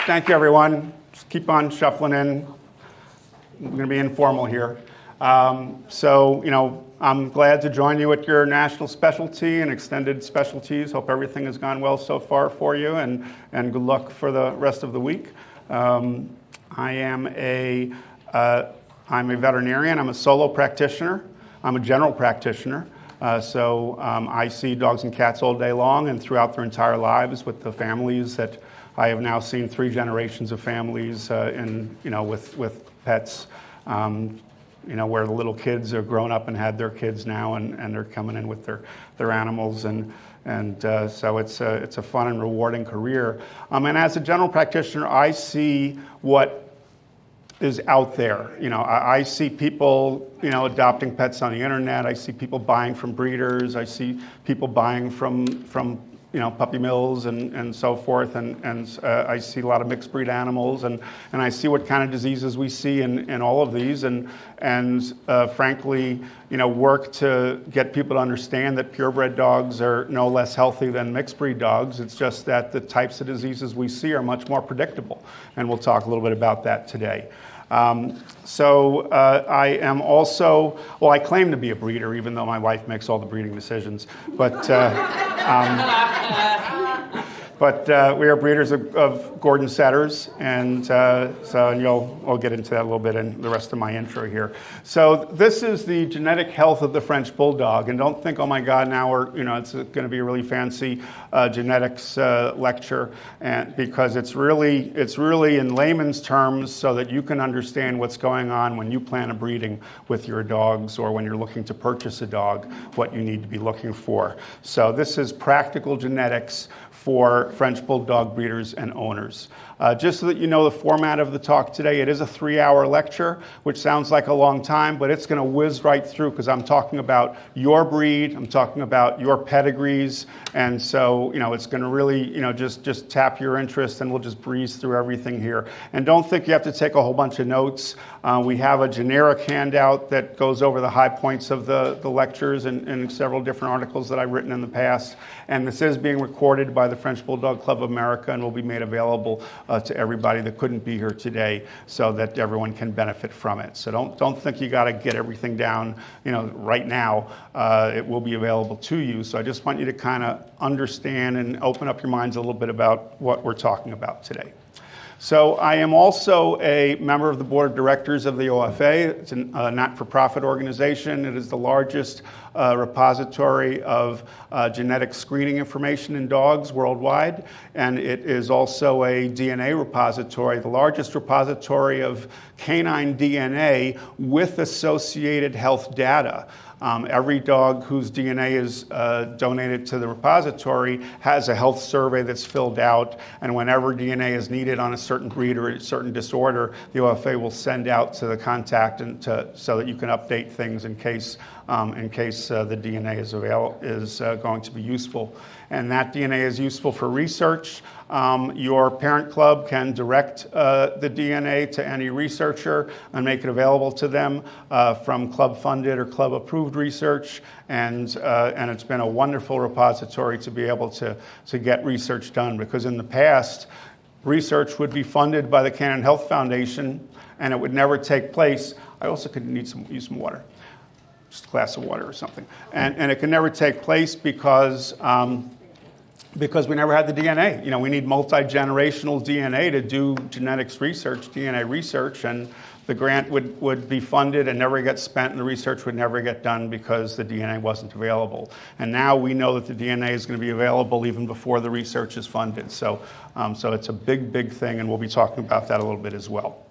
Thank you, everyone. Just keep on shuffling in. We're going to be informal here. I'm glad to join you at your national specialty and extended specialties. Hope everything has gone well so far for you, and good luck for the rest of the week. I'm a veterinarian. I'm a solo practitioner. I'm a general practitioner. I see dogs and cats all day long and throughout their entire lives with the families that I have now seen 3 generations of families with pets. Where the little kids are grown up and had their kids now, and they're coming in with their animals, so it's a fun and rewarding career. And as a general practitioner, I see what is out there. I see people, adopting pets on the internet. I see people buying from breeders. I see people buying from puppy mills and so forth, and I see a lot of mixed breed animals, and I see what kind of diseases we see in all of these, and frankly, work to get people to understand that purebred dogs are no less healthy than mixed breed dogs. It's just that the types of diseases we see are much more predictable, and we'll talk a little bit about that today. I am also, I claim to be a breeder, even though my wife makes all the breeding decisions, but we are breeders of Gordon Setters, and we'll get into that a little bit in the rest of my intro here. So this is the genetic health of the French Bulldog, and don't think, oh my God, now it's going to be a really fancy genetics lecture, and because it's really in layman's terms, so that you can understand what's going on when you plan a breeding with your dogs, or when you're looking to purchase a dog, what you need to be looking for. So this is practical genetics for French Bulldog breeders and owners. Just so that you know the format of the talk today, it is a 3-hour lecture, which sounds like a long time, but it's going to whiz right through, because I'm talking about your breed, I'm talking about your pedigrees, and so it's going to really just tap your interest, and we'll just breeze through everything here. And don't think you have to take a whole bunch of notes. We have a generic handout that goes over the high points of the lectures and several different articles that I've written in the past, and this is being recorded by the French Bulldog Club of America and will be made available to everybody that couldn't be here today, so that everyone can benefit from it. So don't think you got to get everything down right now. It will be available to you. So I just want you to kind of understand and open up your minds a little bit about what we're talking about today. So I am also a member of the board of directors of the OFA. It's a not-for-profit organization. It is the largest repository of genetic screening information in dogs worldwide, and it is also a DNA repository, the largest repository of canine DNA with associated health data. Every dog whose DNA is donated to the repository has a health survey that's filled out, and whenever DNA is needed on a certain breed or a certain disorder, the OFA will send out to the contact so that you can update things in case the DNA is going to be useful. And that DNA is useful for research. Your parent club can direct the DNA to any researcher and make it available to them from club-funded or club-approved research. And it's been a wonderful repository to be able to get research done, because in the past, research would be funded by the Canine Health Foundation, and it would never take place. I also could use some water. Just a glass of water or something. And it can never take place because we never had the DNA. We need multi-generational DNA to do genetics research, DNA research, and the grant would be funded and never get spent, and the research would never get done because the DNA wasn't available. And now we know that the DNA is going to be available even before the research is funded. So it's a big, big thing, and we'll be talking about that a little bit as well.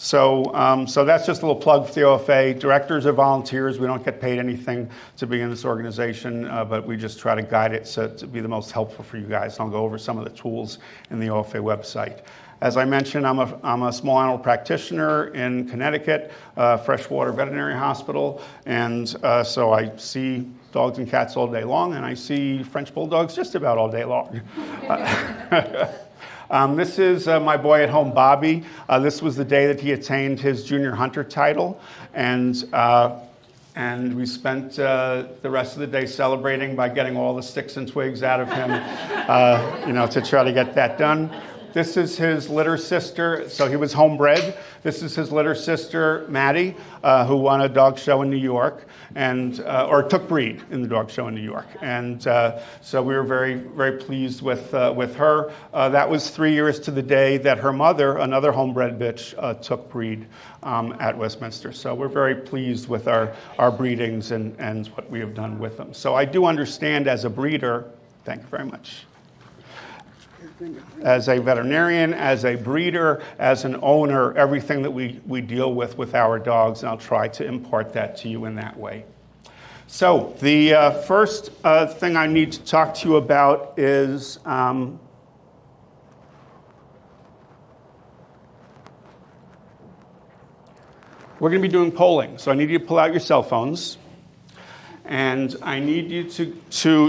So that's just a little plug for the OFA. Directors are volunteers. We don't get paid anything to be in this organization, but we just try to guide it to be the most helpful for you guys. I'll go over some of the tools in the OFA website. As I mentioned, I'm a small animal practitioner in Connecticut, Freshwater Veterinary Hospital, and so I see dogs and cats all day long, and I see French Bulldogs just about all day long. This is my boy at home, Bobby. This was the day that he attained his junior hunter title, and we spent the rest of the day celebrating by getting all the sticks and twigs out of him, to try to get that done. This is his litter sister. So he was homebred. This is his litter sister, Maddie, who won a dog show in New York, and or took breed in the dog show in New York. And so we were very, very pleased with her. That was 3 years to the day that her mother, another homebred bitch, took breed at Westminster. So we're very pleased with our breedings and what we have done with them. So I do understand as a breeder, thank you very much, as a veterinarian, as a breeder, as an owner, everything that we deal with our dogs, and I'll try to impart that to you in that way. So the first thing I need to talk to you about is we're going to be doing polling. So I need you to pull out your cell phones. And I need you to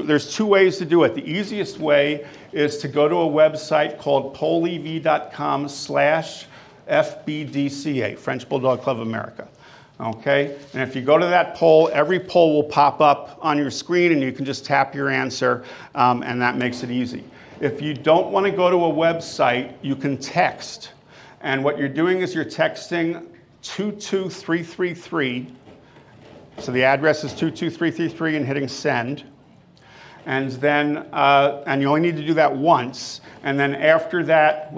there's two ways to do it. The easiest way is to go to a website called pollev.com/FBDCA, French Bulldog Club of America. Okay? And if you go to that poll, every poll will pop up on your screen and you can just tap your answer, and that makes it easy. If you don't want to go to a website, you can text. And what you're doing is you're texting 22333. So the address is 22333 and hitting send. And then, and you only need to do that once. And then after that,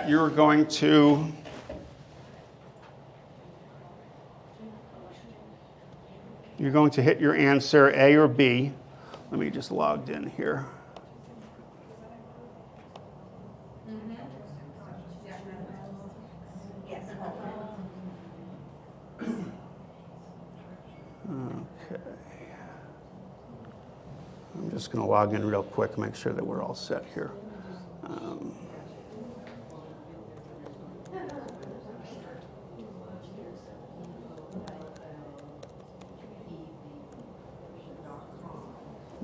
you're going to hit your answer, A or B. Let me just log in here. Okay. I'm just going to log in real quick, make sure that we're all set here.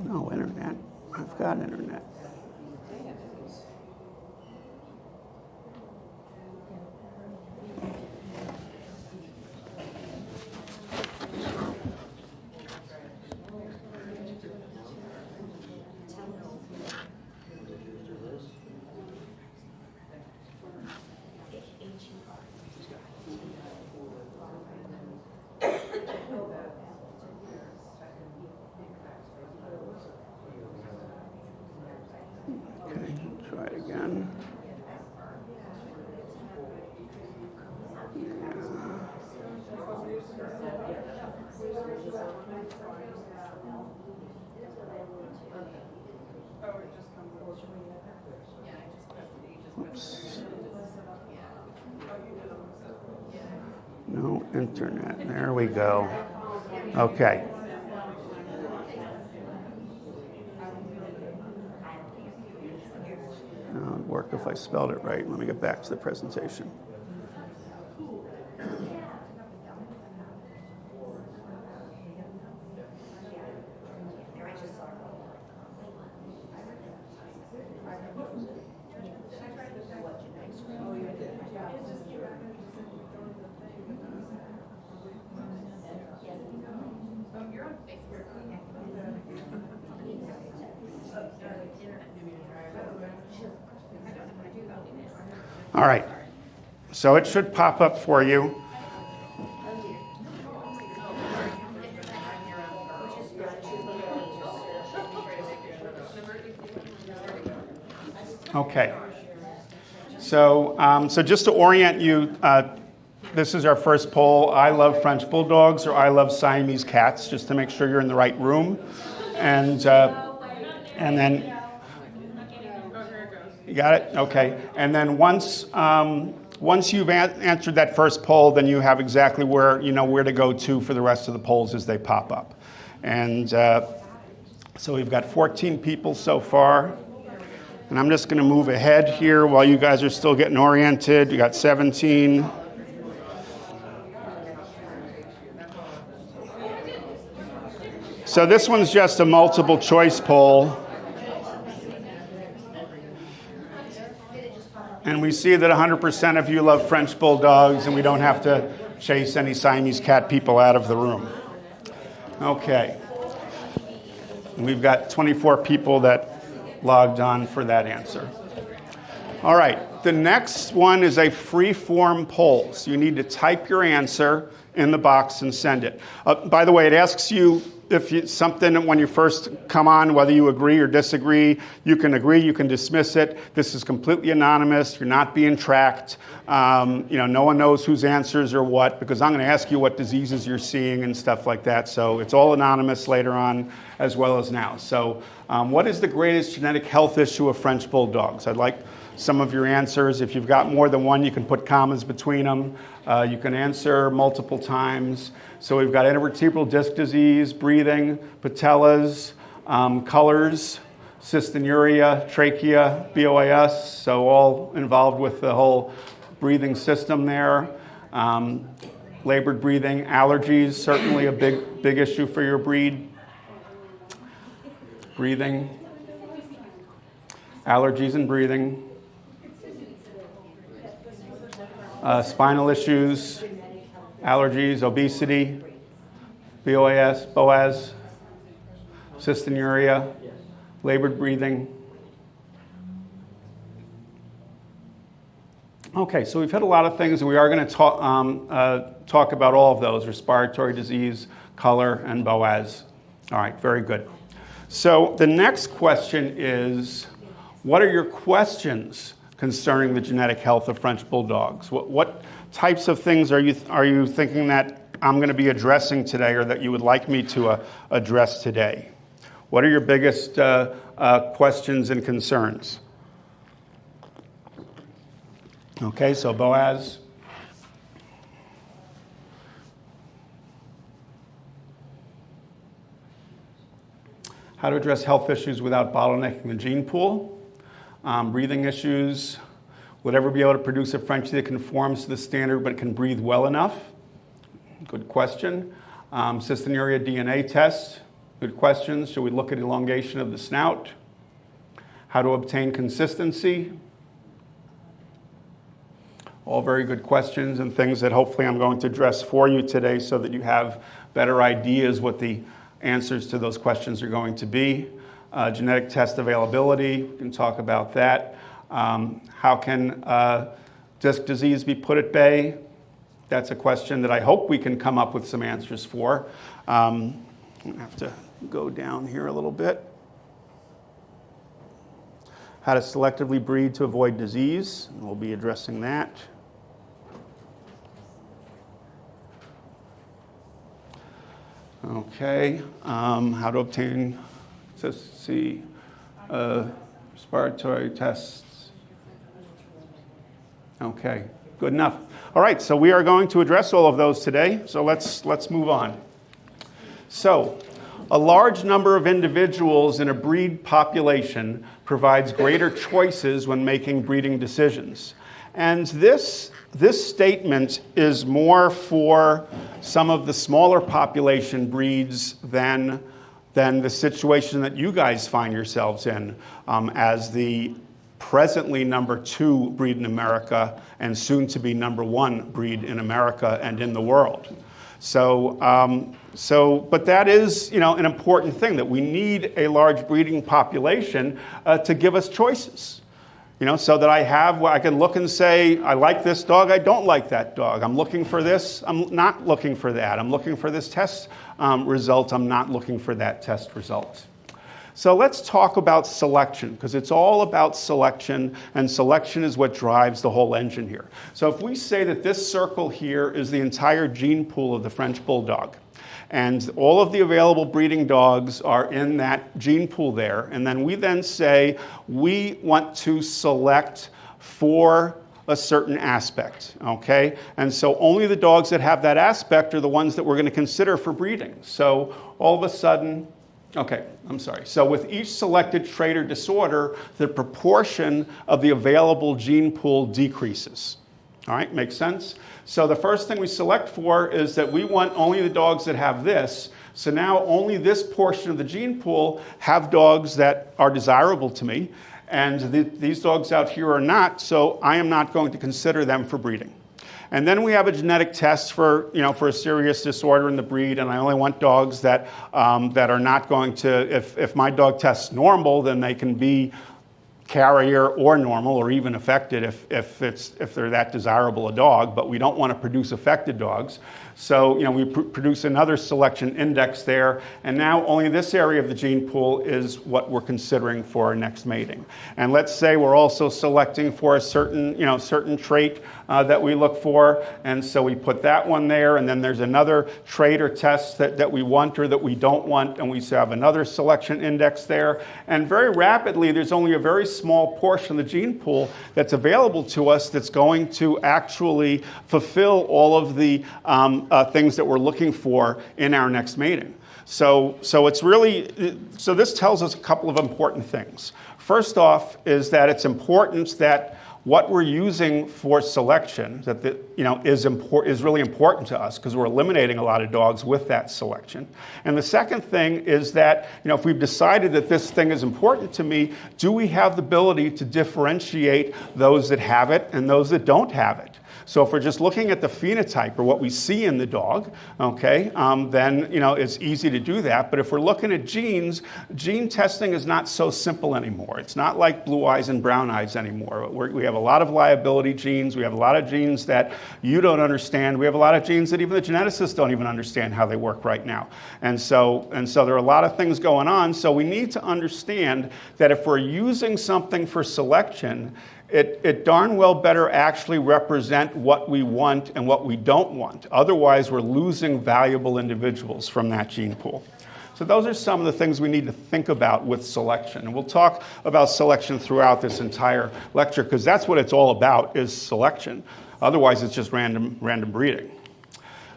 No internet. I've got internet. Okay, try it again. Oops. No internet. There we go. Okay. It would work if I spelled it right. Let me get back to the presentation. All right, so it should pop up for you. Okay, so just to orient you, this is our first poll. I love French Bulldogs or I love Siamese cats, just to make sure you're in the right room. And then, you got it? Okay. And then once you've answered that first poll, then you have exactly where to go to for the rest of the polls as they pop up. And so we've got 14 people so far. And I'm just going to move ahead here while you guys are still getting oriented. You got 17. So this one's just a multiple choice poll. And we see that 100% of you love French Bulldogs, and we don't have to chase any Siamese cat people out of the room. Okay. And we've got 24 people that logged on for that answer. All right, the next one is a free-form poll. So you need to type your answer in the box and send it. By the way, it asks you if something when you first come on, whether you agree or disagree. You can agree, you can dismiss it. This is completely anonymous. You're not being tracked. No one knows whose answers are what, because I'm going to ask you what diseases you're seeing and stuff like that. So it's all anonymous later on as well as now. So what is the greatest genetic health issue of French Bulldogs? I'd like some of your answers. If you've got more than one, you can put commas between them. You can answer multiple times. So we've got intervertebral disc disease, breathing, patellas, colors, cystinuria, trachea, BOAS, so all involved with the whole breathing system there. Labored breathing, allergies, certainly a big issue for your breed. Breathing, allergies and breathing. Spinal issues, allergies, obesity, BOAS, cystinuria, labored breathing. Okay, so we've had a lot of things, and we are going to talk about all of those: respiratory disease, color, and BOAS. All right, very good. So the next question is, what are your questions concerning the genetic health of French Bulldogs? What types of things are you thinking that I'm going to be addressing today, or that you would like me to address today? What are your biggest questions and concerns? Okay, so BOAS. How to address health issues without bottlenecking the gene pool. Breathing issues. Would ever be able to produce a Frenchie that conforms to the standard but can breathe well enough? Good question. Cystinuria DNA test. Good questions. Should we look at elongation of the snout? How to obtain consistency? All very good questions and things that hopefully I'm going to address for you today so that you have better ideas what the answers to those questions are going to be. Genetic test availability, we can talk about that. How can disc disease be put at bay? That's a question that I hope we can come up with some answers for. I'm going to have to go down here a little bit. How to selectively breed to avoid disease, and we'll be addressing that. Okay, how to obtain, let's see, respiratory tests. Okay, good enough. All right, so we are going to address all of those today, so let's move on. So, a large number of individuals in a breed population provides greater choices when making breeding decisions. And this statement is more for some of the smaller population breeds than the situation that you guys find yourselves in as the presently number 2 breed in America and soon to be number 1 breed in America and in the world. So, but that is, an important thing, that we need a large breeding population to give us choices. So that I can look and say, I like this dog, I don't like that dog. I'm looking for this, I'm not looking for that. I'm looking for this test result, I'm not looking for that test result. So let's talk about selection, because it's all about selection, and selection is what drives the whole engine here. So if we say that this circle here is the entire gene pool of the French Bulldog, and all of the available breeding dogs are in that gene pool there, and then we say we want to select for a certain aspect, okay? And so only the dogs that have that aspect are the ones that we're going to consider for breeding. So all of a sudden, so with each selected trait or disorder, the proportion of the available gene pool decreases. All right, makes sense? So the first thing we select for is that we want only the dogs that have this. So now only this portion of the gene pool have dogs that are desirable to me, and these dogs out here are not, so I am not going to consider them for breeding. And then we have a genetic test for a serious disorder in the breed, and I only want dogs that are not going to, if my dog tests normal, then they can be carrier or normal or even affected if they're that desirable a dog, but we don't want to produce affected dogs. So, we produce another selection index there, and now only this area of the gene pool is what we're considering for our next mating. And let's say we're also selecting for a certain trait that we look for, and so we put that one there, and then there's another trait or test that we want or that we don't want, and we have another selection index there. And very rapidly, there's only a very small portion of the gene pool that's available to us that's going to actually fulfill all of the things that we're looking for in our next mating. So this tells us a couple of important things. First off is that it's important that what we're using for selection is really important to us because we're eliminating a lot of dogs with that selection. And the second thing is that if we've decided that this thing is important to me, do we have the ability to differentiate those that have it and those that don't have it? So if we're just looking at the phenotype or what we see in the dog, okay, then it's easy to do that. But if we're looking at genes, gene testing is not so simple anymore. It's not like blue eyes and brown eyes anymore. We have a lot of liability genes. We have a lot of genes that you don't understand. We have a lot of genes that even the geneticists don't even understand how they work right now. And so there are a lot of things going on. So we need to understand that if we're using something for selection, it darn well better actually represent what we want and what we don't want. Otherwise, we're losing valuable individuals from that gene pool. So those are some of the things we need to think about with selection. And we'll talk about selection throughout this entire lecture because that's what it's all about, is selection. Otherwise, it's just random breeding.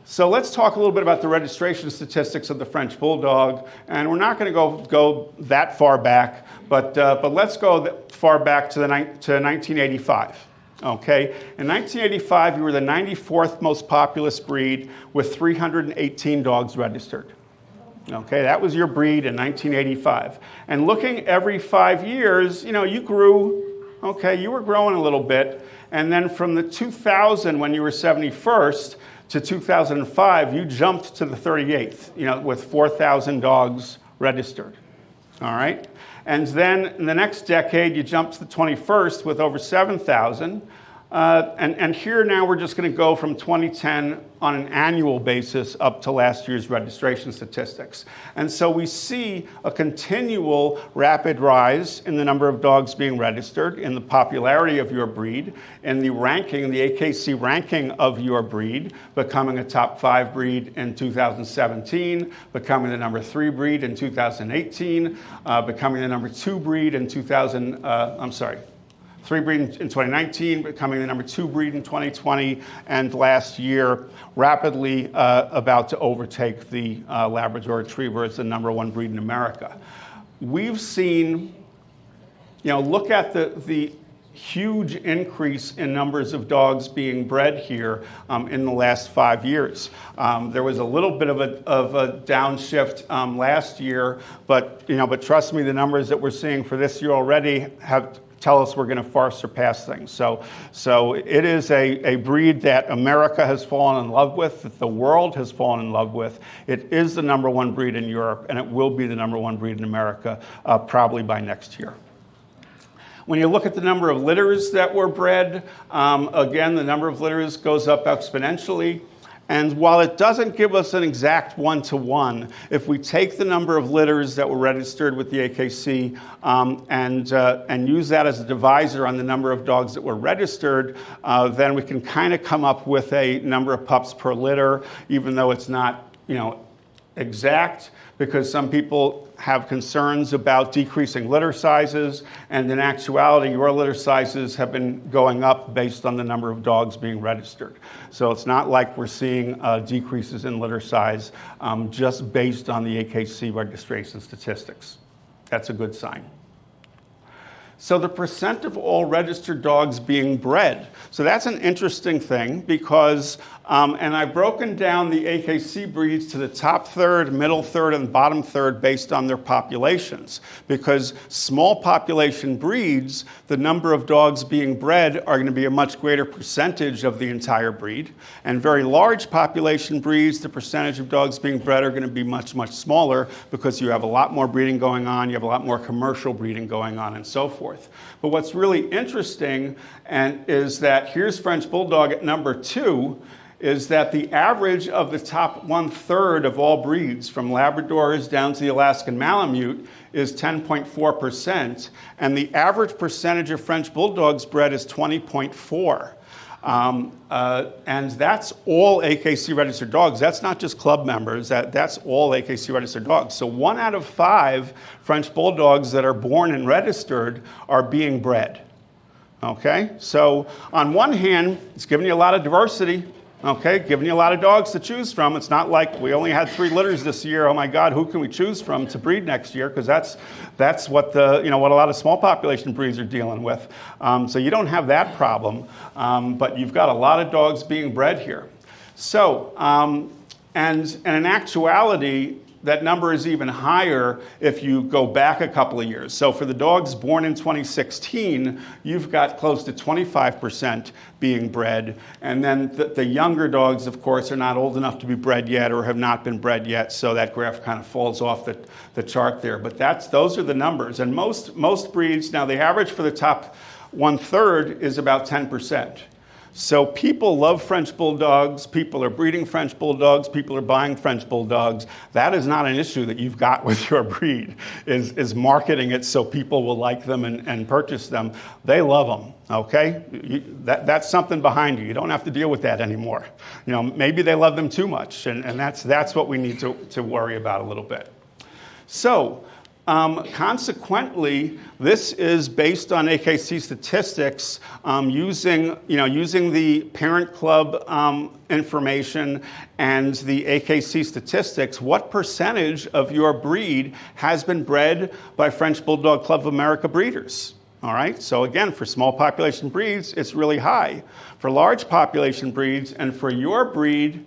So let's talk a little bit about the registration statistics of the French Bulldog. And we're not going to go that far back, but let's go far back to 1985. Okay, in 1985, you were the 94th most populous breed with 318 dogs registered. Okay, that was your breed in 1985. And looking every 5 years, you grew. Okay, you were growing a little bit. And then from the 2000, when you were 71st, to 2005, you jumped to the 38th, with 4,000 dogs registered. All right? And then in the next decade, you jumped to the 21st with over 7,000. And here now we're just going to go from 2010 on an annual basis up to last year's registration statistics. And so we see a continual rapid rise in the number of dogs being registered, in the popularity of your breed, in the ranking, the AKC ranking of your breed, becoming a top 5 breed in 2017, becoming the number 3 breed in 2018, becoming the number 2 breed in 3 breed in 2019, becoming the number 2 breed in 2020, and last year rapidly about to overtake the Labrador Retriever as the number 1 breed in America. We've seen, look at the huge increase in numbers of dogs being bred here in the last 5 years. There was a little bit of a downshift last year, but trust me, the numbers that we're seeing for this year already tell us we're going to far surpass things. So it is a breed that America has fallen in love with, that the world has fallen in love with. It is the number 1 breed in Europe, and it will be the number 1 breed in America probably by next year. When you look at the number of litters that were bred, again, the number of litters goes up exponentially. And while it doesn't give us an exact one-to-one, if we take the number of litters that were registered with the AKC and use that as a divisor on the number of dogs that were registered, then we can kind of come up with a number of pups per litter, even though it's not, exact, because some people have concerns about decreasing litter sizes, and in actuality, your litter sizes have been going up based on the number of dogs being registered. So it's not like we're seeing decreases in litter size just based on the AKC registration statistics. That's a good sign. So the percent of all registered dogs being bred. So that's an interesting thing because, and I've broken down the AKC breeds to the top third, middle third, and bottom third based on their populations. Because small population breeds, the number of dogs being bred are going to be a much greater percentage of the entire breed. And very large population breeds, the percentage of dogs being bred are going to be much, much smaller because you have a lot more breeding going on, you have a lot more commercial breeding going on, and so forth. forth. But what's really interesting is that here's French Bulldog at number 2, is that the average of the top 1/3 of all breeds, from Labradors down to the Alaskan Malamute, is 10.4%, and the average percentage of French Bulldogs bred is 20.4%. And that's all AKC registered dogs. That's not just club members, that's all AKC registered dogs. So 1 out of 5 French Bulldogs that are born and registered are being bred. Okay, so on one hand, it's giving you a lot of diversity. Okay, giving you a lot of dogs to choose from. It's not like we only had 3 litters this year. Oh my God, who can we choose from to breed next year? Because that's what what a lot of small population breeds are dealing with. So you don't have that problem, but you've got a lot of dogs being bred here. So, and in actuality, that number is even higher if you go back a couple of years. So for the dogs born in 2016, you've got close to 25% being bred. And then the younger dogs, of course, are not old enough to be bred yet or have not been bred yet. So that graph kind of falls off the chart there. But those are the numbers. And most breeds, now the average for the top 1/3 is about 10%. So people love French Bulldogs, people are breeding French Bulldogs, people are buying French Bulldogs. That is not an issue that you've got with your breed, is marketing it so people will like them and purchase them. They love them, okay? That's something behind you. You don't have to deal with that anymore. Maybe they love them too much, and that's what we need to worry about a little bit. So, consequently, this is based on AKC statistics using the parent club information and the AKC statistics. What percentage of your breed has been bred by French Bulldog Club of America breeders? All right, so again, for small population breeds, it's really high. For large population breeds, and for your breed,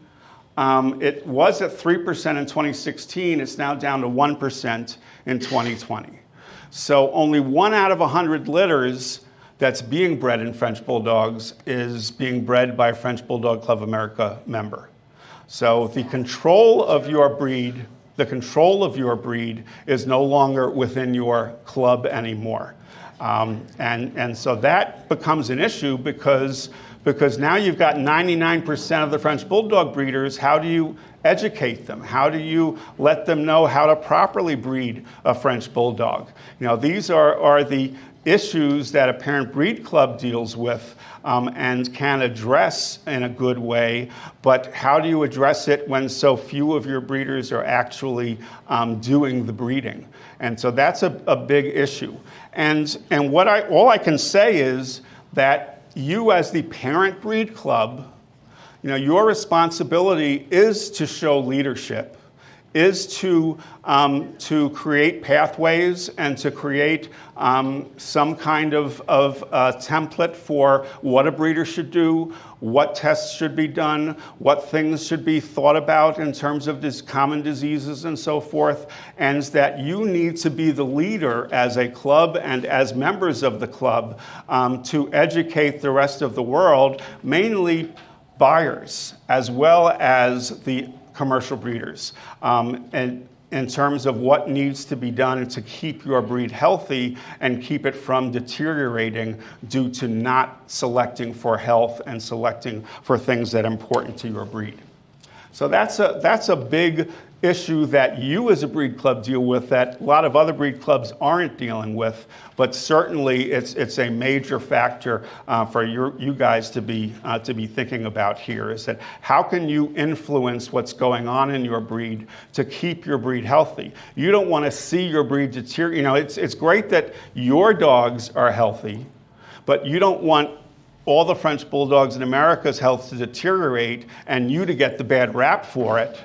it was at 3% in 2016. It's now down to 1% in 2020. So only 1 out of 100 litters that's being bred in French Bulldogs is being bred by a French Bulldog Club of America member. So the control of your breed is no longer within your club anymore. And so that becomes an issue because now you've got 99% of the French Bulldog breeders. How do you educate them? How do you let them know how to properly breed a French Bulldog? These are the issues that a parent breed club deals with and can address in a good way, but how do you address it when so few of your breeders are actually doing the breeding? And so that's a big issue. And all I can say is that you, as the parent breed club, your responsibility is to show leadership, is to create pathways and to create some kind of template for what a breeder should do, what tests should be done, what things should be thought about in terms of common diseases and so forth, and that you need to be the leader as a club and as members of the club to educate the rest of the world, mainly buyers as well as the commercial breeders, and in terms of what needs to be done to keep your breed healthy and keep it from deteriorating due to not selecting for health and selecting for things that are important to your breed. So that's a big issue that you as a breed club deal with that a lot of other breed clubs aren't dealing with, but certainly it's a major factor for you guys to be thinking about here, is that how can you influence what's going on in your breed to keep your breed healthy? You don't want to see your breed deteriorate. It's great that your dogs are healthy, but you don't want all the French Bulldogs in America's health to deteriorate and you to get the bad rap for it.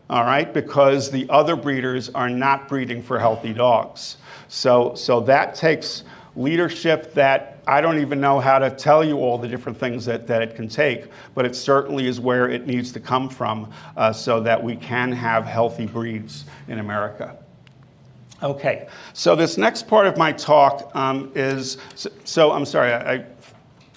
All right, because the other breeders are not breeding for healthy dogs. So that takes leadership that I don't even know how to tell you all the different things that it can take, but it certainly is where it needs to come from so that we can have healthy breeds in America. Okay, so this next part of my talk I'm sorry, I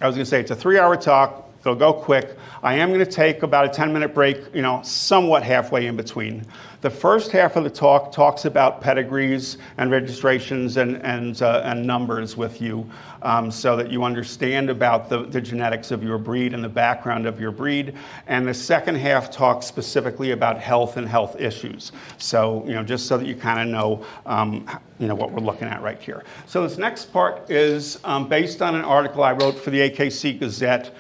was going to say it's a 3-hour talk. It'll go quick. I am going to take about a 10-minute break, somewhat halfway in between. The first half of the talk talks about pedigrees and registrations and numbers with you, so that you understand about the genetics of your breed and the background of your breed. And the second half talks specifically about health and health issues. So, just so that you kind of know, what we're looking at right here. So this next part is based on an article I wrote for the AKC Gazette,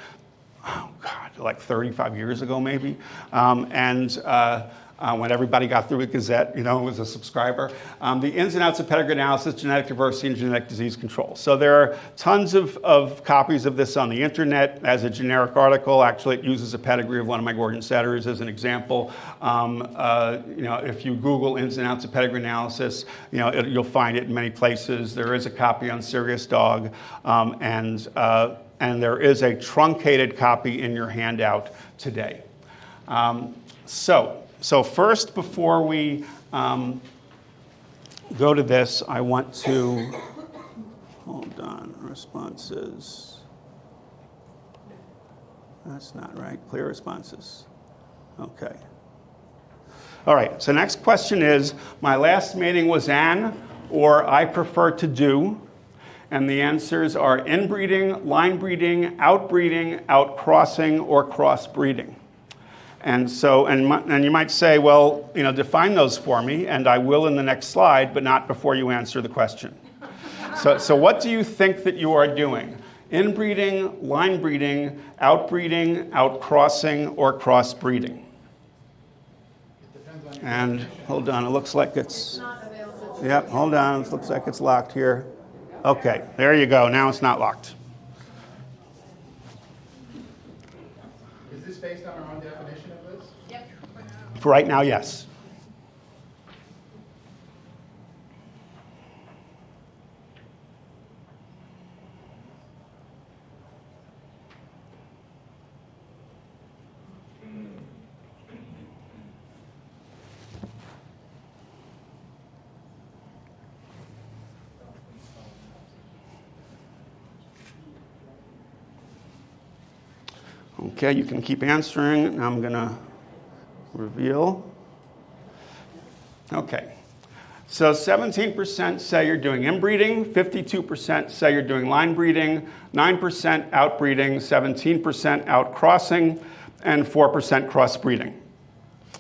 like 35 years ago maybe, when everybody got through with Gazette, was a subscriber. The ins and outs of pedigree analysis, genetic diversity, and genetic disease control. So there are tons of copies of this on the internet as a generic article. Actually, it uses a pedigree of one of my Gordon setters as an example. If you Google ins and outs of pedigree analysis, you'll find it in many places. There is a copy on Serious Dog, and there is a truncated copy in your handout today. So first, before we go to this, I want to, hold on, responses. That's not right, clear responses. Okay. All right, so next question is, my last mating was an, or I prefer to do. And the answers are inbreeding, line breeding, outbreeding, outcrossing, or crossbreeding. And so, and you might say, well, define those for me, and I will in the next slide, but not before you answer the question. So what do you think that you are doing? Inbreeding, line breeding, outbreeding, outcrossing, or crossbreeding? And hold on, it looks like it's, yep, hold on, it looks like it's locked here. Okay, there you go, now it's not locked. Is this based on our own definition of this? Yep. For right now, yes. Okay, you can keep answering. Now I'm going to reveal. Okay, so 17% say you're doing inbreeding, 52% say you're doing line breeding, 9% outbreeding, 17% outcrossing, and 4% crossbreeding.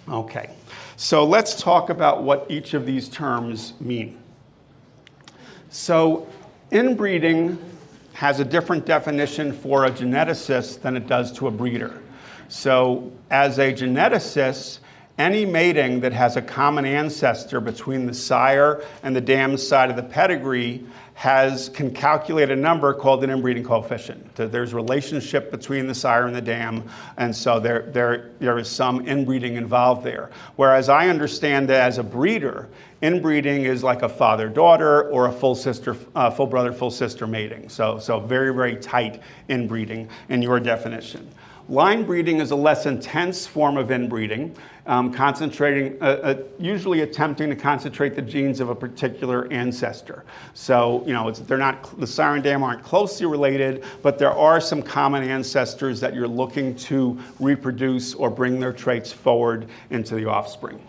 Okay, so let's talk about what each of these terms mean. So inbreeding has a different definition for a geneticist than it does to a breeder. So as a geneticist, any mating that has a common ancestor between the sire and the dam side of the pedigree can calculate a number called an inbreeding coefficient. There's a relationship between the sire and the dam, and so there is some inbreeding involved there. Whereas I understand that as a breeder, inbreeding is like a father-daughter or a full brother, full sister mating. So very, very tight inbreeding in your definition. Line breeding is a less intense form of inbreeding, usually attempting to concentrate the genes of a particular ancestor. So, the sire and dam aren't closely related, but there are some common ancestors that you're looking to reproduce or bring their traits forward into the offspring.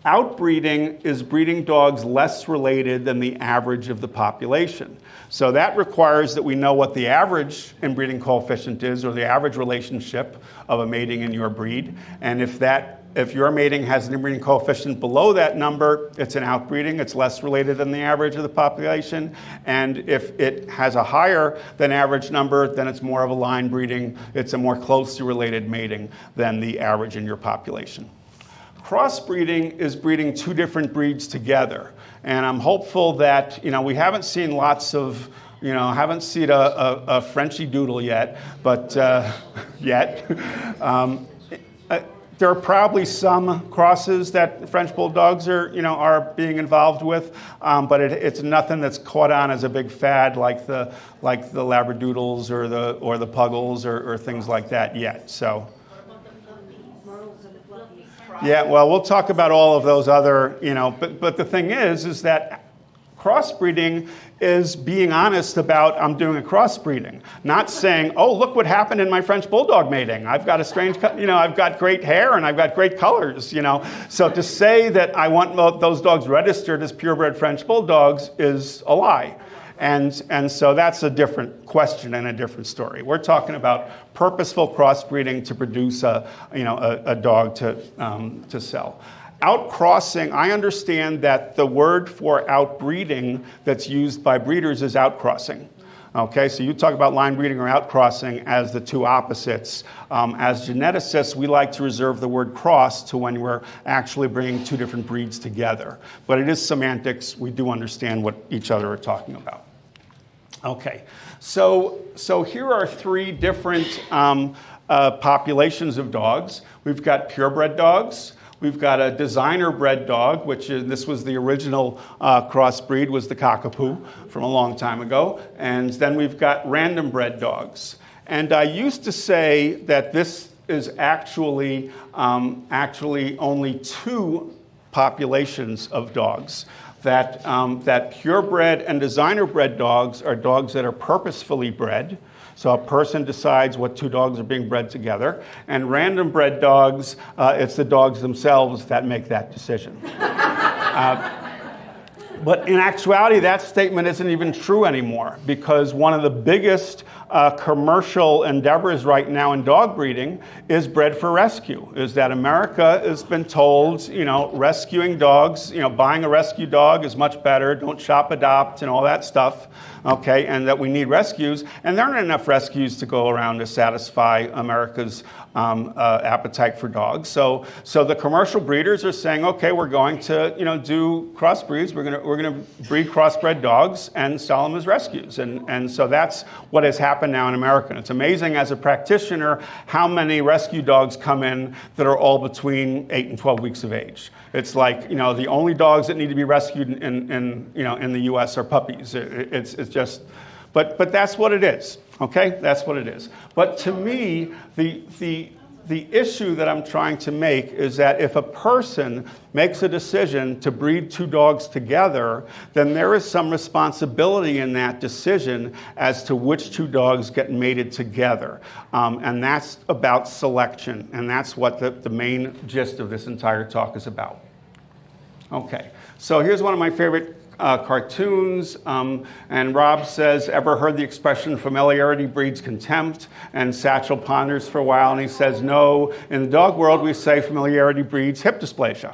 Outbreeding is breeding dogs less related than the average of the population. So that requires that we know what the average inbreeding coefficient is, or the average relationship of a mating in your breed. And if your mating has an inbreeding coefficient below that number, it's an outbreeding. It's less related than the average of the population. And if it has a higher than average number, then it's more of a line breeding. It's a more closely related mating than the average in your population. Crossbreeding is breeding two different breeds together. And I'm hopeful that, we haven't seen lots of, haven't seen a Frenchie Doodle yet, but there are probably some crosses that French Bulldogs are being involved with, but it's nothing that's caught on as a big fad like the Labradoodles or the Puggles or things like that yet. So. Yeah, well, we'll talk about all of those other, but the thing is that Crossbreeding is being honest about I'm doing a crossbreeding, not saying, oh, look what happened in my French Bulldog mating. I've got a strange, I've got great hair and I've got great colors, So to say that I want those dogs registered as purebred French Bulldogs is a lie. And so that's a different question and a different story. We're talking about purposeful crossbreeding to produce a dog to sell. Outcrossing, I understand that the word for outbreeding that's used by breeders is outcrossing. Okay, so you talk about line breeding or outcrossing as the two opposites. As geneticists, we like to reserve the word cross to when we're actually bringing two different breeds together. But it is semantics. We do understand what each other are talking about. Okay, so here are three different populations of dogs. We've got purebred dogs. We've got a designer bred dog, this was the original crossbreed, was the Cockapoo from a long time ago. And then we've got random bred dogs. And I used to say that this is actually only two populations of dogs. That purebred and designer bred dogs are dogs that are purposefully bred. So a person decides what two dogs are being bred together. And random bred dogs, it's the dogs themselves that make that decision. But in actuality, that statement isn't even true anymore, because one of the biggest commercial endeavors right now in dog breeding is bred for rescue. Is that America has been told, rescuing dogs, buying a rescue dog is much better, don't shop adopt and all that stuff. Okay, and that we need rescues, and there aren't enough rescues to go around to satisfy America's appetite for dogs. So the commercial breeders are saying, okay, we're going to do crossbreeds. We're going to breed crossbred dogs and sell them as rescues, and so that's what has happened now in America. And it's amazing as a practitioner how many rescue dogs come in that are all between 8 and 12 weeks of age. It's like, the only dogs that need to be rescued in the U.S. are puppies. It's just, but that's what it is. Okay, that's what it is. But to me, the issue that I'm trying to make is that if a person makes a decision to breed two dogs together, then there is some responsibility in that decision as to which two dogs get mated together. And that's about selection, and that's what the main gist of this entire talk is about. Okay, so here's one of my favorite cartoons, and Rob says, ever heard the expression familiarity breeds contempt? And Satchel ponders for a while and he says, no, in the dog world we say familiarity breeds hip dysplasia.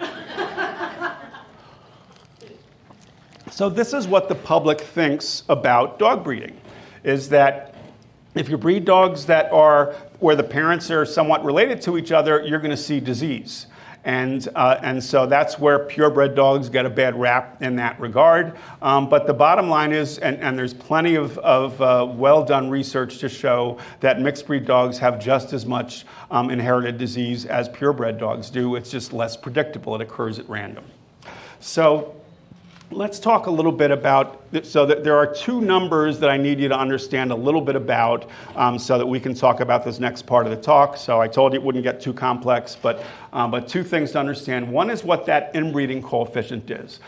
So this is what the public thinks about dog breeding, is that if you breed dogs that are where the parents are somewhat related to each other, you're going to see disease. And so that's where purebred dogs get a bad rap in that regard. But the bottom line is, and there's plenty of well-done research to show that mixed breed dogs have just as much inherited disease as purebred dogs do. It's just less predictable. It occurs at random. So let's talk a little bit about, so that there are two numbers that I need you to understand a little bit about so that we can talk about this next part of the talk. So I told you it wouldn't get too complex, but two things to understand. One is what that inbreeding coefficient is.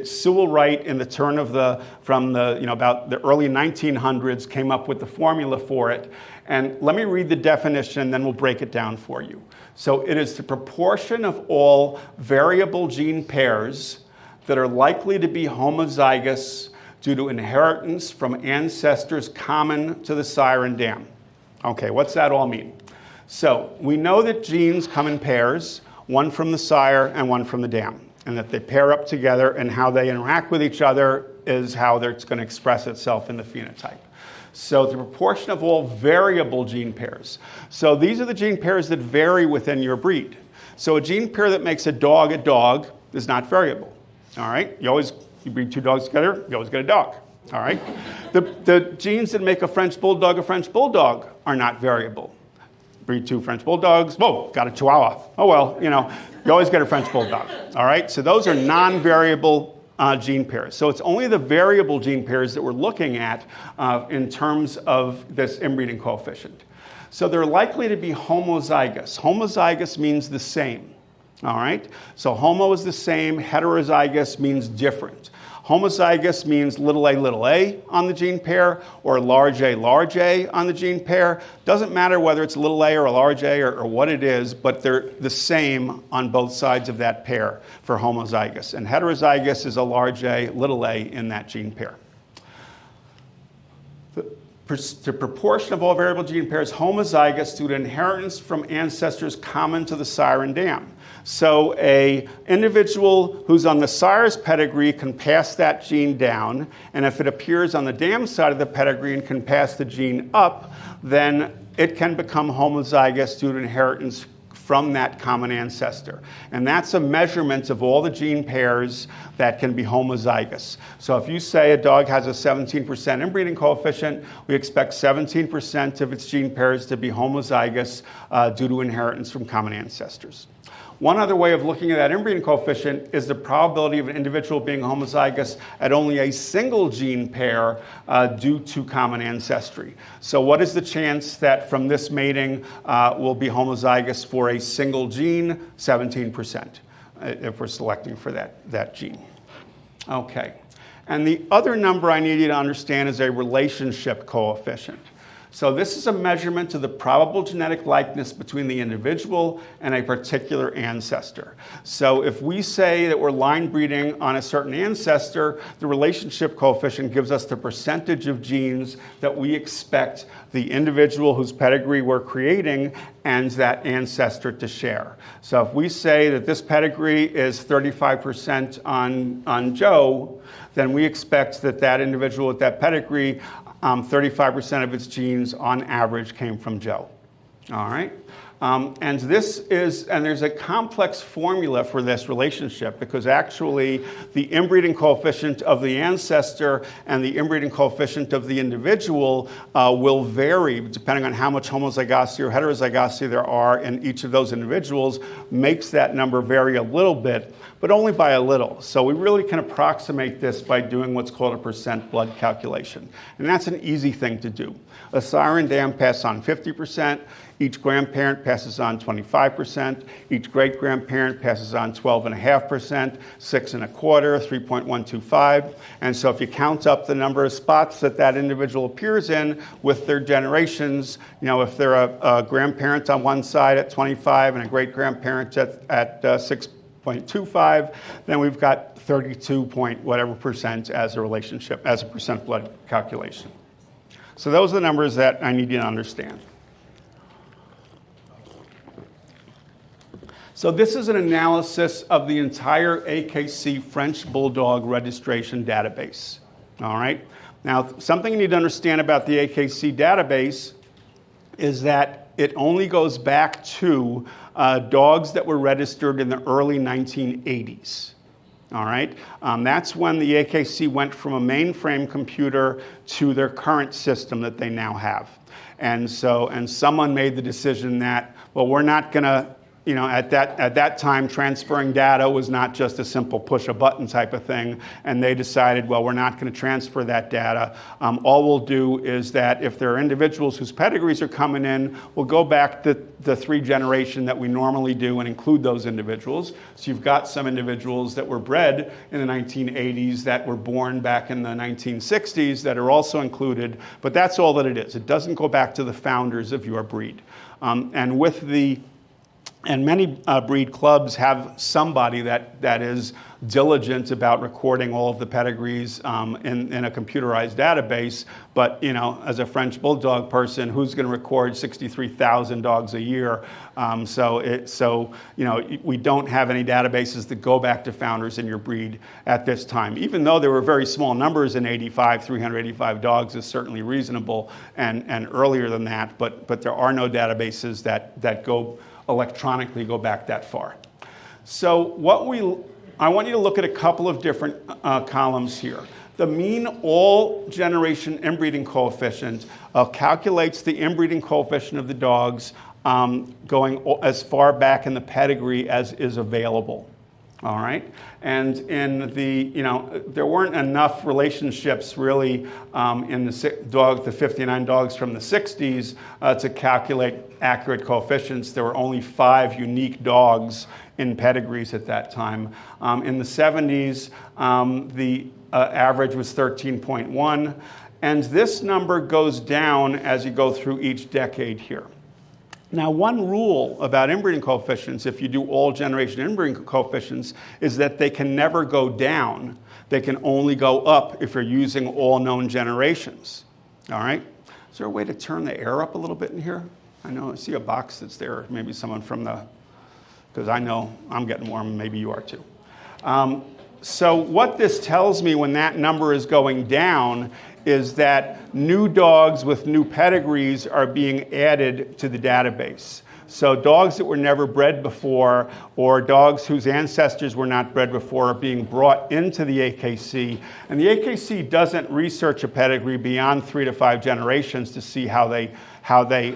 Sewell Wright in the turn of about the early 1900s came up with the formula for it. And let me read the definition, then we'll break it down for you. So it is the proportion of all variable gene pairs that are likely to be homozygous due to inheritance from ancestors common to the sire and dam. Okay, what's that all mean? So we know that genes come in pairs, one from the sire and one from the dam, and that they pair up together, and how they interact with each other is how it's going to express itself in the phenotype. So the proportion of all variable gene pairs. So these are the gene pairs that vary within your breed. So a gene pair that makes a dog is not variable. All right, you breed two dogs together, you always get a dog. All right, the genes that make a French bulldog are not variable. Breed two French bulldogs, whoa, got a Chihuahua. Oh well, you always get a French bulldog. All right, so those are non-variable gene pairs. So it's only the variable gene pairs that we're looking at in terms of this inbreeding coefficient. So they're likely to be homozygous. Homozygous means the same. All right, so homo is the same, heterozygous means different. Homozygous means little a on the gene pair or large A on the gene pair. Doesn't matter whether it's a little a or a large a or what it is, but they're the same on both sides of that pair for homozygous. And heterozygous is a large a, little a in that gene pair. The proportion of all variable gene pairs homozygous due to inheritance from ancestors common to the sire and dam. So an individual who's on the sire's pedigree can pass that gene down, and if it appears on the dam side of the pedigree and can pass the gene up, then it can become homozygous due to inheritance from that common ancestor. And that's a measurement of all the gene pairs that can be homozygous. So if you say a dog has a 17% inbreeding coefficient, we expect 17% of its gene pairs to be homozygous due to inheritance from common ancestors. One other way of looking at that inbreeding coefficient is the probability of an individual being homozygous at only a single gene pair due to common ancestry. So what is the chance that from this mating we'll be homozygous for a single gene? 17%, if we're selecting for that gene. Okay. And the other number I need you to understand is a relationship coefficient. So this is a measurement of the probable genetic likeness between the individual and a particular ancestor. So if we say that we're line breeding on a certain ancestor, the relationship coefficient gives us the percentage of genes that we expect the individual whose pedigree we're creating and that ancestor to share. So if we say that this pedigree is 35% on Joe, then we expect that that individual with that pedigree 35% of its genes on average came from Joe. All right? And there's a complex formula for this relationship because actually the inbreeding coefficient of the ancestor and the inbreeding coefficient of the individual will vary depending on how much homozygosity or heterozygosity there are in each of those individuals, makes that number vary a little bit, but only by a little. So we really can approximate this by doing what's called a percent blood calculation. And that's an easy thing to do. A sire and dam pass on 50%. Each grandparent passes on 25%. Each great-grandparent passes on 12.5%, 6.25%, 3.125. And so if you count up the number of spots that individual appears in with their generations, if they're a grandparent on one side at 25 and a great-grandparent at 6.25, then we've got 32 point whatever percent as a relationship, as a percent blood calculation. So those are the numbers that I need you to understand. So this is an analysis of the entire AKC French Bulldog registration database. All right? Now, something you need to understand about the AKC database is that it only goes back to dogs that were registered in the early 1980s. All right? That's when the AKC went from a mainframe computer to their current system that they now have. And someone made the decision that, well, we're not going to, at that time, transferring data was not just a simple push a button type of thing. And they decided, well, we're not going to transfer that data. All we'll do is that if there are individuals whose pedigrees are coming in, we'll go back to the 3 generation that we normally do and include those individuals. So you've got some individuals that were bred in the 1980s that were born back in the 1960s that are also included. But that's all that it is. It doesn't go back to the founders of your breed. And many breed clubs have somebody that is diligent about recording all of the pedigrees in a computerized database. But, as a French Bulldog person, who's going to record 63,000 dogs a year? We don't have any databases that go back to founders in your breed at this time. Even though there were very small numbers in 85, 385 dogs is certainly reasonable and earlier than that. But there are no databases that go electronically go back that far. So I want you to look at a couple of different columns here. The mean all generation inbreeding coefficient calculates the inbreeding coefficient of the dogs going as far back in the pedigree as is available. All right, and in there weren't enough relationships really in the 59 dogs from the 60s to calculate accurate coefficients. There were only 5 unique dogs in pedigrees at that time. In the 70s, the average was 13.1. And this number goes down as you go through each decade here. Now, one rule about inbreeding coefficients, if you do all generation inbreeding coefficients, is that they can never go down. They can only go up if you're using all known generations. All right? Is there a way to turn the air up a little bit in here? I see a box that's there. Maybe someone from because I know I'm getting warm, maybe you are too. So what this tells me when that number is going down is that new dogs with new pedigrees are being added to the database. So dogs that were never bred before, or dogs whose ancestors were not bred before, are being brought into the AKC. And the AKC doesn't research a pedigree beyond 3 to 5 generations to see how they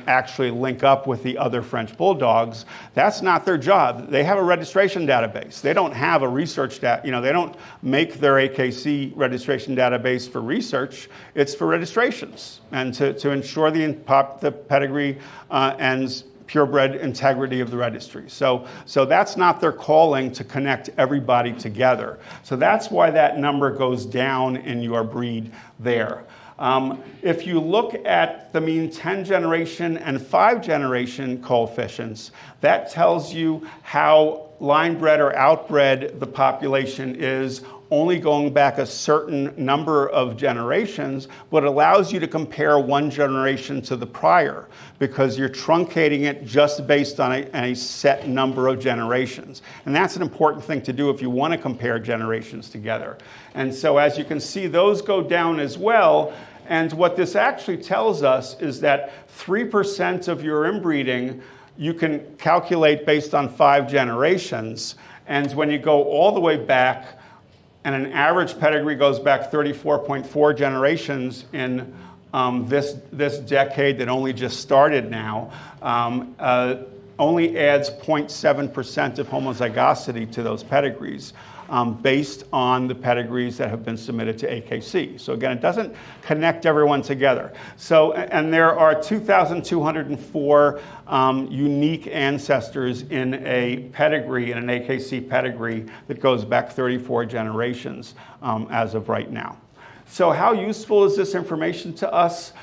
actually link up with the other French bulldogs. That's not their job. They have a registration database. They don't have a research they don't make their AKC registration database for research. It's for registrations and to ensure the pedigree and purebred integrity of the registry. So that's not their calling to connect everybody together. So that's why that number goes down in your breed there. If you look at the mean 10 generation and 5 generation coefficients, that tells you how line-bred or outbred the population is, only going back a certain number of generations, but allows you to compare one generation to the prior because you're truncating it just based on a set number of generations. And that's an important thing to do if you want to compare generations together. And so as you can see, those go down as well. And what this actually tells us is that 3% of your inbreeding you can calculate based on 5 generations. And when you go all the way back, and an average pedigree goes back 34.4 generations in this decade that only just started now, only adds 0.7% of homozygosity to those pedigrees based on the pedigrees that have been submitted to AKC. So again, it doesn't connect everyone together. So, and there are 2,204 unique ancestors in a pedigree, in an AKC pedigree that goes back 34 generations as of right now. So how useful is this information to us?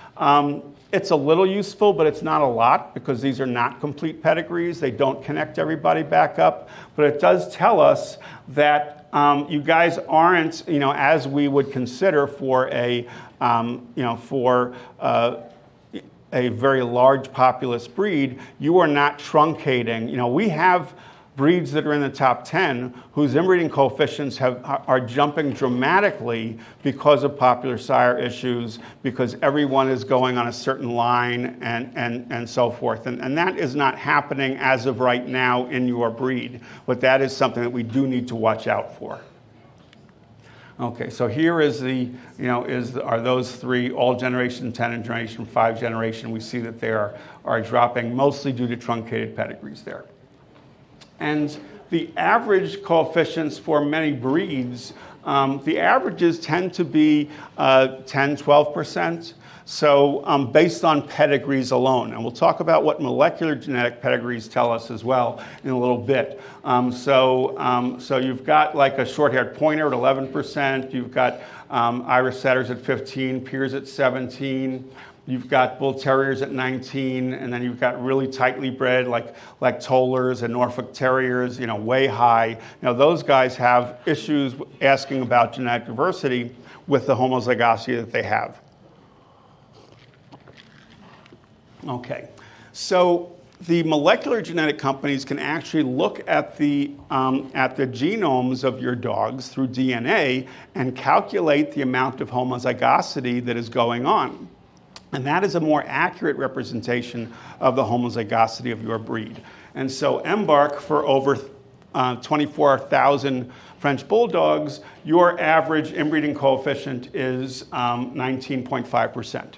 It's a little useful, but it's not a lot because these are not complete pedigrees. They don't connect everybody back up. But it does tell us that you guys aren't, as we would consider for a very large populous breed, you are not truncating. We have breeds that are in the top 10 whose inbreeding coefficients are jumping dramatically because of popular sire issues, because everyone is going on a certain line and so forth. And that is not happening as of right now in your breed, but that is something that we do need to watch out for. Okay, so here is are those 3, all generation 10 and generation 5 generation. We see that they are dropping mostly due to truncated pedigrees there. And the average coefficients for many breeds, the averages tend to be 10, 12%. So based on pedigrees alone. And we'll talk about what molecular genetic pedigrees tell us as well in a little bit. So you've got like a short-haired pointer at 11%. You've got Irish setters at 15, Peers at 17. You've got bull terriers at 19, and then you've got really tightly bred like Tollers and Norfolk terriers, way high. Those guys have issues asking about genetic diversity with the homozygosity that they have. Okay, so the molecular genetic companies can actually look at the genomes of your dogs through DNA and calculate the amount of homozygosity that is going on. And that is a more accurate representation of the homozygosity of your breed. And so EMBARK, for over 24,000 French bulldogs, your average inbreeding coefficient is 19.5%.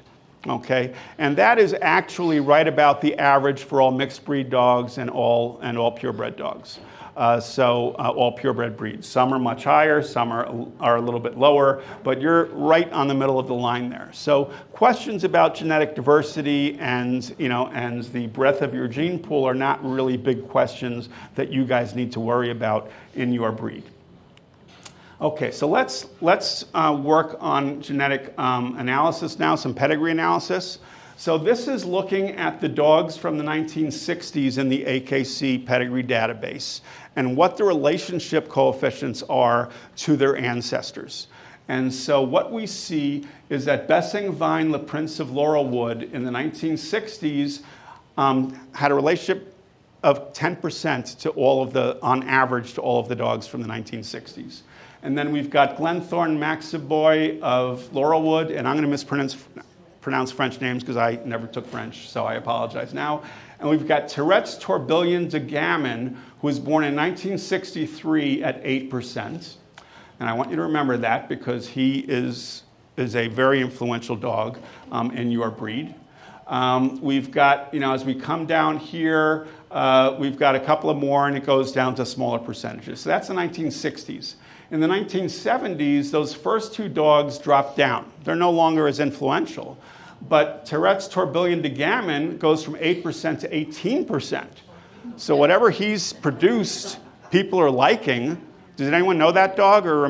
Okay, and that is actually right about the average for all mixed breed dogs and all purebred dogs. All purebred breeds. Some are much higher, some are a little bit lower, but you're right on the middle of the line there. So questions about genetic diversity and the breadth of your gene pool are not really big questions that you guys need to worry about in your breed. Okay, so let's work on genetic analysis now, some pedigree analysis. So this is looking at the dogs from the 1960s in the AKC pedigree database and what the relationship coefficients are to their ancestors. And so what we see is that Bessing Vine, the Prince of Laurelwood in the 1960s had a relationship of 10% to all of the, on average, to all of the dogs from the 1960s. And then we've got Glenthorne Maxiboy of Laurelwood, and I'm going to mispronounce French names because I never took French, so I apologize now. And we've got Tourette's Tourbillon de Gammon, who was born in 1963 at 8%. And I want you to remember that because he is a very influential dog in your breed. We've got, as we come down here, we've got a couple of more, and it goes down to smaller percentages. So that's the 1960s. In the 1970s, those first two dogs dropped down. They're no longer as influential. But Tourette's Tourbillon de Gammon goes from 8% to 18%. So whatever he's produced, people are liking. Does anyone know that dog? Or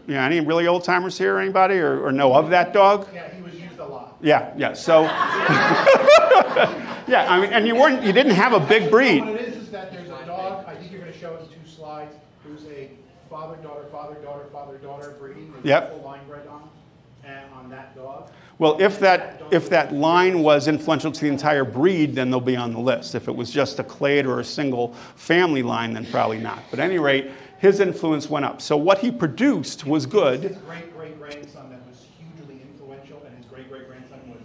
any really old timers here, anybody? Or know of that dog? Yeah, he was used a lot. Yeah. So, yeah, I mean, and you didn't have a big breed. What it is that there's a dog, I think you're going to show it in 2 slides, who's a father-daughter, father-daughter, father-daughter breeding. Yep. Full line bred on that dog. Well, if that line was influential to the entire breed, then they'll be on the list. If it was just a clade or a single family line, then probably not. But at any rate, his influence went up. So what he produced was good. His great-great-grandson that was hugely influential, and his great-great-grandson was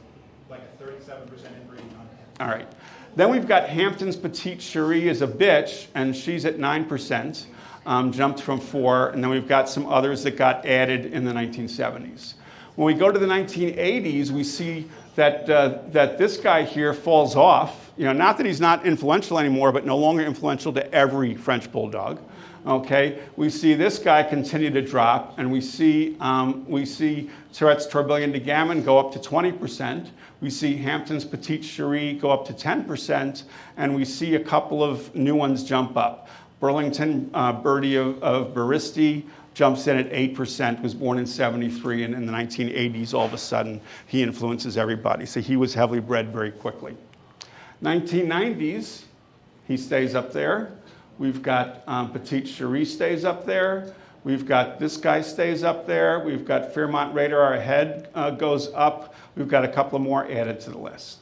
like a 37% inbreeding on him. All right. Then we've got Hampton's Petite Cherie as a bitch, and she's at 9%, jumped from 4. And then we've got some others that got added in the 1970s. When we go to the 1980s, we see that this guy here falls off. Not that he's not influential anymore, but no longer influential to every French Bulldog. Okay, we see this guy continue to drop, and we see Tourette's Tourbillon de Gammon go up to 20%. We see Hampton's Petite Cherie go up to 10%, and we see a couple of new ones jump up. Burlington Birdie of Baristi jumps in at 8%, was born in 73, and in the 1980s, all of a sudden, he influences everybody. So he was heavily bred very quickly. 1990s, he stays up there. We've got Petite Cherie stays up there. We've got this guy stays up there. We've got Fairmont Radar, our head goes up. We've got a couple of more added to the list.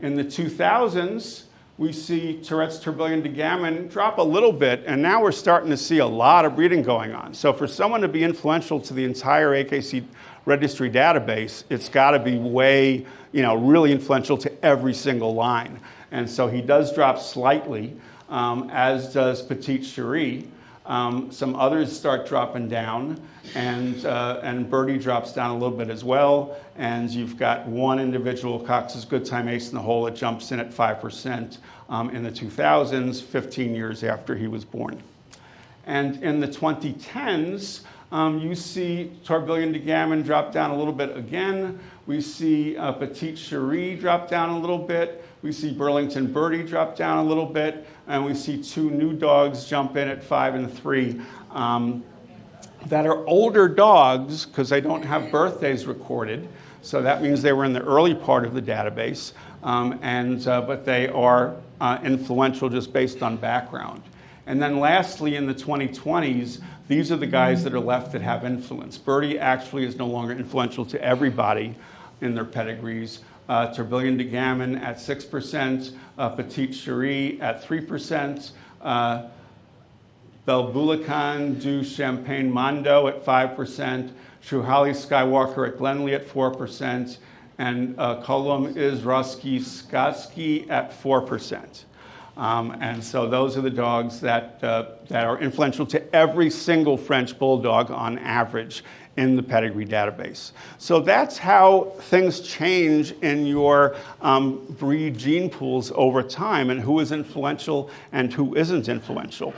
In the 2000s, we see Tourette's Tourbillon de Gammon drop a little bit, and now we're starting to see a lot of breeding going on. So for someone to be influential to the entire AKC registry database, it's got to be way, really influential to every single line. And so he does drop slightly, as does Petite Cherie. Some others start dropping down, and Birdie drops down a little bit as well. And you've got one individual, Cox's Good Time Ace in the Hole, that jumps in at 5% in the 2000s, 15 years after he was born. And in the 2010s, you see Tourbillon de Gammon drop down a little bit again. We see Petite Cherie drop down a little bit. We see Burlington Birdie drop down a little bit. And we see 2 new dogs jump in at 5 and 3 that are older dogs because they don't have birthdays recorded. So that means they were in the early part of the database. But they are influential just based on background. And then lastly, in the 2020s, these are the guys that are left that have influence. Birdie actually is no longer influential to everybody in their pedigrees. Tourbillon de Gammon at 6%, Petite Cherie at 3%, Belbulican du Champagne Mondo at 5%, Truhali Skywalker at Glenlee at 4%, and Kolum Izrovsky Skotsky at 4%. And so those are the dogs that are influential to every single French Bulldog on average in the pedigree database. So that's how things change in your breed gene pools over time and who is influential and who isn't influential.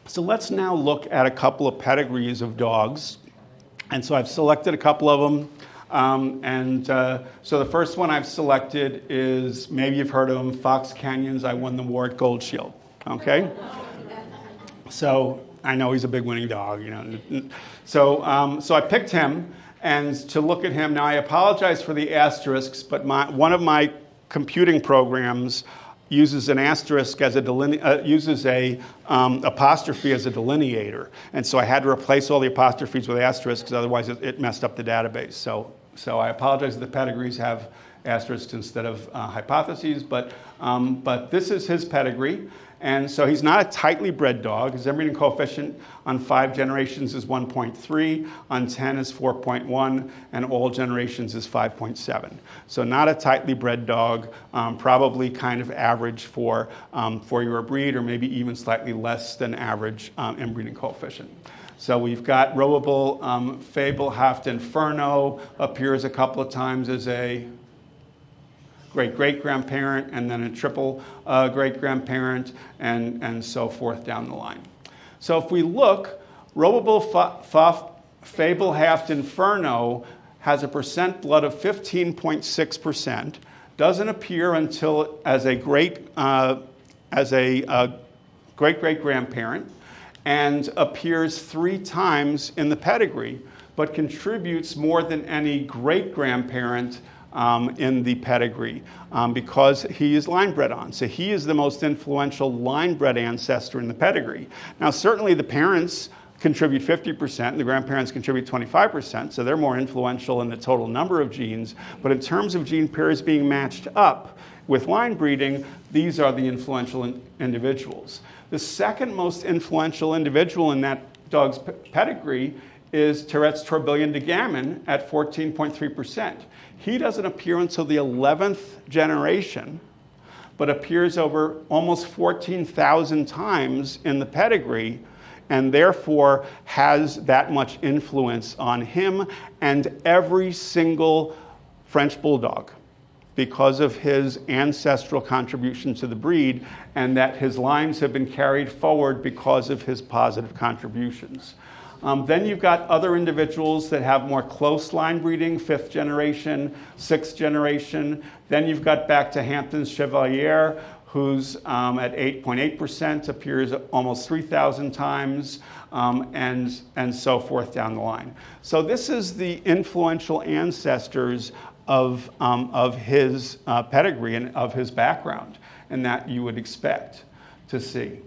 So let's now look at a couple of pedigrees of dogs. And so I've selected a couple of them. So the first one I've selected is, maybe you've heard of them, Fox Canyons. I won the Ward Gold Shield, okay? So I know he's a big winning dog, you know. So I picked him, and to look at him, now I apologize for the asterisks, but one of my computing programs uses an asterisk as uses a apostrophe as a delineator, and so I had to replace all the apostrophes with asterisks, otherwise it messed up the database. So I apologize that the pedigrees have asterisks instead of hypotheses, but this is his pedigree. And so he's not a tightly bred dog. His inbreeding coefficient on 5 generations is 1.3, on 10 is 4.1, and all generations is 5.7. So not a tightly bred dog, probably kind of average for your breed, or maybe even slightly less than average inbreeding coefficient. So we've got Roable Fabelhaft Inferno, appears a couple of times as a great-great-grandparent, and then a triple great-grandparent, and so forth down the line. So if we look, Roable Fabelhaft Inferno has a percent blood of 15.6%, doesn't appear until as a great-great-grandparent, and appears 3 times in the pedigree, but contributes more than any great-grandparent in the pedigree because he is line bred on. So he is the most influential line bred ancestor in the pedigree. Now, certainly the parents contribute 50%, and the grandparents contribute 25%, so they're more influential in the total number of genes. But in terms of gene pairs being matched up with line breeding, these are the influential individuals. The second most influential individual in that dog's pedigree is Tourette's Tourbillon de Gammon at 14.3%. He doesn't appear until the 11th generation, but appears over almost 14,000 times in the pedigree, and therefore has that much influence on him and every single French Bulldog because of his ancestral contribution to the breed, and that his lines have been carried forward because of his positive contributions. Then you've got other individuals that have more close line breeding, 5th generation, 6th generation. Then you've got back to Hampton's Chevalier, who's at 8.8%, appears almost 3,000 times, and so forth down the line. So this is the influential ancestors of his pedigree and of his background, and that you would expect to see.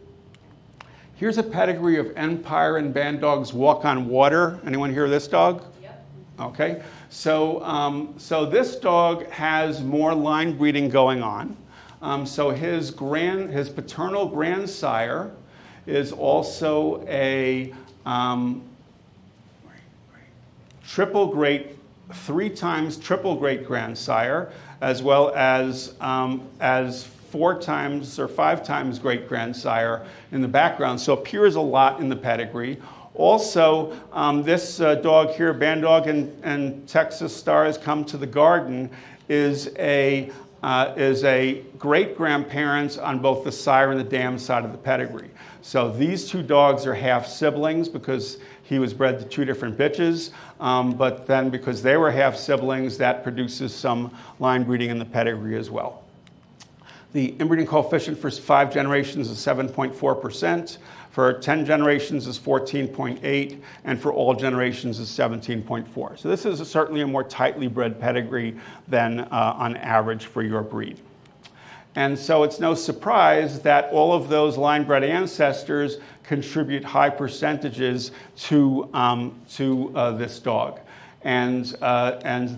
Here's a pedigree of Empire and Bandog's Walk on Water. Anyone hear of this dog? Yep. Okay. So this dog has more line breeding going on. So his paternal grandsire is also a triple great, 3 times triple great grandsire, as well as 4 times or 5 times great grandsire in the background. So appears a lot in the pedigree. Also, this dog here, Bandog and Texas Stars Come to the Garden, is a great grandparent on both the sire and the dam side of the pedigree. So these 2 dogs are half siblings because he was bred to 2 different bitches, but then because they were half siblings, that produces some line breeding in the pedigree as well. The inbreeding coefficient for 5 generations is 7.4%, for 10 generations is 14.8, and for all generations is 17.4. So this is certainly a more tightly bred pedigree than on average for your breed. And so it's no surprise that all of those line-bred ancestors contribute high percentages to this dog. And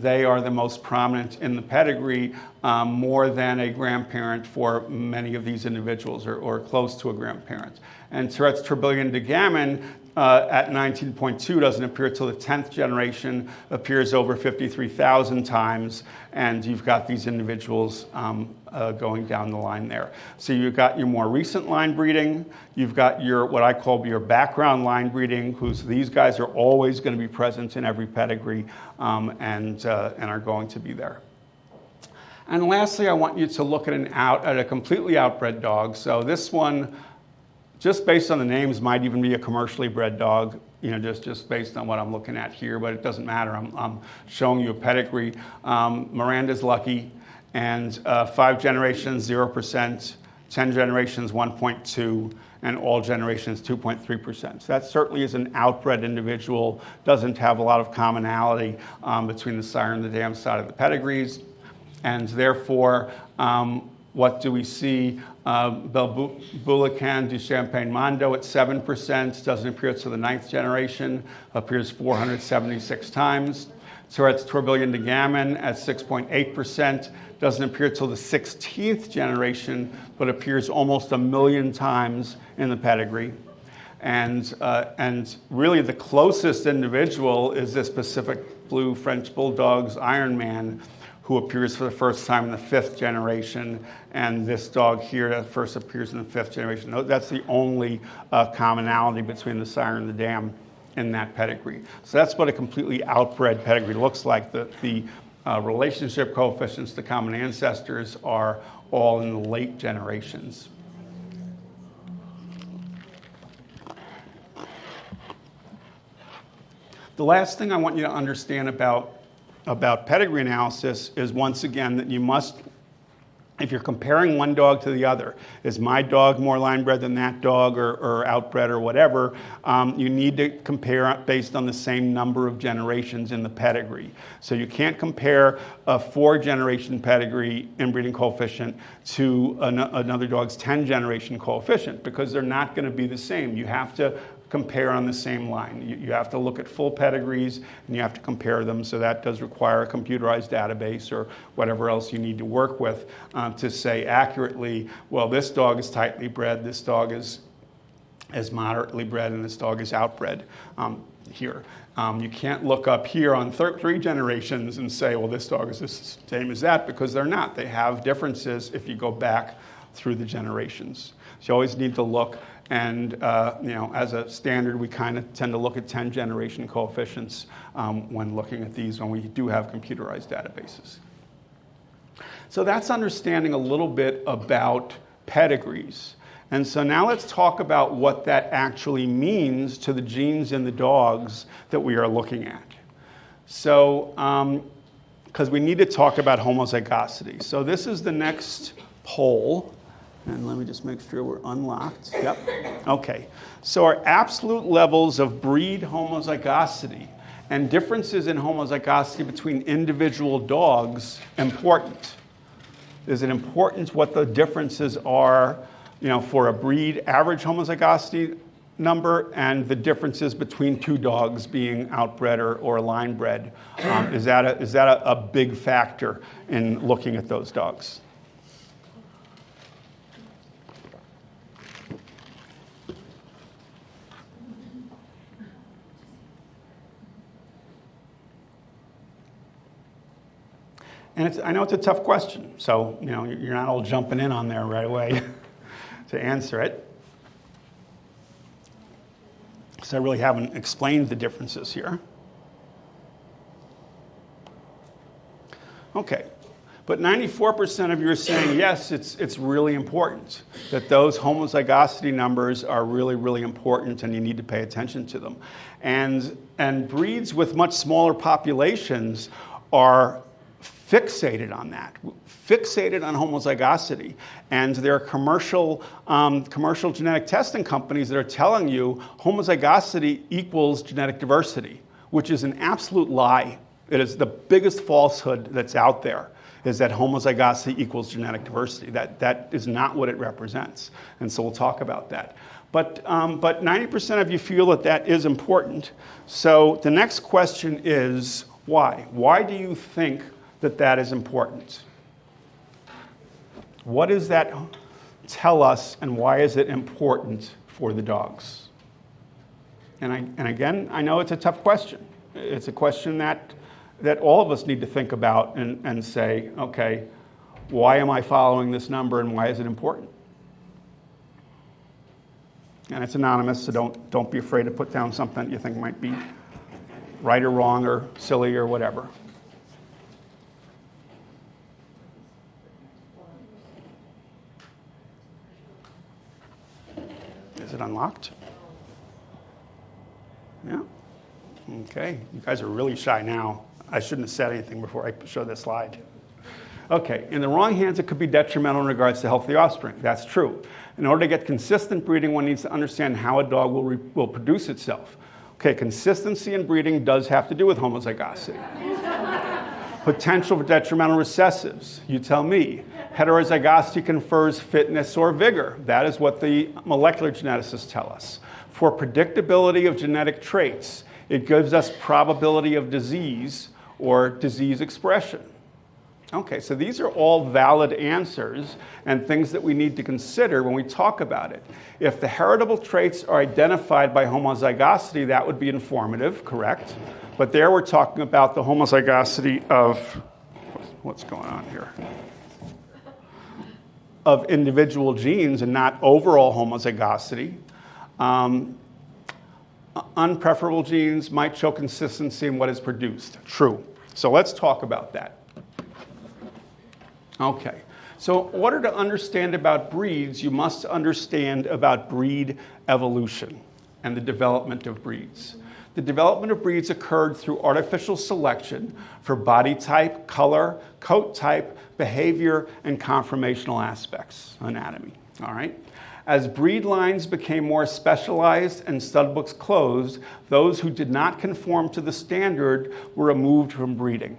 they are the most prominent in the pedigree, more than a grandparent for many of these individuals, or close to a grandparent. And Tourette's Tourbillon de Gammon at 19.2 doesn't appear till the 10th generation, appears over 53,000 times, and you've got these individuals going down the line there. So you've got your more recent line breeding, you've got your what I call your background line breeding, these guys are always going to be present in every pedigree and are going to be there. And lastly, I want you to look at a completely outbred dog. So this one, just based on the names, might even be a commercially bred dog, just based on what I'm looking at here, but it doesn't matter. I'm showing you a pedigree. Miranda's Lucky, and 5 generations, 0%, 10 generations, 1.2, and all generations 2.3%. So that certainly is an outbred individual, doesn't have a lot of commonality between the sire and the dam side of the pedigrees, and therefore, what do we see? Belbulican du Champagne Mondo at 7%, doesn't appear to the 9th generation, appears 476 times. Tourette's Tourbillon de Gammon at 6.8%, doesn't appear till the 16th generation, but appears almost 1 million times in the pedigree. And really the closest individual is this Pacific Blue French Bulldog's Ironman, who appears for the first time in the 5th generation, and this dog here that first appears in the 5th generation. That's the only commonality between the sire and the dam in that pedigree. So that's what a completely outbred pedigree looks like. The relationship coefficients, the common ancestors, are all in the late generations. The last thing I want you to understand about pedigree analysis is, once again, that you must, if you're comparing one dog to the other, is my dog more line bred than that dog, or outbred or whatever, you need to compare based on the same number of generations in the pedigree. So you can't compare a 4-generation pedigree inbreeding coefficient to another dog's 10-generation coefficient, because they're not going to be the same. You have to compare on the same line. You have to look at full pedigrees and you have to compare them, so that does require a computerized database or whatever else you need to work with to say accurately, well, this dog is tightly bred, this dog is moderately bred, and this dog is outbred here. You can't look up here on 3 generations and say, well, this dog is the same as that, because they're not. They have differences if you go back through the generations. So you always need to look. And as a standard, we kind of tend to look at 10-generation coefficients when looking at these, when we do have computerized databases. So that's understanding a little bit about pedigrees. And so now let's talk about what that actually means to the genes in the dogs that we are looking at. So, because we need to talk about homozygosity. So this is the next poll. And let me just make sure we're unlocked. Yep. Okay. So are absolute levels of breed homozygosity and differences in homozygosity between individual dogs important? Is it important what the differences are, for a breed average homozygosity number and the differences between 2 dogs being outbred or line bred? Is that a big factor in looking at those dogs? And I know it's a tough question, so you're not all jumping in on there right away to answer it. So I really haven't explained the differences here. Okay, but 94% of you are saying yes, it's really important, that those homozygosity numbers are really, really important and you need to pay attention to them. And breeds with much smaller populations are fixated on that, fixated on homozygosity. And there are commercial genetic testing companies that are telling you homozygosity equals genetic diversity, which is an absolute lie. It is the biggest falsehood that's out there, is that homozygosity equals genetic diversity. That is not what it represents. And so we'll talk about that. But 90% of you feel that is important. So the next question is, why? Why do you think that is important? What does that tell us, and why is it important for the dogs? And again, I know it's a tough question. It's a question that all of us need to think about and say, okay, why am I following this number and why is it important? And it's anonymous, so don't be afraid to put down something that you think might be right or wrong or silly or whatever. Is it unlocked? Yeah. Okay. You guys are really shy now. I shouldn't have said anything before I showed this slide. Okay, in the wrong hands, it could be detrimental in regards to healthy offspring. That's true. In order to get consistent breeding, one needs to understand how a dog will produce itself. Okay, consistency in breeding does have to do with homozygosity. Potential for detrimental recessives, you tell me. Heterozygosity confers fitness or vigor. That is what the molecular geneticists tell us. For predictability of genetic traits, it gives us probability of disease or disease expression. Okay, so these are all valid answers and things that we need to consider when we talk about it. If the heritable traits are identified by homozygosity, that would be informative, correct? But there we're talking about the homozygosity of, what's going on here? Of individual genes and not overall homozygosity. Unpreferable genes might show consistency in what is produced. True. So let's talk about that. Okay, so in order to understand about breeds, you must understand about breed evolution and the development of breeds. The development of breeds occurred through artificial selection for body type, color, coat type, behavior, and conformational aspects, anatomy, all right? As breed lines became more specialized and stud books closed, those who did not conform to the standard were removed from breeding.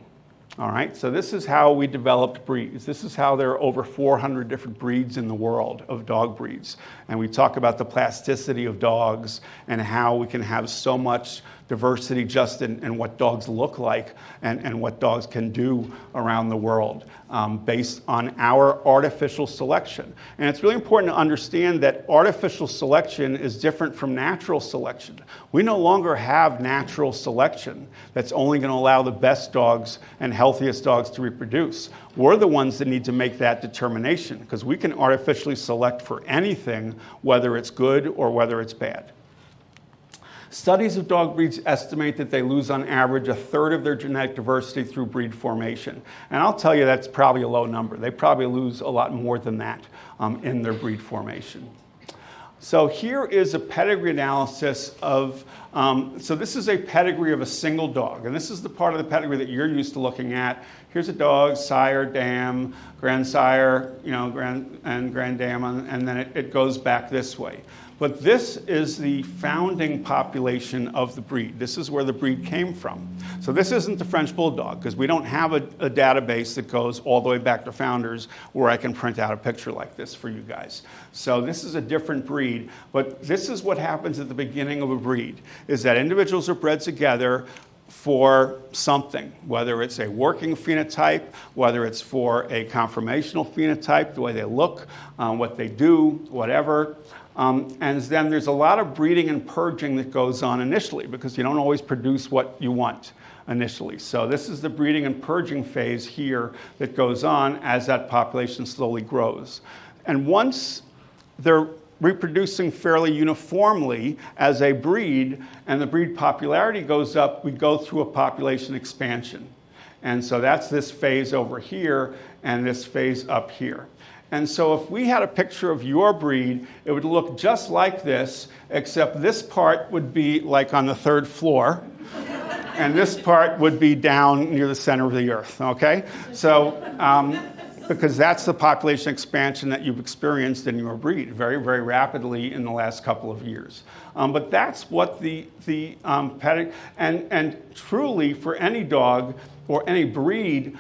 All right, so this is how we developed breeds. This is how there are over 400 different breeds in the world of dog breeds. And we talk about the plasticity of dogs and how we can have so much diversity just in what dogs look like and what dogs can do around the world based on our artificial selection. And it's really important to understand that artificial selection is different from natural selection. We no longer have natural selection that's only going to allow the best dogs and healthiest dogs to reproduce. We're the ones that need to make that determination because we can artificially select for anything, whether it's good or whether it's bad. Studies of dog breeds estimate that they lose on average a third of their genetic diversity through breed formation. And I'll tell you that's probably a low number. They probably lose a lot more than that in their breed formation. So here is a pedigree analysis of, so this is a pedigree of a single dog. And this is the part of the pedigree that you're used to looking at. Here's a dog, sire, dam, grandsire, and granddam, and then it goes back this way. But this is the founding population of the breed. This is where the breed came from. So this isn't the French Bulldog, because we don't have a database that goes all the way back to founders where I can print out a picture like this for you guys. So this is a different breed, but this is what happens at the beginning of a breed, is that individuals are bred together for something, whether it's a working phenotype, whether it's for a conformational phenotype, the way they look, what they do, whatever. And then there's a lot of breeding and purging that goes on initially because you don't always produce what you want initially. So this is the breeding and purging phase here that goes on as that population slowly grows. And once they're reproducing fairly uniformly as a breed and the breed popularity goes up, we go through a population expansion. And so that's this phase over here and this phase up here. And so if we had a picture of your breed, it would look just like this, except this part would be like on the third floor, and this part would be down near the center of the earth, okay? So, because that's the population expansion that you've experienced in your breed very, very rapidly in the last couple of years. But that's what the pedigree, and truly for any dog or any breed,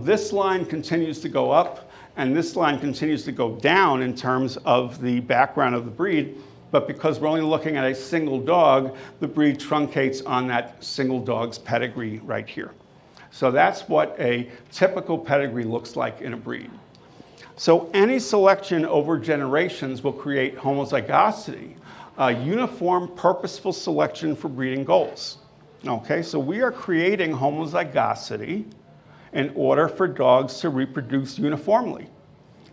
this line continues to go up, and this line continues to go down in terms of the background of the breed, but because we're only looking at a single dog, the breed truncates on that single dog's pedigree right here. So that's what a typical pedigree looks like in a breed. So any selection over generations will create homozygosity, a uniform, purposeful selection for breeding goals. Okay, so we are creating homozygosity in order for dogs to reproduce uniformly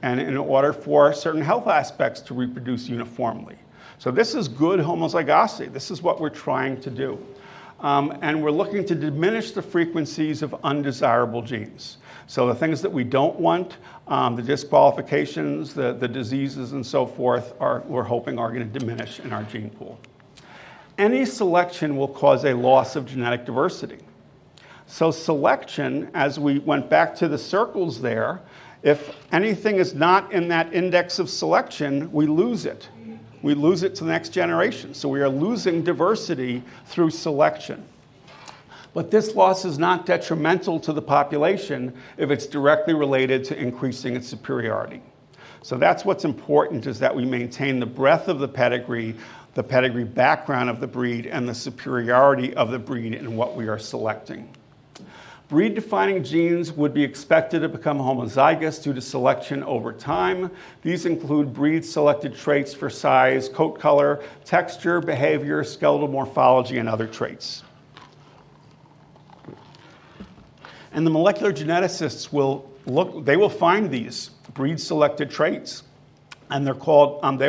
and in order for certain health aspects to reproduce uniformly. So this is good homozygosity. This is what we're trying to do. And we're looking to diminish the frequencies of undesirable genes. So the things that we don't want, the disqualifications, the diseases and so forth, we're hoping are going to diminish in our gene pool. Any selection will cause a loss of genetic diversity. So selection, as we went back to the circles there, if anything is not in that index of selection, we lose it. We lose it to the next generation. So we are losing diversity through selection. But this loss is not detrimental to the population if it's directly related to increasing its superiority. So that's what's important, is that we maintain the breadth of the pedigree background of the breed, and the superiority of the breed in what we are selecting. Breed-defining genes would be expected to become homozygous due to selection over time. These include breed-selected traits for size, coat color, texture, behavior, skeletal morphology, and other traits. And the molecular geneticists will find these breed-selected traits, and they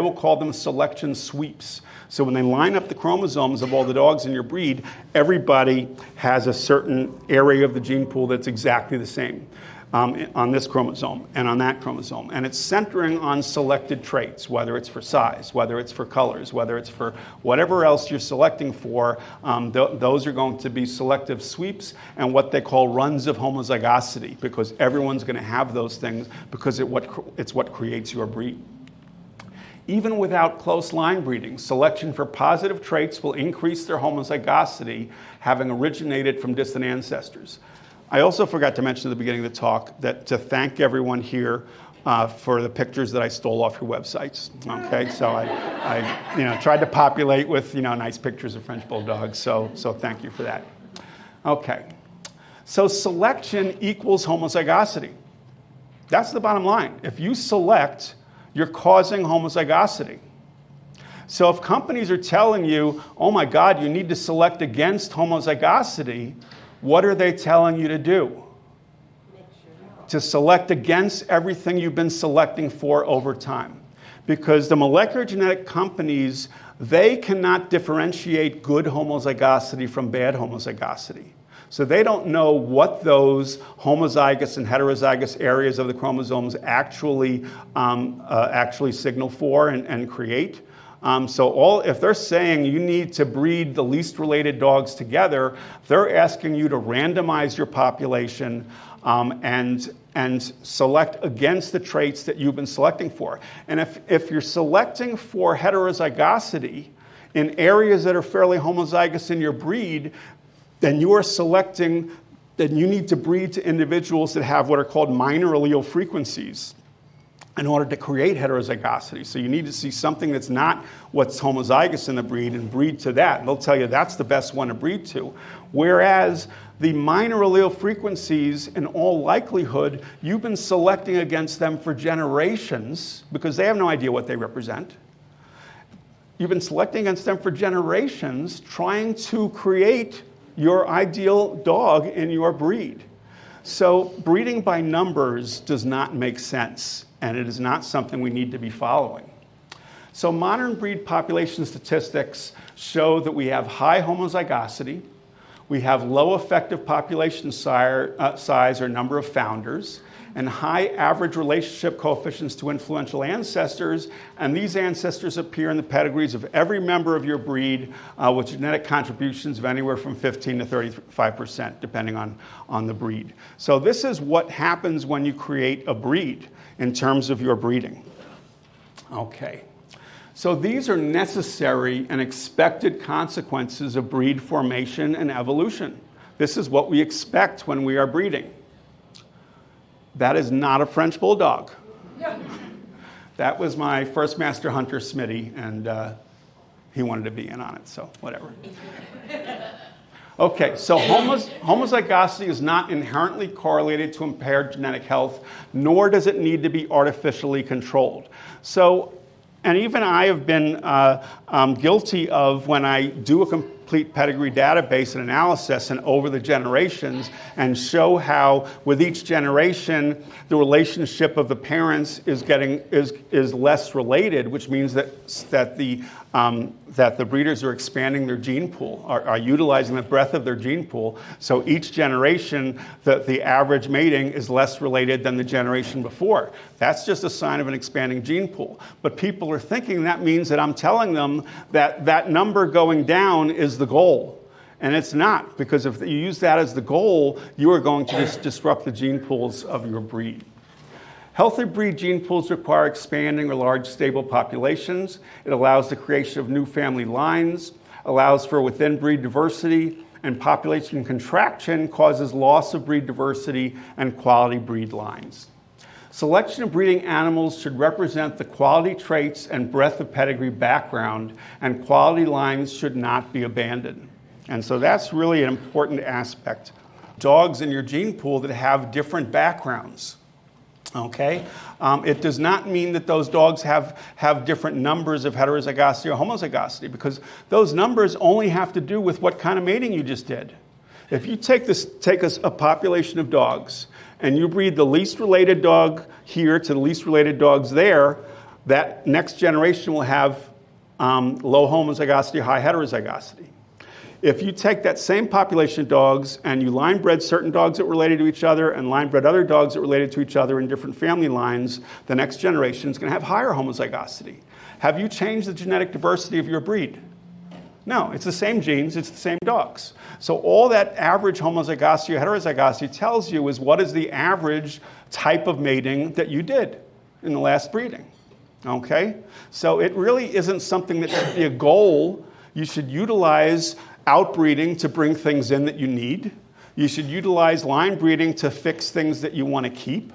will call them selection sweeps. So when they line up the chromosomes of all the dogs in your breed, everybody has a certain area of the gene pool that's exactly the same on this chromosome and on that chromosome. And it's centering on selected traits, whether it's for size, whether it's for colors, whether it's for whatever else you're selecting for. Those are going to be selective sweeps and what they call runs of homozygosity, because everyone's going to have those things because it's what creates your breed. Even without close line breeding, selection for positive traits will increase their homozygosity, having originated from distant ancestors. I also forgot to mention at the beginning of the talk that to thank everyone here for the pictures that I stole off your websites. Okay, so I tried to populate with nice pictures of French bulldogs. So thank you for that. Okay, so selection equals homozygosity. That's the bottom line. If you select, you're causing homozygosity. So if companies are telling you, oh my God, you need to select against homozygosity, what are they telling you to do? To select against everything you've been selecting for over time. Because the molecular genetic companies, they cannot differentiate good homozygosity from bad homozygosity. So they don't know what those homozygous and heterozygous areas of the chromosomes actually signal for and create. If they're saying you need to breed the least related dogs together, they're asking you to randomize your population and select against the traits that you've been selecting for. And if you're selecting for heterozygosity in areas that are fairly homozygous in your breed, then you are selecting that you need to breed to individuals that have what are called minor allele frequencies in order to create heterozygosity. So you need to see something that's not what's homozygous in the breed and breed to that. And they'll tell you that's the best one to breed to. Whereas the minor allele frequencies, in all likelihood, you've been selecting against them for generations because they have no idea what they represent. You've been selecting against them for generations, trying to create your ideal dog in your breed. So breeding by numbers does not make sense, and it is not something we need to be following. So modern breed population statistics show that we have high homozygosity, we have low effective population size or number of founders, and high average relationship coefficients to influential ancestors, and these ancestors appear in the pedigrees of every member of your breed with genetic contributions of anywhere from 15 to 35%, depending on the breed. So this is what happens when you create a breed in terms of your breeding. Okay. So these are necessary and expected consequences of breed formation and evolution. This is what we expect when we are breeding. That is not a French bulldog. That was my first master hunter, Smitty, and he wanted to be in on it, so whatever. Okay, so homozygosity is not inherently correlated to impaired genetic health, nor does it need to be artificially controlled. So, and even I have been guilty of, when I do a complete pedigree database and analysis and over the generations, and show how with each generation the relationship of the parents is less related, which means that the breeders are expanding their gene pool, are utilizing the breadth of their gene pool. So each generation, the average mating is less related than the generation before. That's just a sign of an expanding gene pool. But people are thinking that means that I'm telling them that that number going down is the goal. And it's not, because if you use that as the goal, you are going to just disrupt the gene pools of your breed. Healthy breed gene pools require expanding or large stable populations. It allows the creation of new family lines, allows for within breed diversity, and population contraction causes loss of breed diversity and quality breed lines. Selection of breeding animals should represent the quality traits and breadth of pedigree background, and quality lines should not be abandoned. And so that's really an important aspect. Dogs in your gene pool that have different backgrounds. Okay? It does not mean that those dogs have different numbers of heterozygosity or homozygosity, because those numbers only have to do with what kind of mating you just did. If you take a population of dogs and you breed the least related dog here to the least related dogs there, that next generation will have low homozygosity, high heterozygosity. If you take that same population of dogs and you line bred certain dogs that were related to each other and line bred other dogs that were related to each other in different family lines, the next generation is going to have higher homozygosity. Have you changed the genetic diversity of your breed? No, it's the same genes, it's the same dogs. So all that average homozygosity or heterozygosity tells you is what is the average type of mating that you did in the last breeding. Okay? So it really isn't something that should be a goal. You should utilize outbreeding to bring things in that you need. You should utilize line breeding to fix things that you want to keep.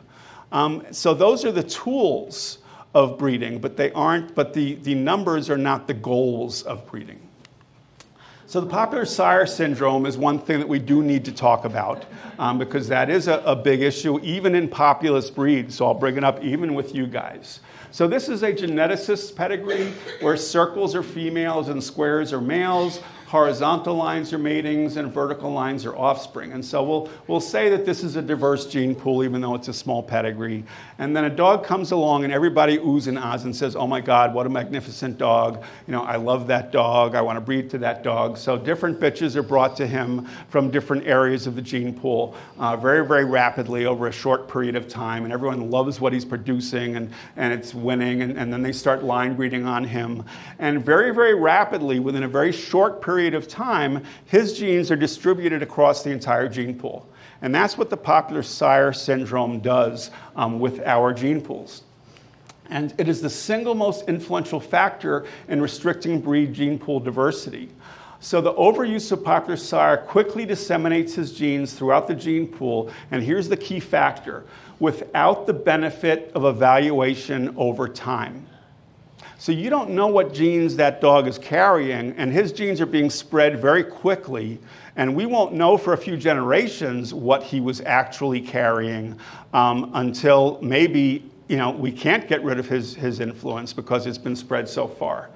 So those are the tools of breeding, but the numbers are not the goals of breeding. So the popular sire syndrome is one thing that we do need to talk about, because that is a big issue, even in populous breeds. So I'll bring it up even with you guys. So this is a geneticist's pedigree where circles are females and squares are males. Horizontal lines are matings and vertical lines are offspring. And so we'll say that this is a diverse gene pool, even though it's a small pedigree. And then a dog comes along and everybody oohs and ahs and says, oh my God, what a magnificent dog. You know, I love that dog. I want to breed to that dog. So different bitches are brought to him from different areas of the gene pool very, very rapidly over a short period of time. And everyone loves what he's producing and it's winning. And then they start line breeding on him. And very, very rapidly, within a very short period of time, his genes are distributed across the entire gene pool. And that's what the popular sire syndrome does with our gene pools. And it is the single most influential factor in restricting breed gene pool diversity. So the overuse of popular sire quickly disseminates his genes throughout the gene pool, and here's the key factor, without the benefit of evaluation over time. So you don't know what genes that dog is carrying, and his genes are being spread very quickly, and we won't know for a few generations what he was actually carrying until maybe, we can't get rid of his influence because it's been spread so far.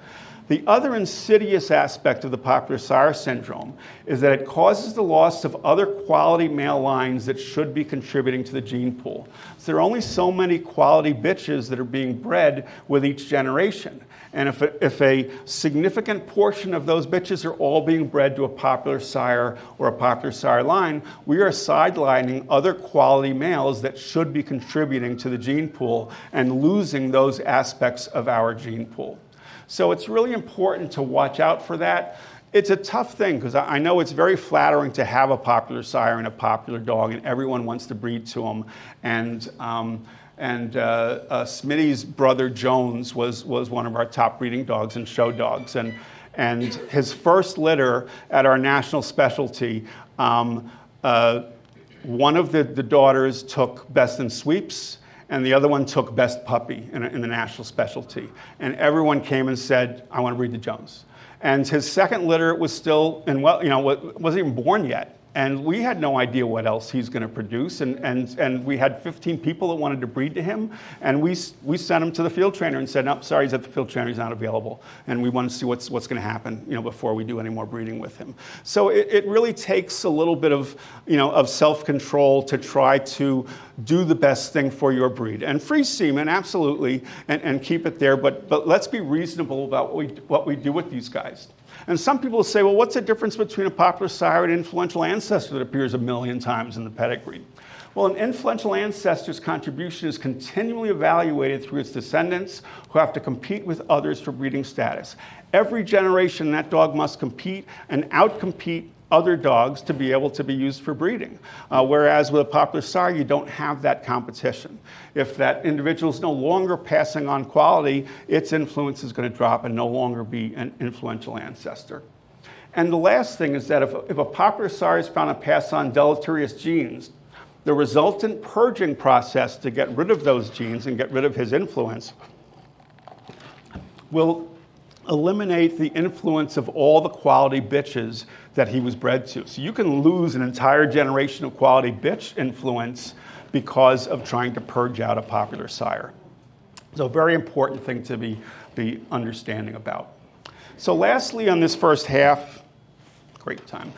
The other insidious aspect of the popular sire syndrome is that it causes the loss of other quality male lines that should be contributing to the gene pool. So there are only so many quality bitches that are being bred with each generation. And if a significant portion of those bitches are all being bred to a popular sire or a popular sire line, we are sidelining other quality males that should be contributing to the gene pool and losing those aspects of our gene pool. So it's really important to watch out for that. It's a tough thing because I know it's very flattering to have a popular sire and a popular dog, and everyone wants to breed to them. And Smitty's brother Jones was one of our top breeding dogs and show dogs. And his first litter at our national specialty, one of the daughters took best in sweeps, and the other one took best puppy in the national specialty. And everyone came and said, I want to breed to Jones. And his second litter was still, wasn't even born yet. And we had no idea what else he's going to produce. And we had 15 people that wanted to breed to him. And we sent him to the field trainer and said, no, sorry, he's at the field trainer, he's not available. And we want to see what's going to happen, before we do any more breeding with him. So it really takes a little bit of self-control to try to do the best thing for your breed. And freeze semen, absolutely, and keep it there. But let's be reasonable about what we do with these guys. And some people say, well, what's the difference between a popular sire and an influential ancestor that appears 1 million times in the pedigree? Well, an influential ancestor's contribution is continually evaluated through its descendants who have to compete with others for breeding status. Every generation, that dog must compete and outcompete other dogs to be able to be used for breeding. Whereas with a popular sire, you don't have that competition. If that individual is no longer passing on quality, its influence is going to drop and no longer be an influential ancestor. And the last thing is that if a popular sire is found to pass on deleterious genes, the resultant purging process to get rid of those genes and get rid of his influence will eliminate the influence of all the quality bitches that he was bred to. So you can lose an entire generation of quality bitch influence because of trying to purge out a popular sire. So a very important thing to be understanding about. So lastly, on this first half, great time,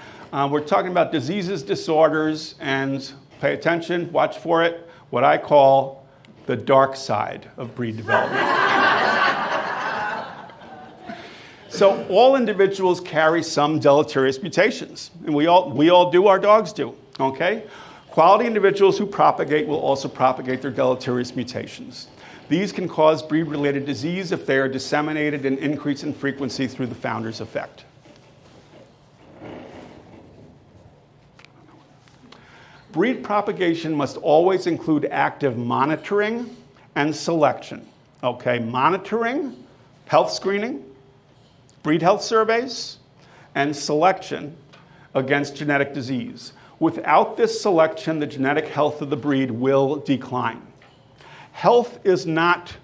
we're talking about diseases, disorders, and pay attention, watch for it, what I call the dark side of breed development. So all individuals carry some deleterious mutations, and we all do, our dogs do, okay? Quality individuals who propagate will also propagate their deleterious mutations. These can cause breed-related disease if they are disseminated and increase in frequency through the founder's effect. Breed propagation must always include active monitoring and selection, okay? Monitoring, health screening, breed health surveys, and selection against genetic disease. Without this selection, the genetic health of the breed will decline. Health is not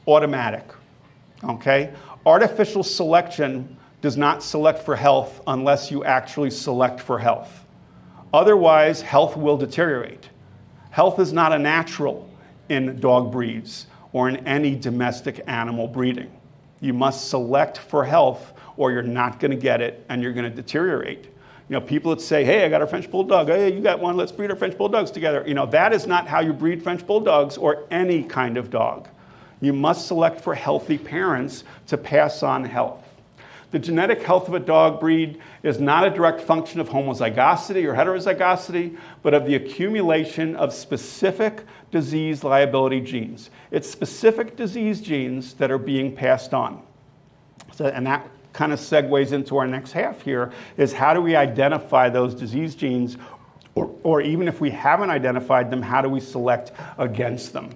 automatic, okay? Artificial selection does not select for health unless you actually select for health. Otherwise, health will deteriorate. Health is not a natural in dog breeds or in any domestic animal breeding. You must select for health or you're not going to get it and you're going to deteriorate. You know, people that say, hey, I got a French Bulldog. Hey, you got one, let's breed our French Bulldogs together. You know, that is not how you breed French Bulldogs or any kind of dog. You must select for healthy parents to pass on health. The genetic health of a dog breed is not a direct function of homozygosity or heterozygosity, but of the accumulation of specific disease liability genes. It's specific disease genes that are being passed on. So, and that kind of segues into our next half here, is how do we identify those disease genes, or even if we haven't identified them, how do we select against them?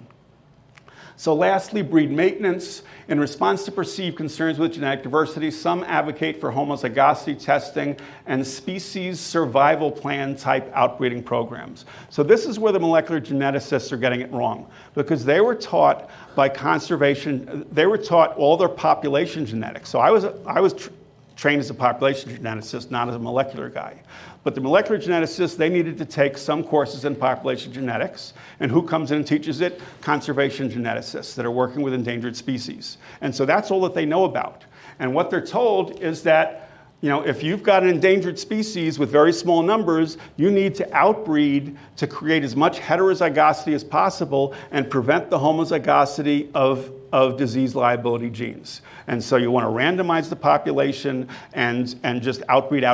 So lastly, breed maintenance. In response to perceived concerns with genetic diversity, some advocate for homozygosity testing and species survival plan type outbreeding programs. So this is where the molecular geneticists are getting it wrong, because they were taught by conservation, they were taught all their population genetics. So I was trained as a population geneticist, not as a molecular guy. But the molecular geneticists, they needed to take some courses in population genetics. And who comes in and teaches it? Conservation geneticists that are working with endangered species. And so that's all that they know about. And what they're told is that, you know, if you've got an endangered species with very small numbers, you need to outbreed to create as much heterozygosity as possible and prevent the homozygosity of disease liability genes. And so you want to randomize the population and just outbreed.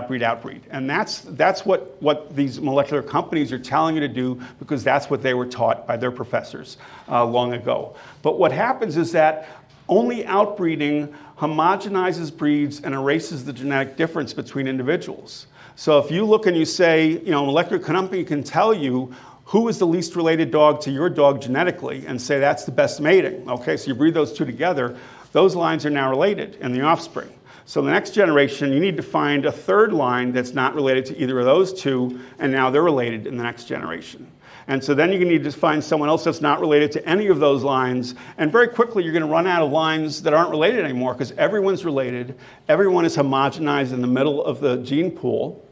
And that's what these molecular companies are telling you to do, because that's what they were taught by their professors long ago. But what happens is that only outbreeding homogenizes breeds and erases the genetic difference between individuals. So if you look and you say, you know, a molecular company can tell you who is the least related dog to your dog genetically and say that's the best mating. Okay, so you breed those two together, those lines are now related in the offspring. So the next generation, you need to find a third line that's not related to either of those two, and now they're related in the next generation. And so then you need to find someone else that's not related to any of those lines, and very quickly you're going to run out of lines that aren't related anymore, because everyone's related, everyone is homogenized in the middle of the gene pool,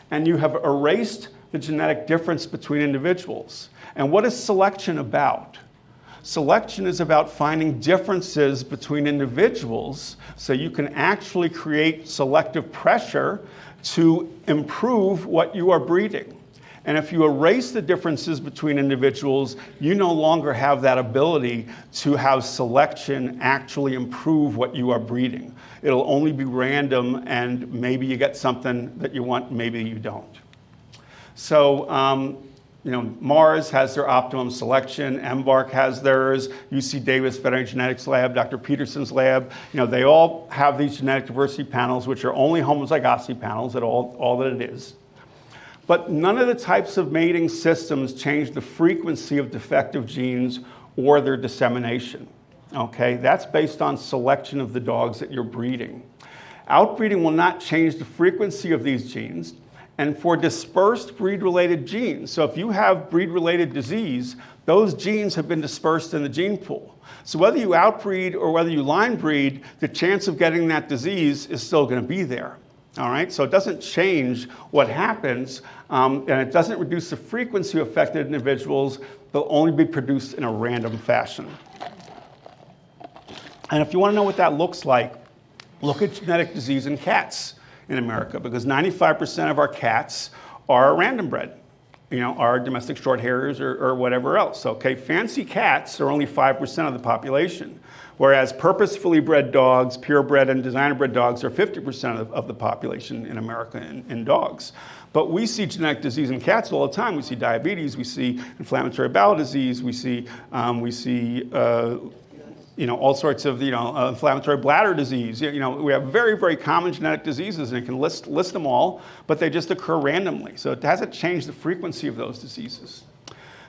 and you have erased the genetic difference between individuals. And what is selection about? Selection is about finding differences between individuals so you can actually create selective pressure to improve what you are breeding. And if you erase the differences between individuals, you no longer have that ability to have selection actually improve what you are breeding. It'll only be random, and maybe you get something that you want, maybe you don't. So, Mars has their optimum selection, Embark has theirs, UC Davis Veterinary Genetics Lab, Dr. Peterson's lab. They all have these genetic diversity panels, which are only homozygosity panels, at all that it is. But none of the types of mating systems change the frequency of defective genes or their dissemination. Okay, that's based on selection of the dogs that you're breeding. Outbreeding will not change the frequency of these genes. And for dispersed breed-related genes, so if you have breed-related disease, those genes have been dispersed in the gene pool. So whether you outbreed or whether you line breed, the chance of getting that disease is still going to be there. All right, so it doesn't change what happens, and it doesn't reduce the frequency of affected individuals. They'll only be produced in a random fashion. And if you want to know what that looks like, look at genetic disease in cats in America, because 95% of our cats are random bred, are domestic short hairs or whatever else. Okay, fancy cats are only 5% of the population, whereas purposefully bred dogs, purebred and designer bred dogs are 50% of the population in America in dogs. But we see genetic disease in cats all the time. We see diabetes, we see inflammatory bowel disease, we see all sorts of, inflammatory bladder disease. We have very, very common genetic diseases, and it can list them all, but they just occur randomly. So it hasn't changed the frequency of those diseases.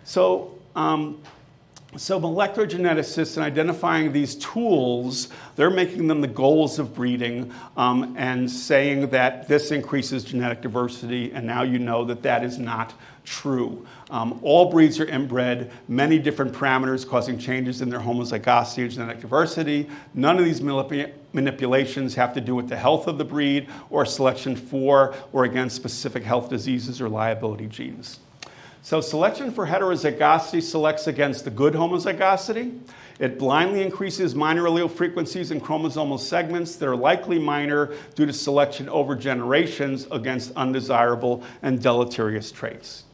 So molecular geneticists, in identifying these tools, they're making them the goals of breeding and saying that this increases genetic diversity, and now you know that that is not true. All breeds are inbred, many different parameters causing changes in their homozygosity and genetic diversity. None of these manipulations have to do with the health of the breed or selection for or against specific health diseases or liability genes. So selection for heterozygosity selects against the good homozygosity. It blindly increases minor allele frequencies in chromosomal segments that are likely minor due to selection over generations against undesirable and deleterious traits.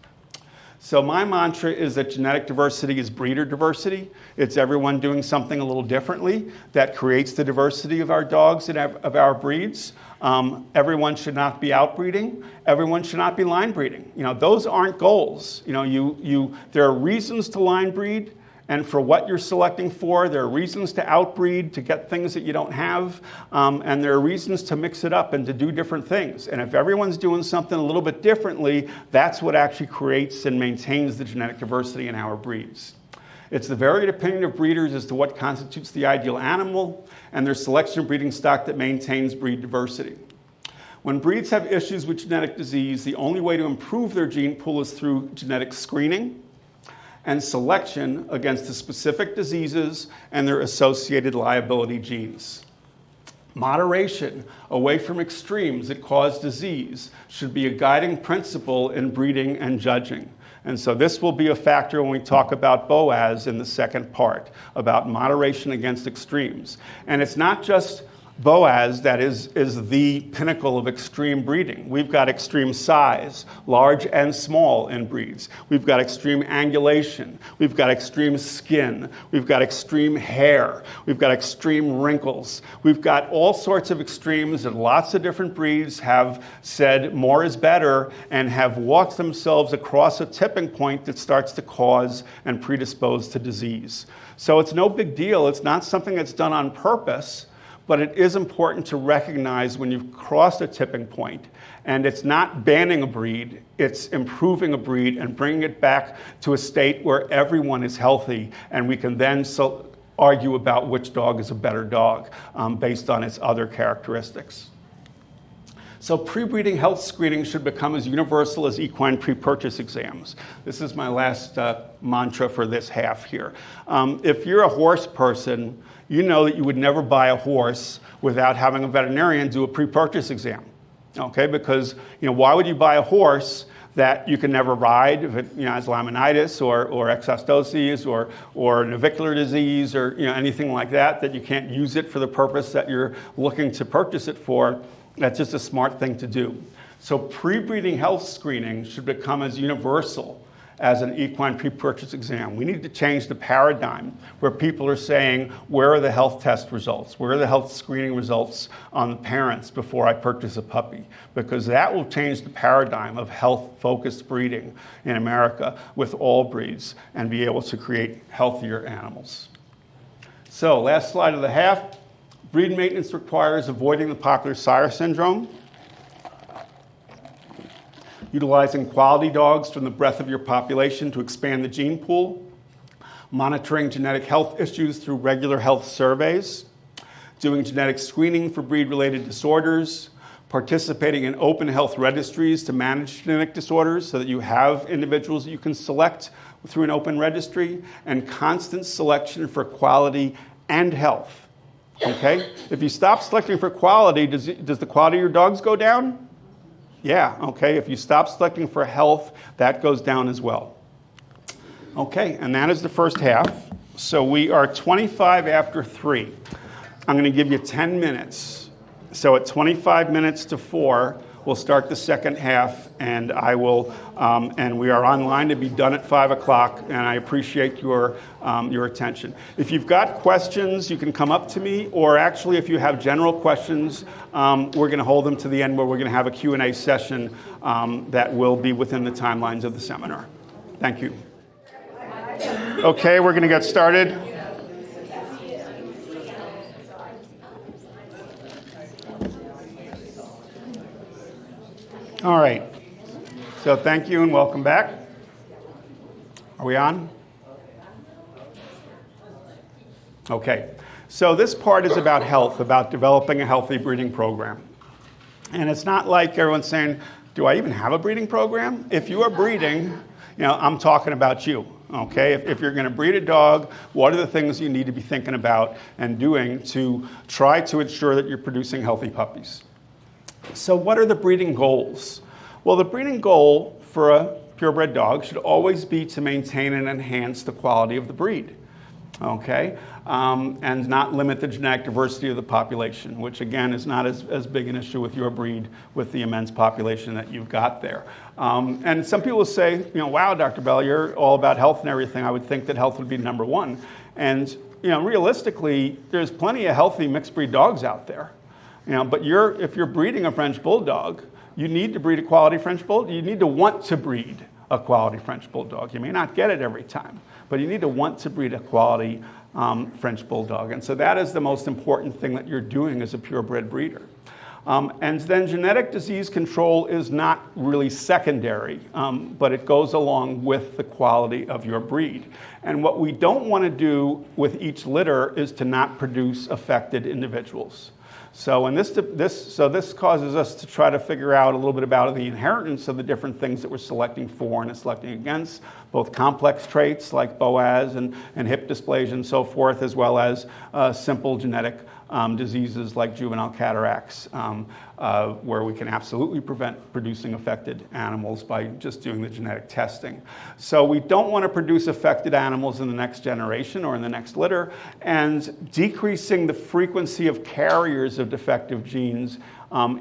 So my mantra is that genetic diversity is breeder diversity. It's everyone doing something a little differently that creates the diversity of our dogs and of our breeds. Everyone should not be outbreeding. Everyone should not be line breeding. Those aren't goals. There are reasons to line breed, and for what you're selecting for, there are reasons to outbreed to get things that you don't have, and there are reasons to mix it up and to do different things. And if everyone's doing something a little bit differently, that's what actually creates and maintains the genetic diversity in our breeds. It's the varied opinion of breeders as to what constitutes the ideal animal and their selection of breeding stock that maintains breed diversity. When breeds have issues with genetic disease, the only way to improve their gene pool is through genetic screening and selection against the specific diseases and their associated liability genes. Moderation away from extremes that cause disease should be a guiding principle in breeding and judging. And so this will be a factor when we talk about BOAS in the second part, about moderation against extremes. And it's not just BOAS that is the pinnacle of extreme breeding. We've got extreme size, large and small in breeds. We've got extreme angulation. We've got extreme skin. We've got extreme hair. We've got extreme wrinkles. We've got all sorts of extremes, and lots of different breeds have said more is better and have walked themselves across a tipping point that starts to cause and predispose to disease. So it's no big deal. It's not something that's done on purpose. But it is important to recognize when you've crossed a tipping point, and it's not banning a breed, it's improving a breed and bringing it back to a state where everyone is healthy, and we can then argue about which dog is a better dog based on its other characteristics. So pre-breeding health screening should become as universal as equine pre-purchase exams. This is my last mantra for this half here. If you're a horse person, you know that you would never buy a horse without having a veterinarian do a pre-purchase exam, okay? Because why would you buy a horse that you can never ride if it has laminitis or exostosis or navicular disease or anything like that you can't use it for the purpose that you're looking to purchase it for? That's just a smart thing to do. So pre-breeding health screening should become as universal as an equine pre-purchase exam. We need to change the paradigm where people are saying, where are the health test results? Where are the health screening results on the parents before I purchase a puppy? Because that will change the paradigm of health-focused breeding in America with all breeds and be able to create healthier animals. So, last slide of the half. Breed maintenance requires avoiding the popular sire syndrome, utilizing quality dogs from the breadth of your population to expand the gene pool, monitoring genetic health issues through regular health surveys, doing genetic screening for breed-related disorders, participating in open health registries to manage genetic disorders so that you have individuals that you can select through an open registry, and constant selection for quality and health. Okay? If you stop selecting for quality, does the quality of your dogs go down? Yeah, okay. If you stop selecting for health, that goes down as well. Okay, and that is the first half. So we are 25 after 3. I'm going to give you 10 minutes. So at 25 minutes to 4, we'll start the second half, and and we are online to be done at 5 o'clock, and I appreciate your attention. If you've got questions, you can come up to me, or actually if you have general questions, we're going to hold them to the end where we're going to have a Q&A session that will be within the timelines of the seminar. Thank you. Okay, we're going to get started. All right, so thank you and welcome back. Are we on? Okay, so this part is about health, about developing a healthy breeding program. And it's not like everyone's saying, do I even have a breeding program? If you are breeding, I'm talking about you, okay? If you're going to breed a dog, what are the things you need to be thinking about and doing to try to ensure that you're producing healthy puppies? So what are the breeding goals? Well, the breeding goal for a purebred dog should always be to maintain and enhance the quality of the breed, okay? And not limit the genetic diversity of the population, which again is not as big an issue with your breed with the immense population that you've got there. And some people say, wow, Dr. Bell, you're all about health and everything. I would think that health would be number one. And realistically, there's plenty of healthy mixed breed dogs out there. But if you're breeding a French Bulldog, you need to breed a quality French Bulldog. You need to want to breed a quality French Bulldog. You may not get it every time, but you need to want to breed a quality French Bulldog. And so that is the most important thing that you're doing as a purebred breeder. And then genetic disease control is not really secondary, but it goes along with the quality of your breed. And what we don't want to do with each litter is to not produce affected individuals. So this causes us to try to figure out a little bit about the inheritance of the different things that we're selecting for and selecting against, both complex traits like BOAS and hip dysplasia and so forth, as well as simple genetic diseases like juvenile cataracts, where we can absolutely prevent producing affected animals by just doing the genetic testing. So we don't want to produce affected animals in the next generation or in the next litter, and decreasing the frequency of carriers of defective genes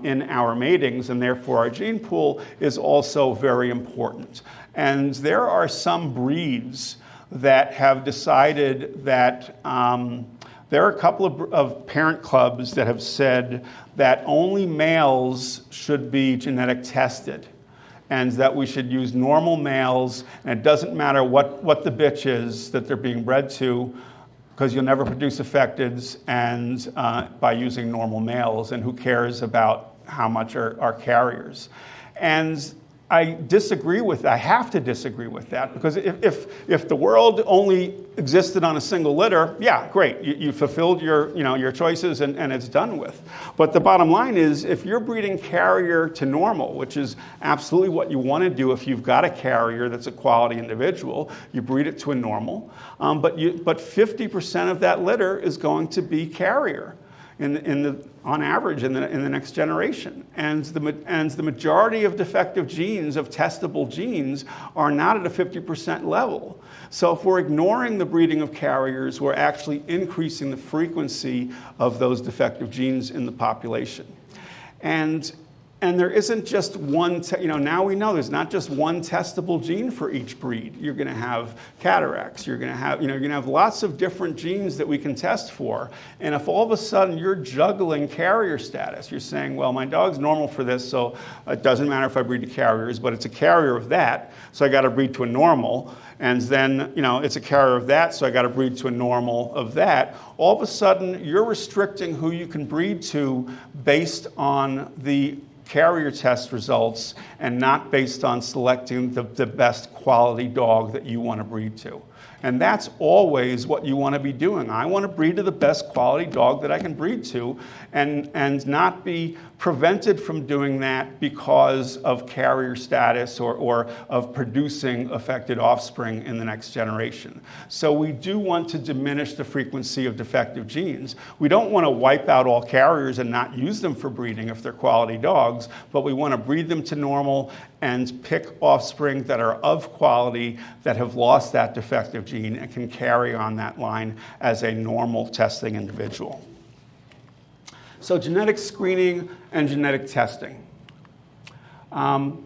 in our matings, and therefore our gene pool, is also very important. And there are some breeds that have decided that there are a couple of parent clubs that have said that only males should be genetic tested and that we should use normal males, and it doesn't matter what the bitch is that they're being bred to, because you'll never produce affecteds and by using normal males, and who cares about how much are carriers. And I disagree with that. I have to disagree with that, because if the world only existed on a single litter, yeah, great. You fulfilled your choices and it's done with. But the bottom line is, if you're breeding carrier to normal, which is absolutely what you want to do if you've got a carrier that's a quality individual, you breed it to a normal. But 50% of that litter is going to be carrier on average in the next generation. And the majority of defective genes, of testable genes, are not at a 50% level. So if we're ignoring the breeding of carriers, we're actually increasing the frequency of those defective genes in the population. And And there isn't just one, now we know there's not just one testable gene for each breed. You're going to have cataracts. You're going to have, you're going to have lots of different genes that we can test for. And if all of a sudden you're juggling carrier status, you're saying, well, my dog's normal for this, so it doesn't matter if I breed to carriers, but it's a carrier of that, so I got to breed to a normal. And then, it's a carrier of that, so I got to breed to a normal of that. All of a sudden, you're restricting who you can breed to based on the carrier test results and not based on selecting the best quality dog that you want to breed to. And that's always what you want to be doing. I want to breed to the best quality dog that I can breed to and not be prevented from doing that because of carrier status or of producing affected offspring in the next generation. So we do want to diminish the frequency of defective genes. We don't want to wipe out all carriers and not use them for breeding if they're quality dogs, but we want to breed them to normal and pick offspring that are of quality that have lost that defective gene and can carry on that line as a normal testing individual. So genetic screening and genetic testing. Man.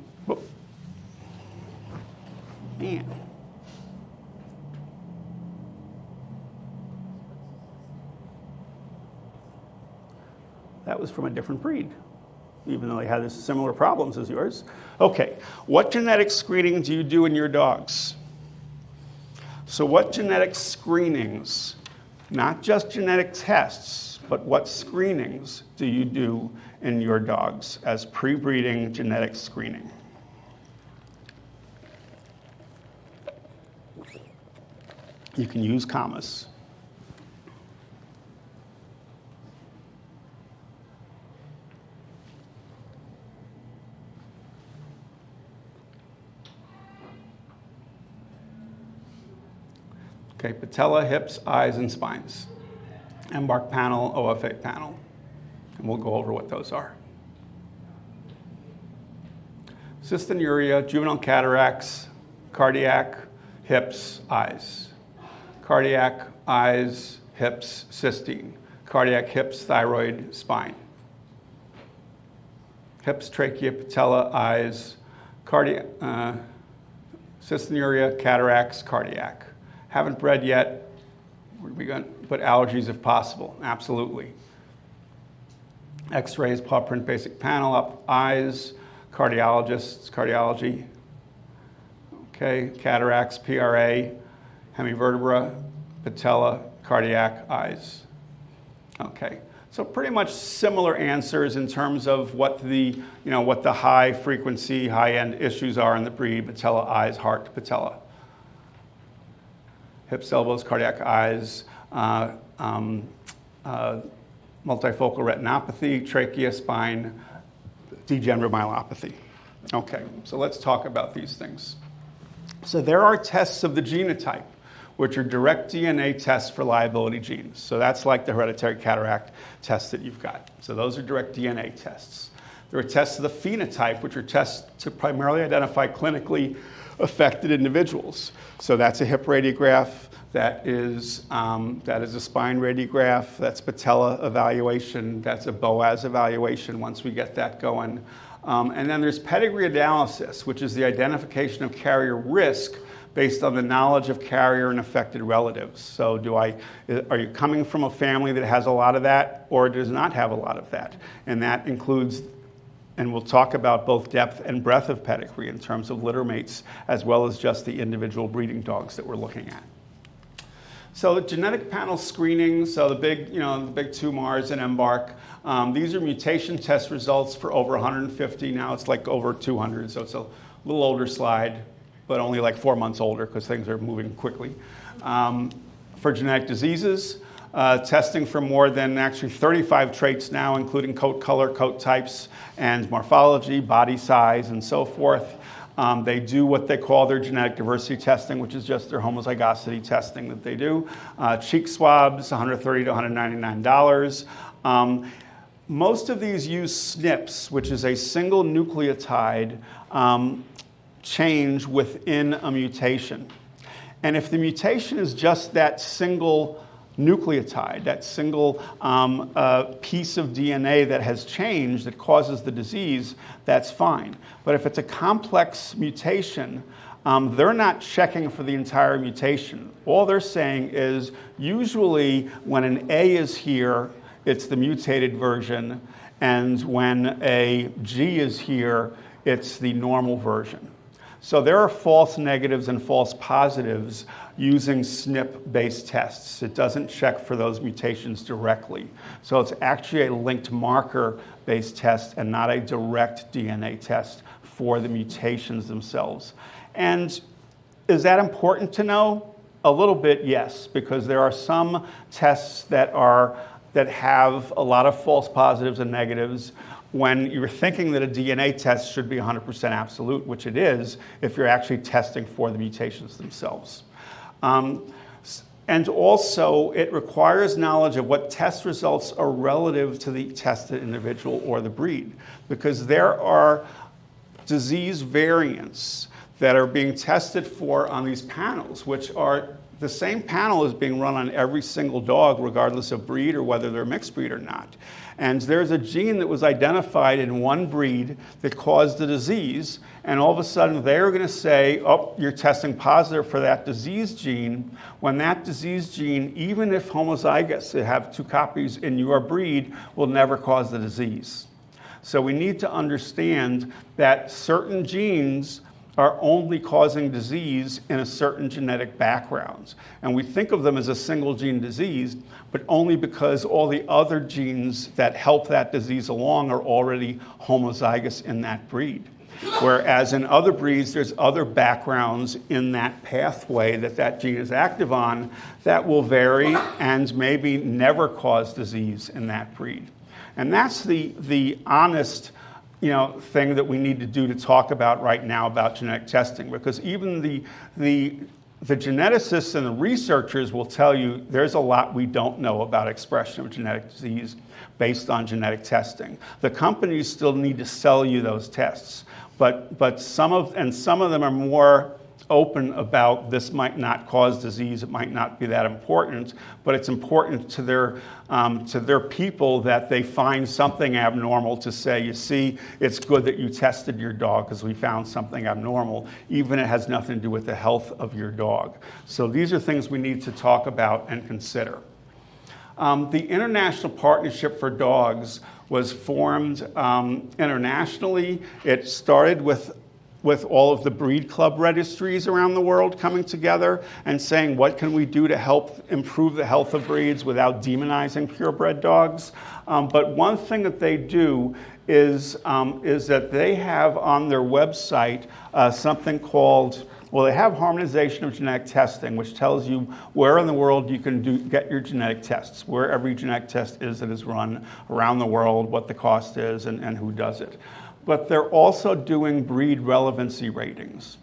That was from a different breed, even though they had similar problems as yours. Okay, what genetic screening do you do in your dogs? So what genetic screenings, not just genetic tests, but what screenings do you do in your dogs as pre-breeding genetic screening? You can use commas. Okay, patella, hips, eyes, and spines. Embark panel, OFA panel. And we'll go over what those are. Cystinuria, juvenile cataracts, cardiac, hips, eyes. Cardiac, eyes, hips, cystine. Cardiac, hips, thyroid, spine. Hips, trachea, patella, eyes, cystinuria, cataracts, cardiac. Haven't bred yet. We're going to put allergies if possible. Absolutely. X-rays, paw print, basic panel up, eyes, cardiologists, cardiology. Okay, cataracts, PRA, hemivertebra, patella, cardiac, eyes. Okay, so pretty much similar answers in terms of what the, what the high frequency, high-end issues are in the breed: patella, eyes, heart, patella. Hips, elbows, cardiac, eyes, multifocal retinopathy, trachea, spine, degenerative myelopathy. Okay, so let's talk about these things. So there are tests of the genotype, which are direct DNA tests for liability genes. So that's like the hereditary cataract test that you've got. So those are direct DNA tests. There are tests of the phenotype, which are tests to primarily identify clinically affected individuals. So that's a hip radiograph, that is a spine radiograph, that's patella evaluation, that's a BOAS evaluation once we get that going. And then there's pedigree analysis, which is the identification of carrier risk based on the knowledge of carrier and affected relatives. So are you coming from a family that has a lot of that or does not have a lot of that? And that includes, and we'll talk about both depth and breadth of pedigree in terms of litter mates, as well as just the individual breeding dogs that we're looking at. So the genetic panel screening, so the big two Mars and Embark, these are mutation test results for over 150. Now it's like over 200, so it's a little older slide, but only like 4 months older because things are moving quickly. For genetic diseases, testing for more than actually 35 traits now, including coat color, coat types, and morphology, body size, and so forth. They do what they call their genetic diversity testing, which is just their homozygosity testing that they do. Cheek swabs, $130 to $199. Most of these use SNPs, which is a single nucleotide change within a mutation. And if the mutation is just that single nucleotide, that single piece of DNA that has changed that causes the disease, that's fine. But if it's a complex mutation, they're not checking for the entire mutation. All they're saying is usually when an A is here, it's the mutated version, and when a G is here, it's the normal version. So there are false negatives and false positives using SNP-based tests. It doesn't check for those mutations directly. So it's actually a linked marker-based test and not a direct DNA test for the mutations themselves. And is that important to know? A little bit, yes, because there are some tests that have a lot of false positives and negatives when you're thinking that a DNA test should be 100% absolute, which it is, if you're actually testing for the mutations themselves. And also, it requires knowledge of what test results are relative to the tested individual or the breed, because there are disease variants that are being tested for on these panels, which are the same panel is being run on every single dog, regardless of breed or whether they're mixed breed or not. And there's a gene that was identified in one breed that caused the disease, and all of a sudden they're going to say, oh, you're testing positive for that disease gene, when that disease gene, even if homozygous, they have 2 copies in your breed, will never cause the disease. So we need to understand that certain genes are only causing disease in a certain genetic background. And we think of them as a single gene disease, but only because all the other genes that help that disease along are already homozygous in that breed. Whereas in other breeds, there's other backgrounds in that pathway that gene is active on that will vary and maybe never cause disease in that breed. And that's the honest thing that we need to do to talk about right now about genetic testing, because even the geneticists and the researchers will tell you there's a lot we don't know about expression of genetic disease based on genetic testing. The companies still need to sell you those tests, but some of them are more open about this might not cause disease, it might not be that important, but it's important to their people that they find something abnormal to say, you see, it's good that you tested your dog because we found something abnormal, even if it has nothing to do with the health of your dog. So these are things we need to talk about and consider. The International Partnership for Dogs was formed internationally. It started with all of the breed club registries around the world coming together and saying, what can we do to help improve the health of breeds without demonizing purebred dogs? But one thing that they do is that they have on their website something called, they have harmonization of genetic testing, which tells you where in the world you can get your genetic tests, where every genetic test is that is run around the world, what the cost is, and who does it. But they're also doing breed relevancy ratings.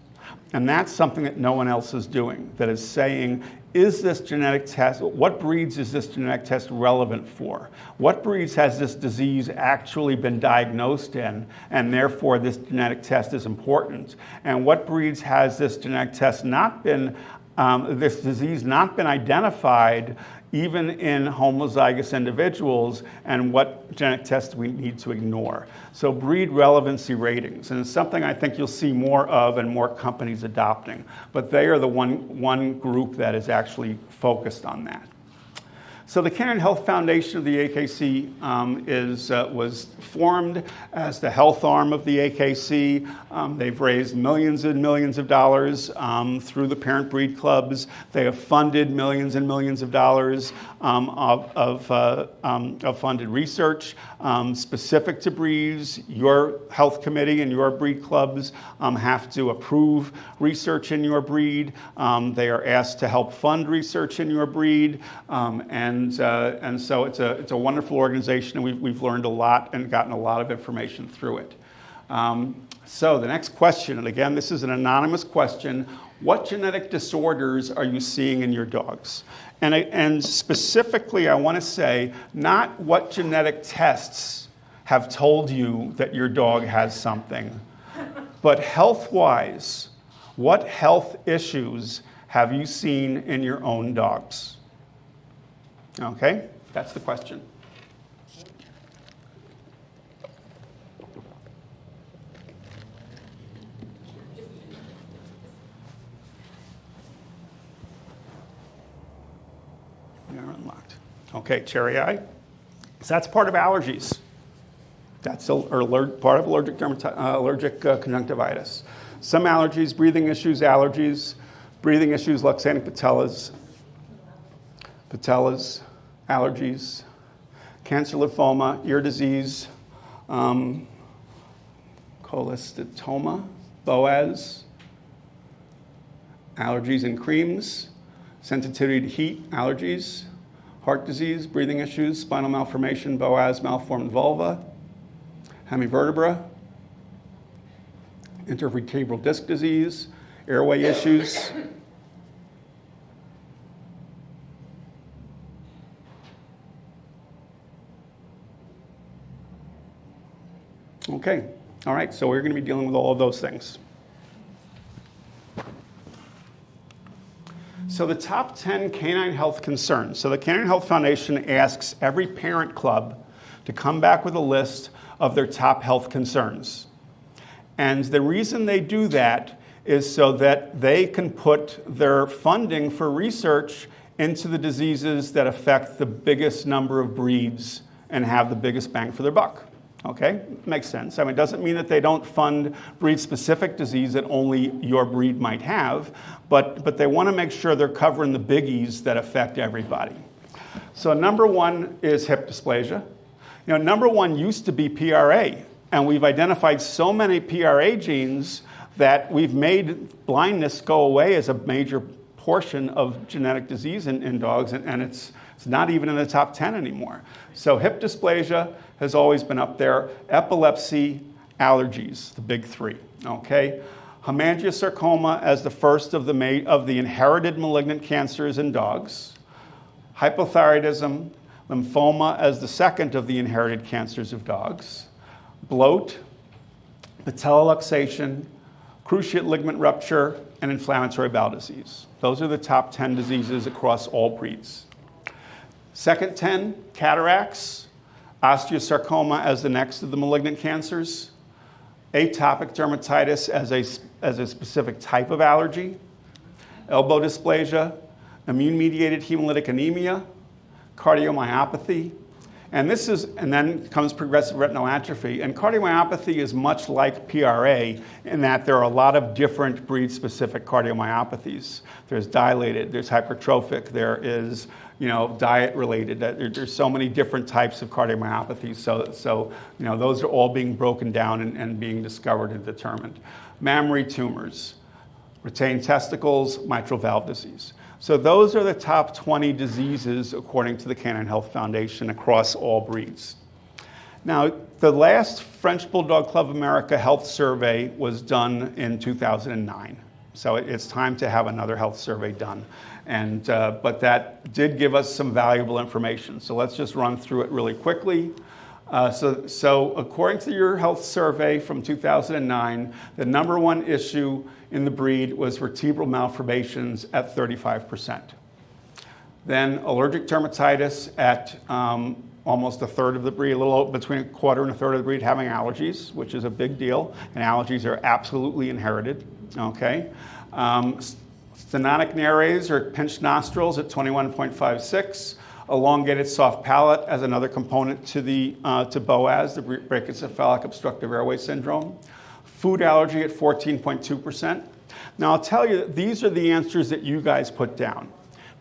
And that's something that no one else is doing, that is saying, is this genetic test, what breeds is this genetic test relevant for? What breeds has this disease actually been diagnosed in, and therefore this genetic test is important? And what breeds has this genetic test not been, this disease not been identified, even in homozygous individuals, and what genetic tests we need to ignore. So breed relevancy ratings, and it's something I think you'll see more of and more companies adopting, but they are the one group that is actually focused on that. So the Canine Health Foundation of the AKC was formed as the health arm of the AKC. They've raised millions and millions of dollars through the parent breed clubs. They have funded millions and millions of dollars of funded research specific to breeds. Your health committee and your breed clubs have to approve research in your breed. They are asked to help fund research in your breed, and so it's a wonderful organization, and we've learned a lot and gotten a lot of information through it. So the next question, and again, this is an anonymous question: what genetic disorders are you seeing in your dogs? And specifically, I want to say not what genetic tests have told you that your dog has something, but health-wise, what health issues have you seen in your own dogs? Okay, that's the question. We are unlocked. Okay, cherry eye. So that's part of allergies. That's part of allergic conjunctivitis. Some allergies, breathing issues, luxating patellas, allergies, cancer, lymphoma, ear disease, cholesteatoma, BOAS, allergies in creams, sensitivity to heat, allergies, heart disease, breathing issues, spinal malformation, BOAS, malformed vulva, hemivertebra, intervertebral disc disease, airway issues. Okay, all right, so we're going to be dealing with all of those things. So the top 10 canine health concerns. So the Canine Health Foundation asks every parent club to come back with a list of their top health concerns. And the reason they do that is so that they can put their funding for research into the diseases that affect the biggest number of breeds and have the biggest bang for their buck. Okay, makes sense. I mean, it doesn't mean that they don't fund breed-specific disease that only your breed might have, but they want to make sure they're covering the biggies that affect everybody. So number one is hip dysplasia. You know, number one used to be PRA, and we've identified so many PRA genes that we've made blindness go away as a major portion of genetic disease in dogs, and it's not even in the top 10 anymore. So hip dysplasia has always been up there. Epilepsy, allergies, the big three, okay? Hemangiosarcoma as the first of the inherited malignant cancers in dogs. Hypothyroidism, lymphoma as the second of the inherited cancers of dogs. Bloat, patelloluxation, cruciate ligament rupture, and inflammatory bowel disease. Those are the top 10 diseases across all breeds. Second 10, cataracts, osteosarcoma as the next of the malignant cancers, atopic dermatitis as a specific type of allergy, elbow dysplasia, immune-mediated hemolytic anemia, cardiomyopathy, and then comes progressive retinal atrophy. And cardiomyopathy is much like PRA in that there are a lot of different breed-specific cardiomyopathies. There's dilated, there's hypertrophic, there is diet-related. There's so many different types of cardiomyopathies. So those are all being broken down and being discovered and determined. Mammary tumors, retained testicles, mitral valve disease. So those are the top 20 diseases according to the Canine Health Foundation across all breeds. Now, the last French Bulldog Club of America health survey was done in 2009. So it's time to have another health survey done. But that did give us some valuable information. So let's just run through it really quickly. So according to your health survey from 2009, the number one issue in the breed was vertebral malformations at 35%. Then allergic dermatitis at almost a third of the breed, a little between a quarter and a third of the breed having allergies, which is a big deal. And allergies are absolutely inherited, okay? Stenotic nares or pinched nostrils at 21.56. Elongated soft palate as another component to BOAS, the brachycephalic obstructive airway syndrome. Food allergy at 14.2%. Now I'll tell you, these are the answers that you guys put down.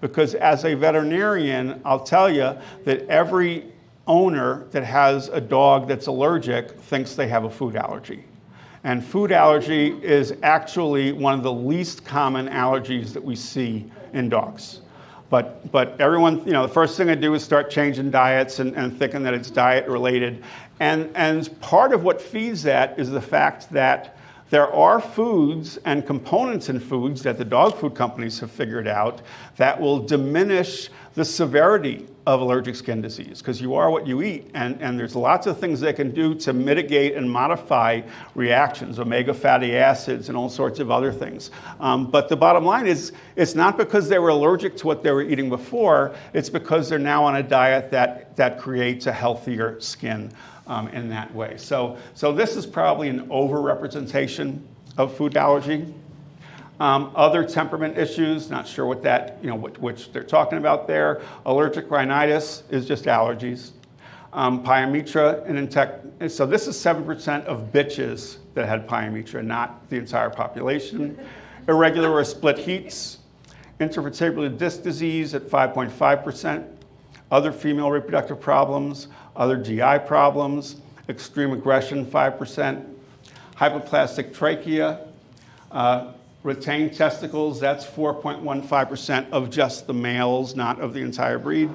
Because as a veterinarian, I'll tell you that every owner that has a dog that's allergic thinks they have a food allergy. And food allergy is actually one of the least common allergies that we see in dogs. But everyone, the first thing I do is start changing diets and thinking that it's diet related. And part of what feeds that is the fact that There are foods and components in foods that the dog food companies have figured out that will diminish the severity of allergic skin disease, because you are what you eat, and there's lots of things they can do to mitigate and modify reactions, omega fatty acids and all sorts of other things. But the bottom line is, it's not because they were allergic to what they were eating before, it's because they're now on a diet that creates a healthier skin in that way. So this is probably an overrepresentation of food allergy. Other temperament issues, not sure what that, which they're talking about there. Allergic rhinitis is just allergies. Pyometra, so this is 7% of bitches that had pyometra, not the entire population. Irregular or split heats. Intervertebral disc disease at 5.5%. Other female reproductive problems, other GI problems, extreme aggression, 5%. Hypoplastic trachea. Retained testicles, that's 4.15% of just the males, not of the entire breed.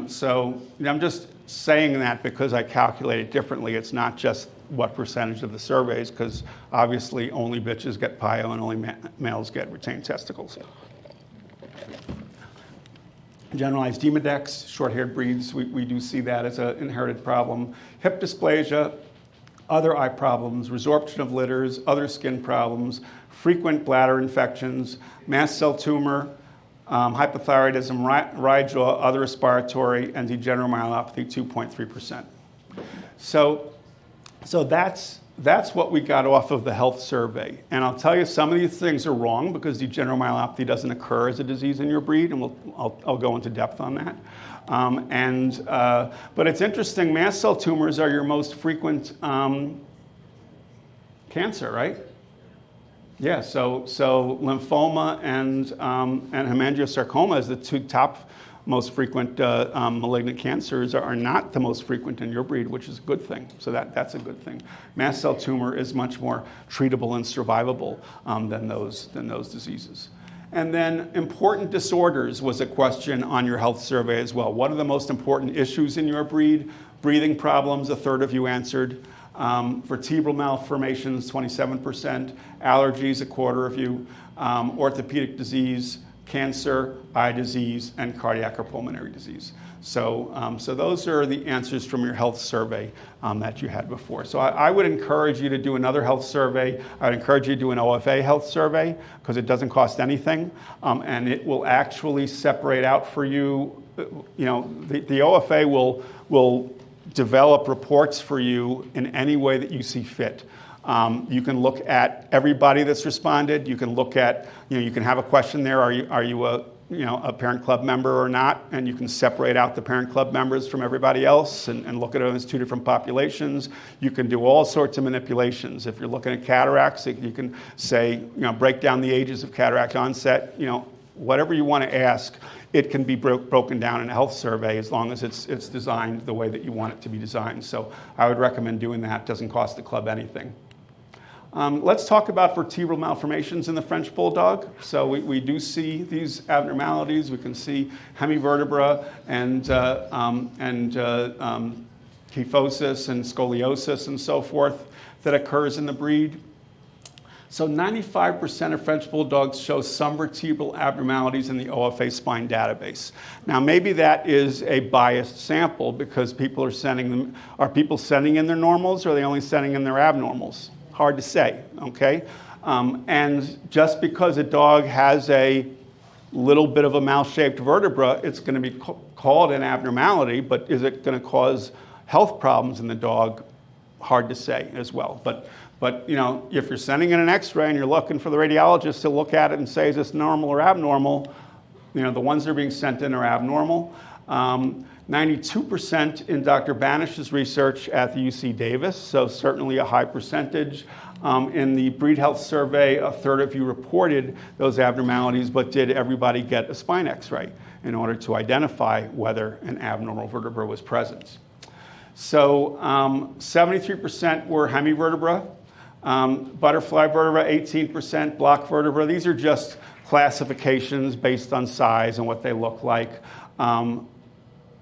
So I'm just saying that because I calculate it differently. It's not just what percentage of the surveys, because obviously only bitches get pyo and only males get retained testicles. Generalized Demodex, short-haired breeds, we do see that as an inherited problem. Hip dysplasia, other eye problems, resorption of litters, other skin problems, frequent bladder infections, mast cell tumor, hypothyroidism, ryejaw, other respiratory, and degenerative myelopathy, 2.3%. So that's what we got off of the health survey. And I'll tell you, some of these things are wrong because degenerative myelopathy doesn't occur as a disease in your breed, and I'll go into depth on that. But it's interesting, mast cell tumors are your most frequent cancer, right? Yeah, so lymphoma and hemangiosarcoma as the two top most frequent malignant cancers are not the most frequent in your breed, which is a good thing. So that's a good thing. Mast cell tumor is much more treatable and survivable than those diseases. And then important disorders was a question on your health survey as well. What are the most important issues in your breed? Breathing problems, a third of you answered. Vertebral malformations, 27%. Allergies, a quarter of you. Orthopedic disease, cancer, eye disease, and cardiac or pulmonary disease. So those are the answers from your health survey that you had before. So I would encourage you to do another health survey. I would encourage you to do an OFA health survey because it doesn't cost anything, and it will actually separate out for you. The OFA will develop reports for you in any way that you see fit. You can look at everybody that's responded. You can look at, you can have a question there. Are you a parent club member or not? And you can separate out the parent club members from everybody else and look at them as two different populations. You can do all sorts of manipulations. If you're looking at cataracts, you can say, break down the ages of cataract onset. Whatever you want to ask, it can be broken down in a health survey as long as it's designed the way that you want it to be designed. So I would recommend doing that. It doesn't cost the club anything. Let's talk about vertebral malformations in the French Bulldog. So we do see these abnormalities. We can see hemivertebra and kyphosis and scoliosis and so forth that occurs in the breed. So 95% of French Bulldogs show some vertebral abnormalities in the OFA spine database. Now, maybe that is a biased sample because people are sending in their normals or are they only sending in their abnormals? Hard to say, okay? And just because a dog has a little bit of a mouse-shaped vertebra, it's going to be called an abnormality, but is it going to cause health problems in the dog? Hard to say as well. But if you're sending in an X-ray and you're looking for the radiologist to look at it and say, is this normal or abnormal? The ones that are being sent in are abnormal. 92% in Dr. Banish's research at the UC Davis, so certainly a high percentage. In the breed health survey, a third of you reported those abnormalities, but did everybody get a spine X-ray in order to identify whether an abnormal vertebra was present? So 73% were hemivertebra, butterfly vertebra 18%, block vertebra. These are just classifications based on size and what they look like.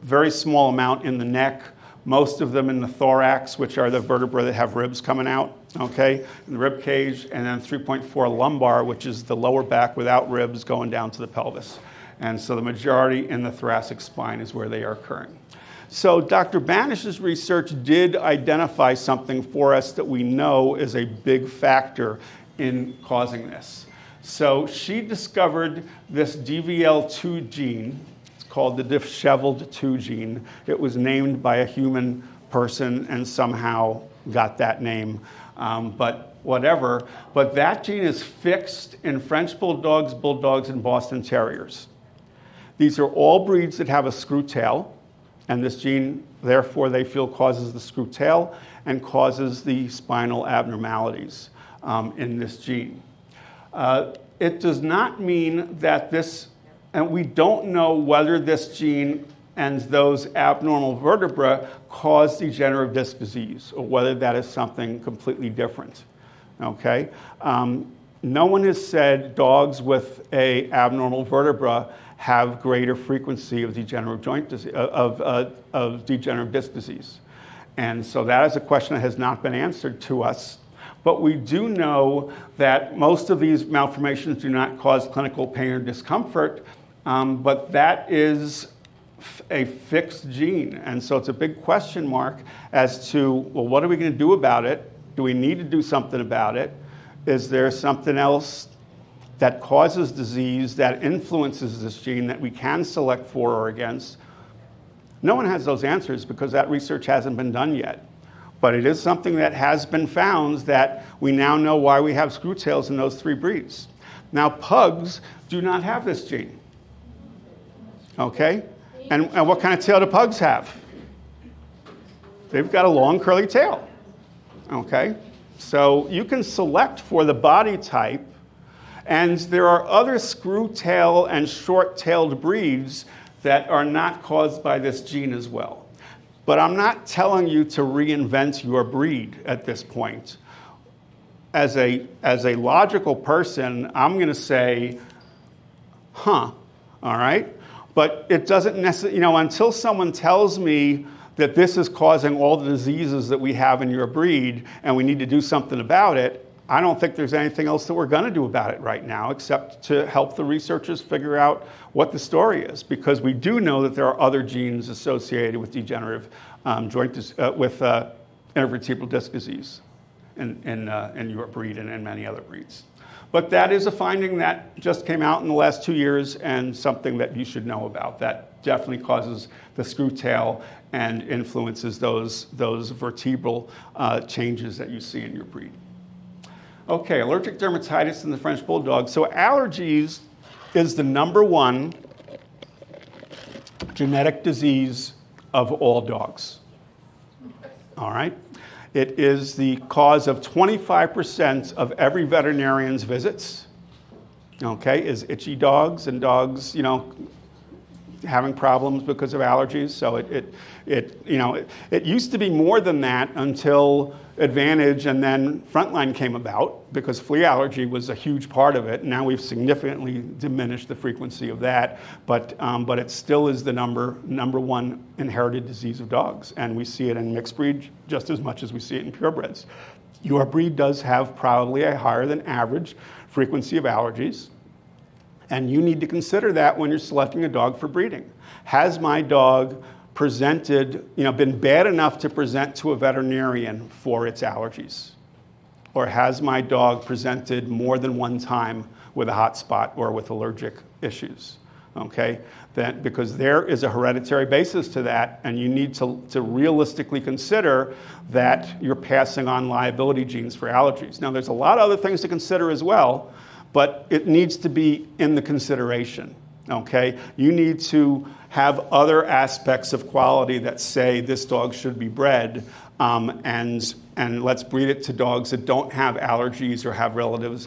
Very small amount in the neck, most of them in the thorax, which are the vertebrae that have ribs coming out. okay, in the rib cage, and then 3.4 lumbar, which is the lower back without ribs going down to the pelvis. And so the majority in the thoracic spine is where they are occurring. So Dr. Banish's research did identify something for us that we know is a big factor in causing this. So she discovered this DVL2 gene. It's called the disheveled 2 gene. It was named by a human person and somehow got that name, but whatever. But that gene is fixed in French bulldogs, bulldogs, and Boston Terriers. These are all breeds that have a screw tail, and this gene, therefore, they feel causes the screw tail and causes the spinal abnormalities in this gene. It does not mean that this, and we don't know whether this gene and those abnormal vertebrae cause degenerative disc disease, or whether that is something completely different, okay? No one has said dogs with a abnormal vertebra have greater frequency of degenerative joint disease, of degenerative disc disease. And so that is a question that has not been answered to us. But we do know that most of these malformations do not cause clinical pain or discomfort, but that is a fixed gene. And so it's a big question mark as to, well, what are we going to do about it? Do we need to do something about it? Is there something else that causes disease that influences this gene that we can select for or against? No one has those answers because that research hasn't been done yet. But it is something that has been found that we now know why we have screw tails in those 3 breeds. Now, pugs do not have this gene. Okay? And what kind of tail do pugs have? They've got a long curly tail. Okay? So you can select for the body type, and there are other screw tail and short-tailed breeds that are not caused by this gene as well. But I'm not telling you to reinvent your breed at this point. As a logical person, I'm going to say, all right? But it doesn't necessarily, until someone tells me that this is causing all the diseases that we have in your breed and we need to do something about it, I don't think there's anything else that we're going to do about it right now except to help the researchers figure out what the story is, because we do know that there are other genes associated with degenerative with intervertebral disc disease in your breed and in many other breeds. But that is a finding that just came out in the last 2 years and something that you should know about. That definitely causes the screw tail and influences those vertebral changes that you see in your breed. Okay, allergic dermatitis in the French Bulldog. So allergies is the #1 genetic disease of all dogs. All right? It is the cause of 25% of every veterinarian's visits, okay, is itchy dogs and dogs, having problems because of allergies. So it used to be more than that until Advantage and then Frontline came about, because flea allergy was a huge part of it. Now we've significantly diminished the frequency of that, but it still is the number 1 inherited disease of dogs, and we see it in mixed breed just as much as we see it in purebreds. Your breed does have probably a higher than average frequency of allergies, and you need to consider that when you're selecting a dog for breeding. Has my dog been bad enough to present to a veterinarian for its allergies? Or has my dog presented more than one time with a hot spot or with allergic issues? Okay, because there is a hereditary basis to that, and you need to realistically consider that you're passing on liability genes for allergies. Now, there's a lot of other things to consider as well, but it needs to be in the consideration. Okay, you need to have other aspects of quality that say this dog should be bred, and let's breed it to dogs that don't have allergies or have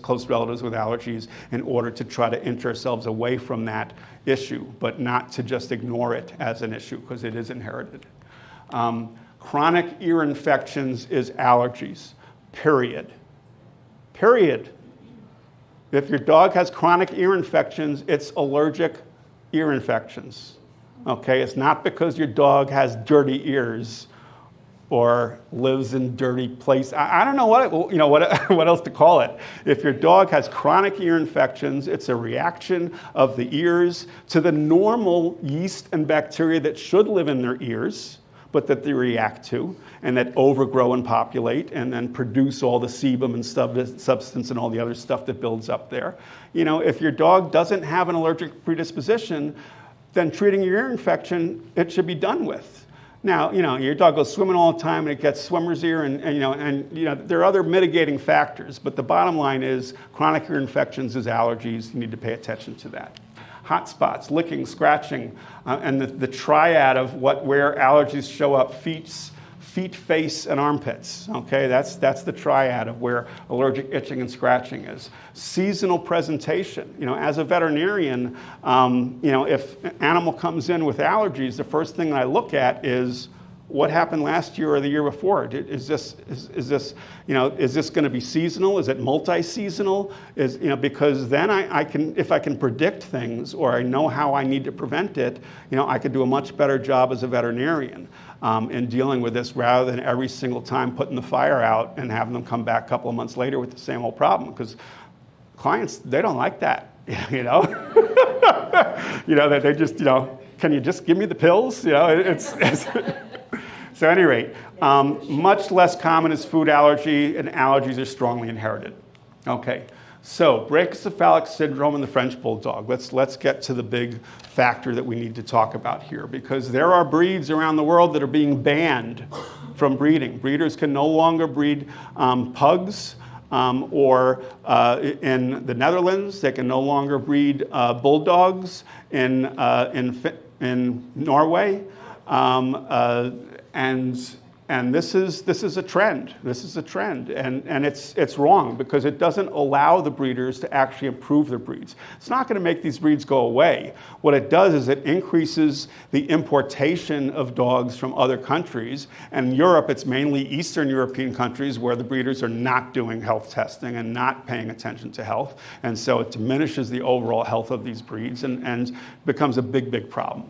close relatives with allergies, in order to try to inch ourselves away from that issue, but not to just ignore it as an issue, because it is inherited. Chronic ear infections is allergies, period. Period. If your dog has chronic ear infections, it's allergic ear infections. Okay, it's not because your dog has dirty ears or lives in dirty place. I don't know what else to call it. If your dog has chronic ear infections, it's a reaction of the ears to the normal yeast and bacteria that should live in their ears, but that they react to, and that overgrow and populate and then produce all the sebum and substance and all the other stuff that builds up there. If your dog doesn't have an allergic predisposition, then treating your ear infection, it should be done with. Now, your dog goes swimming all the time and it gets swimmer's ear, and there are other mitigating factors, but the bottom line is chronic ear infections is allergies. You need to pay attention to that. Hot spots, licking, scratching, and the triad of where allergies show up: feet, face, and armpits. Okay, that's the triad of where allergic itching and scratching is. Seasonal presentation. As a veterinarian, if an animal comes in with allergies, the first thing I look at is what happened last year or the year before. Is this going to be seasonal? Is it multi-seasonal? Because then I can, if I can predict things or I know how I need to prevent it, I could do a much better job as a veterinarian in dealing with this, rather than every single time putting the fire out and having them come back a couple of months later with the same old problem. Because clients, they don't like that. That they just, can you just give me the pills? So at any rate, much less common is food allergy, and allergies are strongly inherited. Okay, so brachycephalic syndrome in the French Bulldog. Let's get to the big factor that we need to talk about here, because there are breeds around the world that are being banned from breeding. Breeders can no longer breed pugs, or in the Netherlands, they can no longer breed bulldogs in Norway. And this is a trend. This is a trend, and it's wrong, because it doesn't allow the breeders to actually improve their breeds. It's not going to make these breeds go away. What it does is it increases the importation of dogs from other countries. And in Europe, it's mainly Eastern European countries where the breeders are not doing health testing and not paying attention to health, and so it diminishes the overall health of these breeds and becomes a big problem.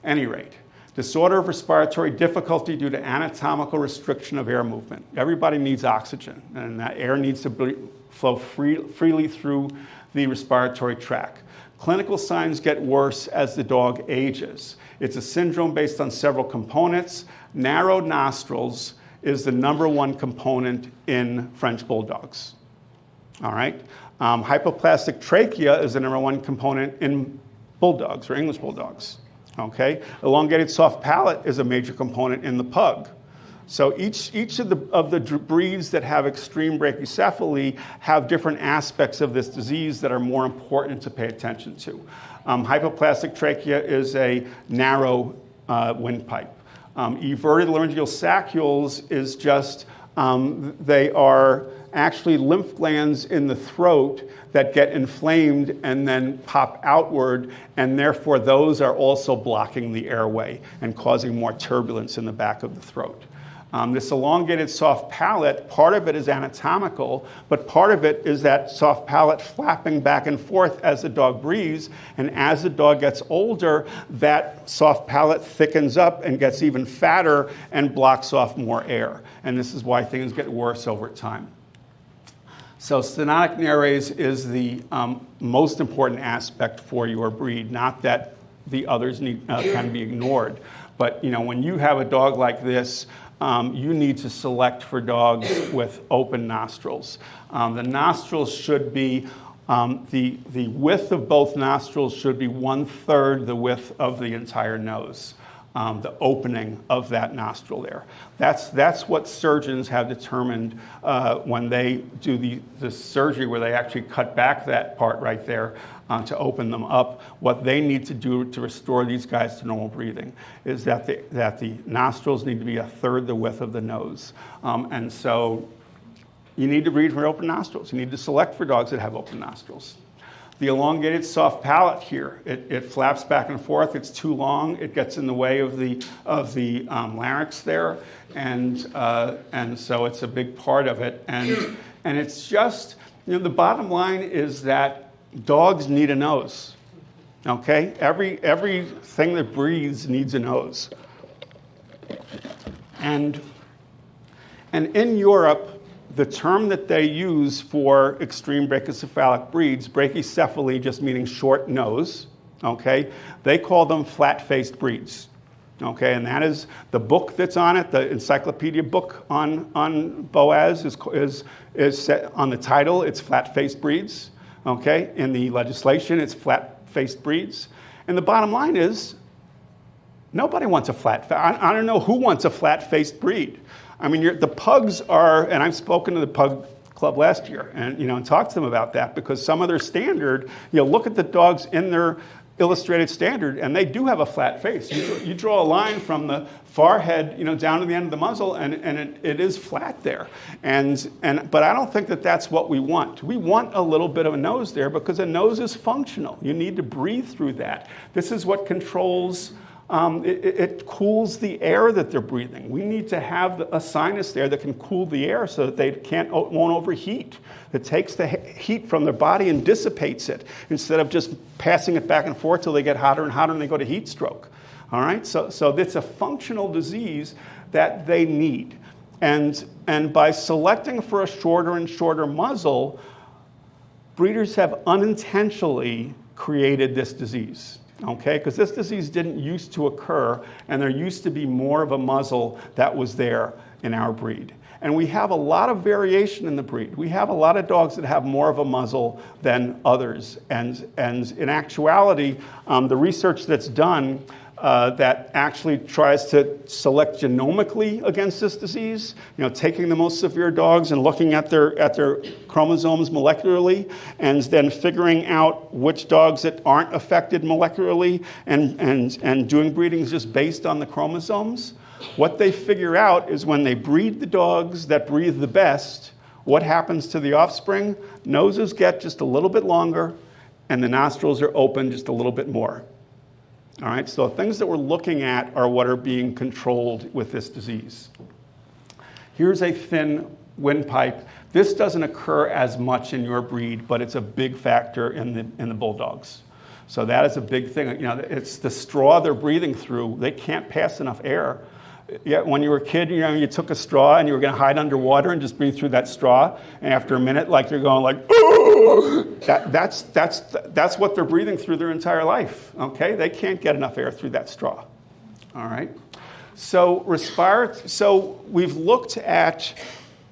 At any rate. Disorder of respiratory difficulty due to anatomical restriction of air movement. Everybody needs oxygen, and that air needs to flow freely through the respiratory tract. Clinical signs get worse as the dog ages. It's a syndrome based on several components. Narrowed nostrils is the #1 component in French Bulldogs. All right? Hypoplastic trachea is the #1 component in Bulldogs or English Bulldogs. Okay, elongated soft palate is a major component in the pug. So each of the breeds that have extreme brachycephaly have different aspects of this disease that are more important to pay attention to. Hypoplastic trachea is a narrow windpipe. Everted laryngeal saccules is just they are actually lymph glands in the throat that get inflamed and then pop outward, and therefore those are also blocking the airway and causing more turbulence in the back of the throat. This elongated soft palate, part of it is anatomical, but part of it is that soft palate flapping back and forth as the dog breathes, and as the dog gets older, that soft palate thickens up and gets even fatter and blocks off more air. And this is why things get worse over time. So stenotic nares is the most important aspect for your breed, not that the others can be ignored. But when you have a dog like this, you need to select for dogs with open nostrils. The nostrils should be, the width of both nostrils should be 1/3 the width of the entire nose. The opening of that nostril there. That's what surgeons have determined when they do the surgery where they actually cut back that part right there to open them up. What they need to do to restore these guys to normal breathing is that the nostrils need to be 1/3 the width of the nose. And so you need to breed for open nostrils. You need to select for dogs that have open nostrils. The elongated soft palate here, it flaps back and forth. It's too long. It gets in the way of the larynx there, and so it's a big part of it. And it's just, the bottom line is that dogs need a nose. Okay, everything that breathes needs a nose. And And in Europe, the term that they use for extreme brachycephalic breeds, brachycephaly just meaning short nose, okay, they call them flat-faced breeds. Okay, and that is the book that's on it, the encyclopedia book on Boaz is set on the title, it's flat-faced breeds. Okay, in the legislation, it's flat-faced breeds. And the bottom line is, nobody wants a I don't know who wants a flat-faced breed. I mean, the pugs are, and I've spoken to the pug club last year, and talked to them about that, because some of their standard, look at the dogs in their illustrated standard, and they do have a flat face. You draw a line from the forehead, down to the end of the muzzle, and it is flat there. But I don't think that that's what we want. We want a little bit of a nose there, because a nose is functional. You need to breathe through that. This is what controls. It cools the air that they're breathing. We need to have a sinus there that can cool the air so that they won't overheat. It takes the heat from their body and dissipates it, instead of just passing it back and forth till they get hotter and hotter and they go to heat stroke. All right, so it's a functional disease that they need. And by selecting for a shorter and shorter muzzle, breeders have unintentionally created this disease. Okay, because this disease didn't used to occur, and there used to be more of a muzzle that was there in our breed. And we have a lot of variation in the breed. We have a lot of dogs that have more of a muzzle than others. And in actuality, the research that's done that actually tries to select genomically against this disease, taking the most severe dogs and looking at their chromosomes molecularly, and then figuring out which dogs that aren't affected molecularly, and doing breedings just based on the chromosomes. What they figure out is when they breed the dogs that breathe the best, what happens to the offspring? Noses get just a little bit longer, and the nostrils are open just a little bit more. All right, so things that we're looking at are what are being controlled with this disease. Here's a thin windpipe. This doesn't occur as much in your breed, but it's a big factor in the bulldogs. So that is a big thing. It's the straw they're breathing through. They can't pass enough air. Yeah, when you were a kid, you took a straw and you were going to hide underwater and just breathe through that straw. And after a minute, you're going ooh! That's what they're breathing through their entire life. Okay, they can't get enough air through that straw. All right. So we've looked at,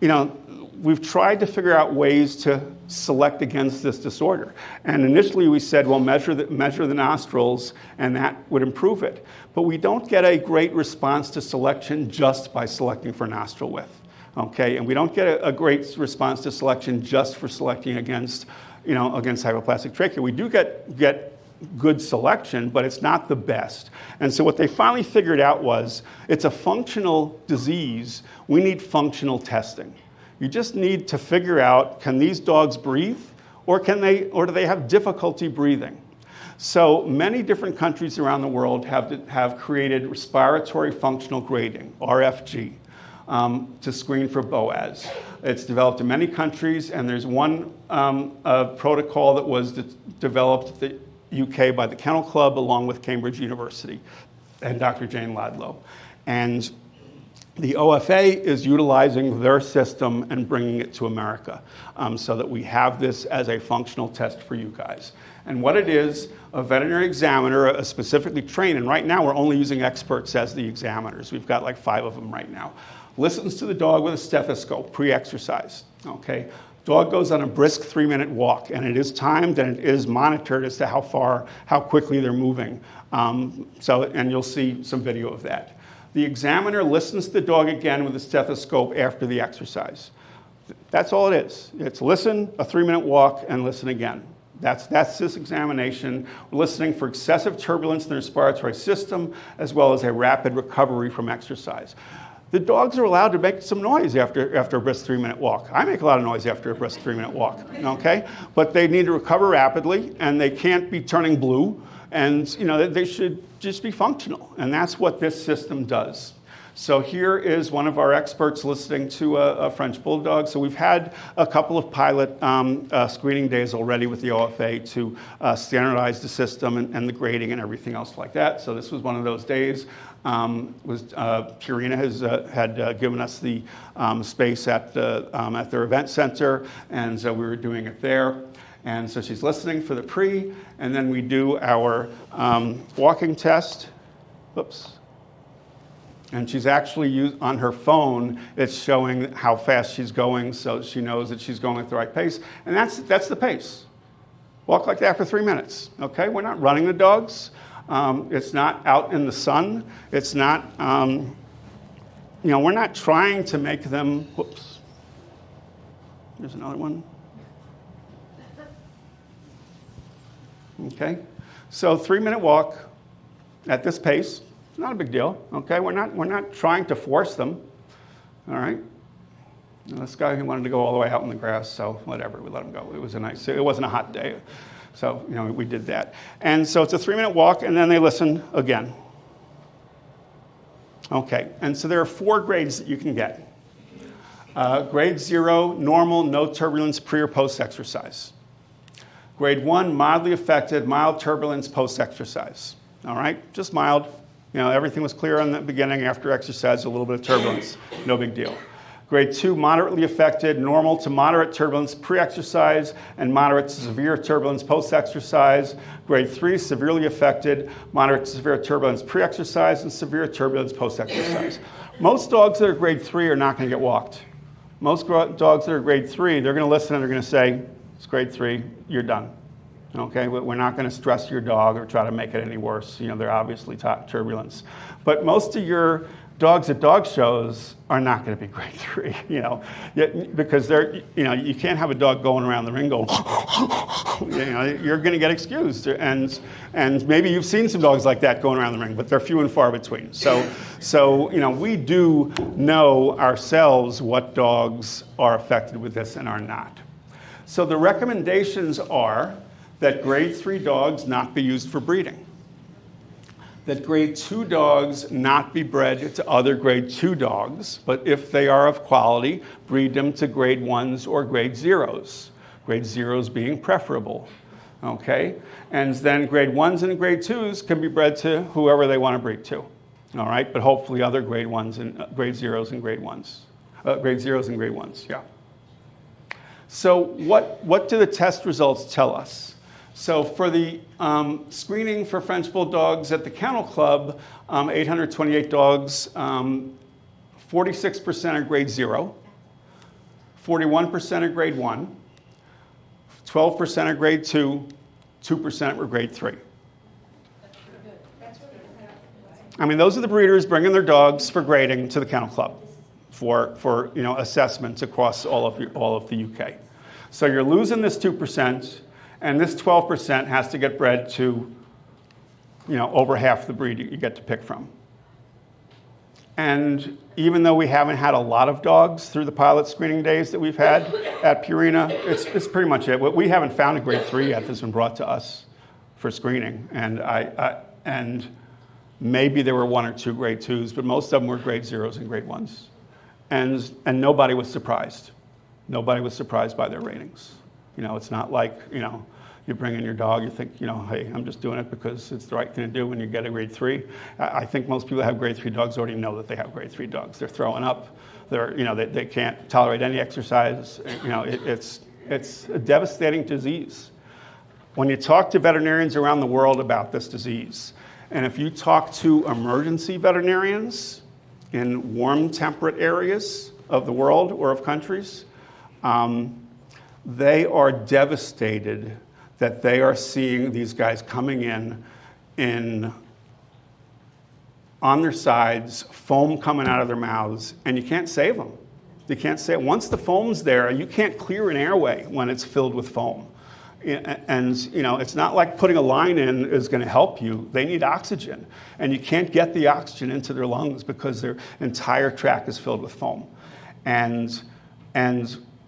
we've tried to figure out ways to select against this disorder. And initially we said, well, measure the nostrils, and that would improve it. But we don't get a great response to selection just by selecting for nostril width. Okay, and we don't get a great response to selection just for selecting against hypoplastic trachea. We do get good selection, but it's not the best. And so what they finally figured out was, it's a functional disease. We need functional testing. You just need to figure out, can these dogs breathe, or do they have difficulty breathing? So many different countries around the world have created respiratory functional grading, RFG, to screen for BOAS. It's developed in many countries, and there's one protocol that was developed at the UK by the Kennel Club along with Cambridge University and Dr. Jane Ladlow. And the OFA is utilizing their system and bringing it to America, so that we have this as a functional test for you guys. And what it is, a veterinary examiner, specifically trained, and right now we're only using experts as the examiners. We've got 5 of them right now. Listens to the dog with a stethoscope, pre-exercise, okay? Dog goes on a brisk 3-minute walk, and it is timed and it is monitored as to how quickly they're moving. And you'll see some video of that. The examiner listens to the dog again with a stethoscope after the exercise. That's all it is. It's listen, a 3-minute walk, and listen again. That's this examination. We're listening for excessive turbulence in the respiratory system, as well as a rapid recovery from exercise. The dogs are allowed to make some noise after a brisk 3-minute walk. I make a lot of noise after a brisk 3-minute walk, okay? But they need to recover rapidly, and they can't be turning blue, and they should just be functional, and that's what this system does. So here is one of our experts listening to a French Bulldog. So we've had a couple of pilot screening days already with the OFA to standardize the system and the grading and everything else like that. So this was one of those days. Purina had given us the space at their event center, and so we were doing it there. And so she's listening for the pre, and then we do our walking test. Oops. And she's actually on her phone, it's showing how fast she's going, so she knows that she's going at the right pace. And that's the pace. Walk like that for 3 minutes, okay? We're not running the dogs. It's not out in the sun. It's not, we're not trying to make them, whoops. There's another one. Okay, so 3-minute walk at this pace. Not a big deal, okay? We're not trying to force them, all right? Now, this guy, he wanted to go all the way out in the grass, so whatever, we let him go. It wasn't a hot day, so we did that. And so it's a 3-minute walk, and then they listen again. Okay, and so there are 4 grades that you can get. Grade 0, normal, no turbulence, pre or post-exercise. Grade 1, mildly affected, mild turbulence post-exercise, all right? Just mild. Everything was clear in the beginning. After exercise, a little bit of turbulence. No big deal. Grade 2, moderately affected, normal to moderate turbulence pre-exercise, and moderate to severe turbulence post-exercise. Grade 3, severely affected, moderate to severe turbulence pre-exercise, and severe turbulence post-exercise. Most dogs that are grade 3 are not going to get walked. Most dogs that are grade 3, they're going to listen and they're going to say, it's grade 3, you're done. Okay, we're not going to stress your dog or try to make it any worse. They're obviously turbulence. But most of your dogs at dog shows are not going to be grade 3, because they're, you can't have a dog going around the ring going, you're going to get excused. And maybe you've seen some dogs like that going around the ring, but they're few and far between. So we do know ourselves what dogs are affected with this and are not. So the recommendations are that grade 3 dogs not be used for breeding, that grade 2 dogs not be bred to other grade 2 dogs, but if they are of quality, breed them to grade 1s or grade 0s, grade 0s being preferable, okay? And then grade 1s and grade 2s can be bred to whoever they want to breed to, all right? But hopefully other grade 1s and grade 0s and grade 1s, grade 0s and grade 1s, yeah. So what do the test results tell us? So for the screening for French Bulldogs at the Kennel Club, 828 dogs, 46% are grade 0, 41% are grade 1, 12% are grade 2, 2% were grade 3. I mean, those are the breeders bringing their dogs for grading to the Kennel Club for assessments across all of the UK. So you're losing this 2%. And this 12% has to get bred to, over half the breed you get to pick from. And even though we haven't had a lot of dogs through the pilot screening days that we've had at Purina, it's pretty much it. We haven't found a grade 3 yet that's been brought to us for screening. And maybe there were 1 or 2 grade 2s, but most of them were grade 0s and grade 1s. And nobody was surprised. Nobody was surprised by their ratings. It's not like, you bring in your dog, you think, hey, I'm just doing it because it's the right thing to do when you get a grade 3. I think most people that have grade 3 dogs already know that they have grade 3 dogs. They're throwing up. They can't tolerate any exercise. It's a devastating disease. When you talk to veterinarians around the world about this disease, and if you talk to emergency veterinarians in warm temperate areas of the world or of countries, they are devastated that they are seeing these guys coming in on their sides, foam coming out of their mouths, and you can't save them. You can't save. Once the foam's there, you can't clear an airway when it's filled with foam. And it's not like putting a line in is going to help you. They need oxygen, and you can't get the oxygen into their lungs because their entire tract is filled with foam. And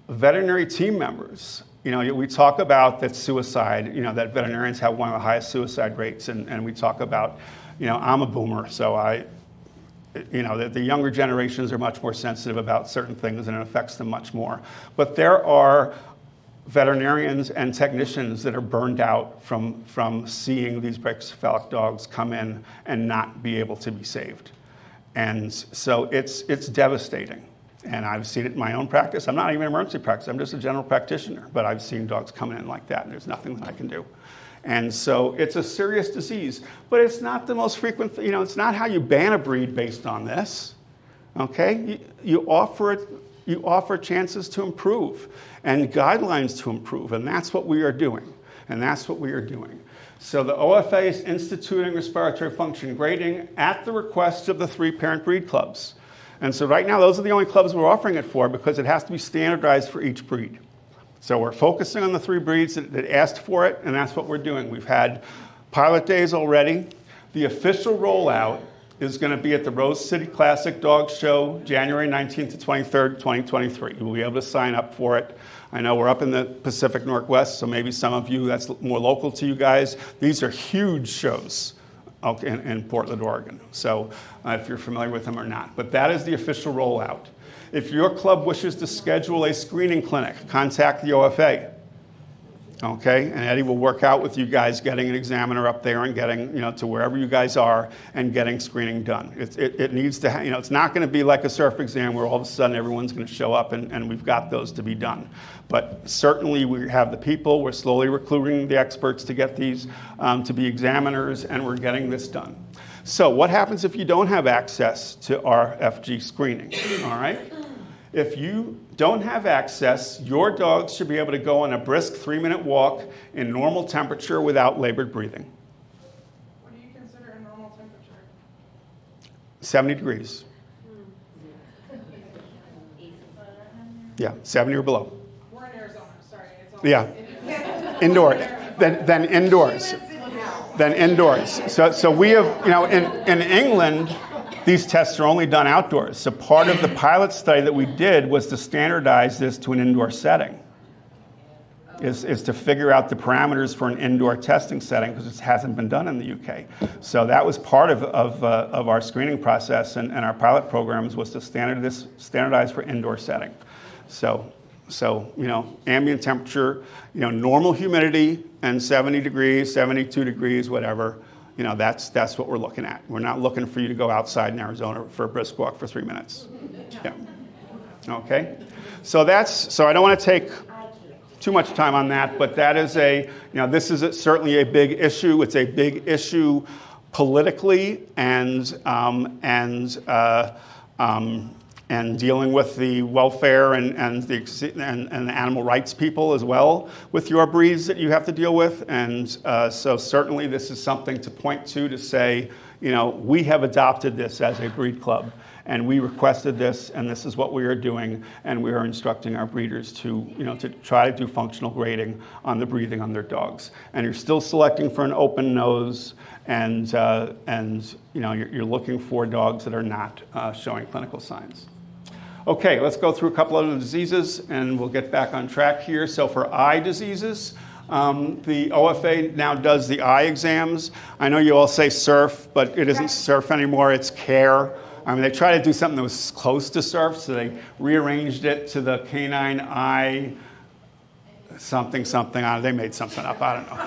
veterinary team members, we talk about that suicide, that veterinarians have one of the highest suicide rates, and we talk about, I'm a boomer, so the younger generations are much more sensitive about certain things and it affects them much more. But there are veterinarians and technicians that are burned out from seeing these brachycephalic dogs come in and not be able to be saved. And so it's devastating. And I've seen it in my own practice. I'm not even an emergency practice. I'm just a general practitioner. But I've seen dogs coming in like that, and there's nothing that I can do. And so it's a serious disease. But it's not the most frequent, it's not how you ban a breed based on this. Okay? You offer chances to improve and guidelines to improve. And that's what we are doing. So the OFA is instituting respiratory function grading at the request of the 3 parent breed clubs. And so right now, those are the only clubs we're offering it for because it has to be standardized for each breed. So we're focusing on the 3 breeds that asked for it, and that's what we're doing. We've had pilot days already. The official rollout is going to be at the Rose City Classic Dog Show, January 19th to 23rd, 2023. You'll be able to sign up for it. I know we're up in the Pacific Northwest, so maybe some of you, that's more local to you guys. These are huge shows in Portland, Oregon. So if you're familiar with them or not. But that is the official rollout. If your club wishes to schedule a screening clinic, contact the OFA. Okay, and Eddie will work out with you guys getting an examiner up there and getting, to wherever you guys are and getting screening done. It needs to, it's not going to be like a surf exam where all of a sudden everyone's going to show up and we've got those to be done. But certainly we have the people, we're slowly recruiting the experts to get these to be examiners, and we're getting this done. So what happens if you don't have access to RFG screening, all right? If you don't have access, your dogs should be able to go on a brisk 3-minute walk in normal temperature without labored breathing. What do you consider a normal temperature? 70 degrees. Yeah, 70 or below. We're in Arizona, sorry. It's all Yeah, indoor. Then indoors. Then indoors. So we have, in England, these tests are only done outdoors. So part of the pilot study that we did was to standardize this to an indoor setting, is to figure out the parameters for an indoor testing setting because it hasn't been done in the UK. So that was part of our screening process and our pilot programs was to standardize for indoor setting. So ambient temperature, normal humidity and 70 degrees, 72 degrees, whatever. That's what we're looking at. We're not looking for you to go outside in Arizona for a brisk walk for 3 minutes. Yeah. Okay. So I don't want to take too much time on that, but that is this is certainly a big issue. It's a big issue politically and dealing with the welfare and the animal rights people as well with your breeds that you have to deal with. And so certainly this is something to point to say, we have adopted this as a breed club and we requested this and this is what we are doing. And we are instructing our breeders to try to do functional grading on the breathing on their dogs. And you're still selecting for an open nose and you're looking for dogs that are not showing clinical signs. Okay, let's go through a couple other diseases and we'll get back on track here. So for eye diseases, the OFA now does the eye exams. I know you all say surf, but it isn't surf anymore, it's care. They tried to do something that was close to surf, so they rearranged it to the canine eye something. They made something up, I don't know.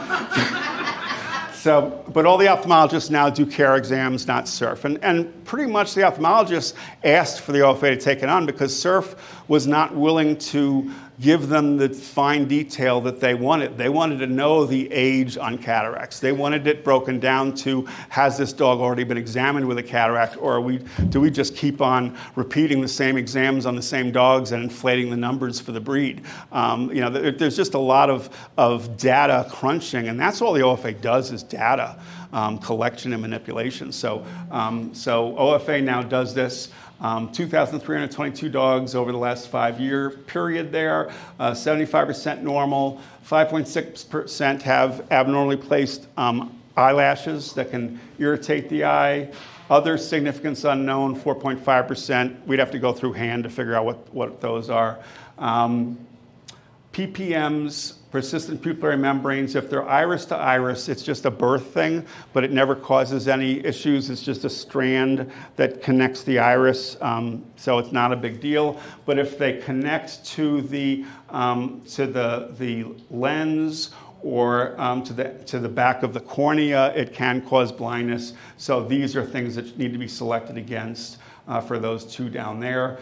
But all the ophthalmologists now do care exams, not surf. And pretty much the ophthalmologists asked for the OFA to take it on because surf was not willing to give them the fine detail that they wanted. They wanted to know the age on cataracts. They wanted it broken down to, has this dog already been examined with a cataract, or do we just keep on repeating the same exams on the same dogs and inflating the numbers for the breed? There's just a lot of data crunching, and that's all the OFA does is data collection and manipulation. So OFA now does this. 2,322 dogs over the last 5-year period there, 75% normal, 5.6% have abnormally placed eyelashes that can irritate the eye. Other significance unknown, 4.5%. We'd have to go through hand to figure out what those are. PPMs persistent pupillary membranes. If they're iris to iris, it's just a birth thing, but it never causes any issues. It's just a strand that connects the iris, so it's not a big deal. But if they connect to the lens or to the back of the cornea, it can cause blindness. So these are things that need to be selected against for those two down there.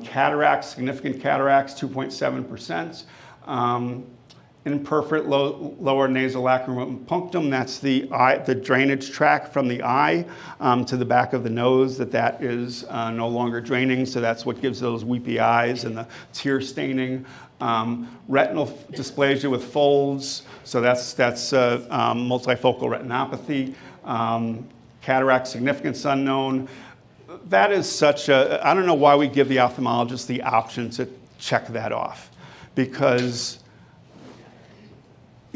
Cataracts, significant cataracts, 2.7%. Imperfect lower nasolacrimal punctum, that's the drainage tract from the eye to the back of the nose, that is no longer draining, so that's what gives those weepy eyes and the tear staining. Retinal dysplasia with folds, so that's multifocal retinopathy. Cataract significance unknown. That is such a, I don't know why we give the ophthalmologist the option to check that off, because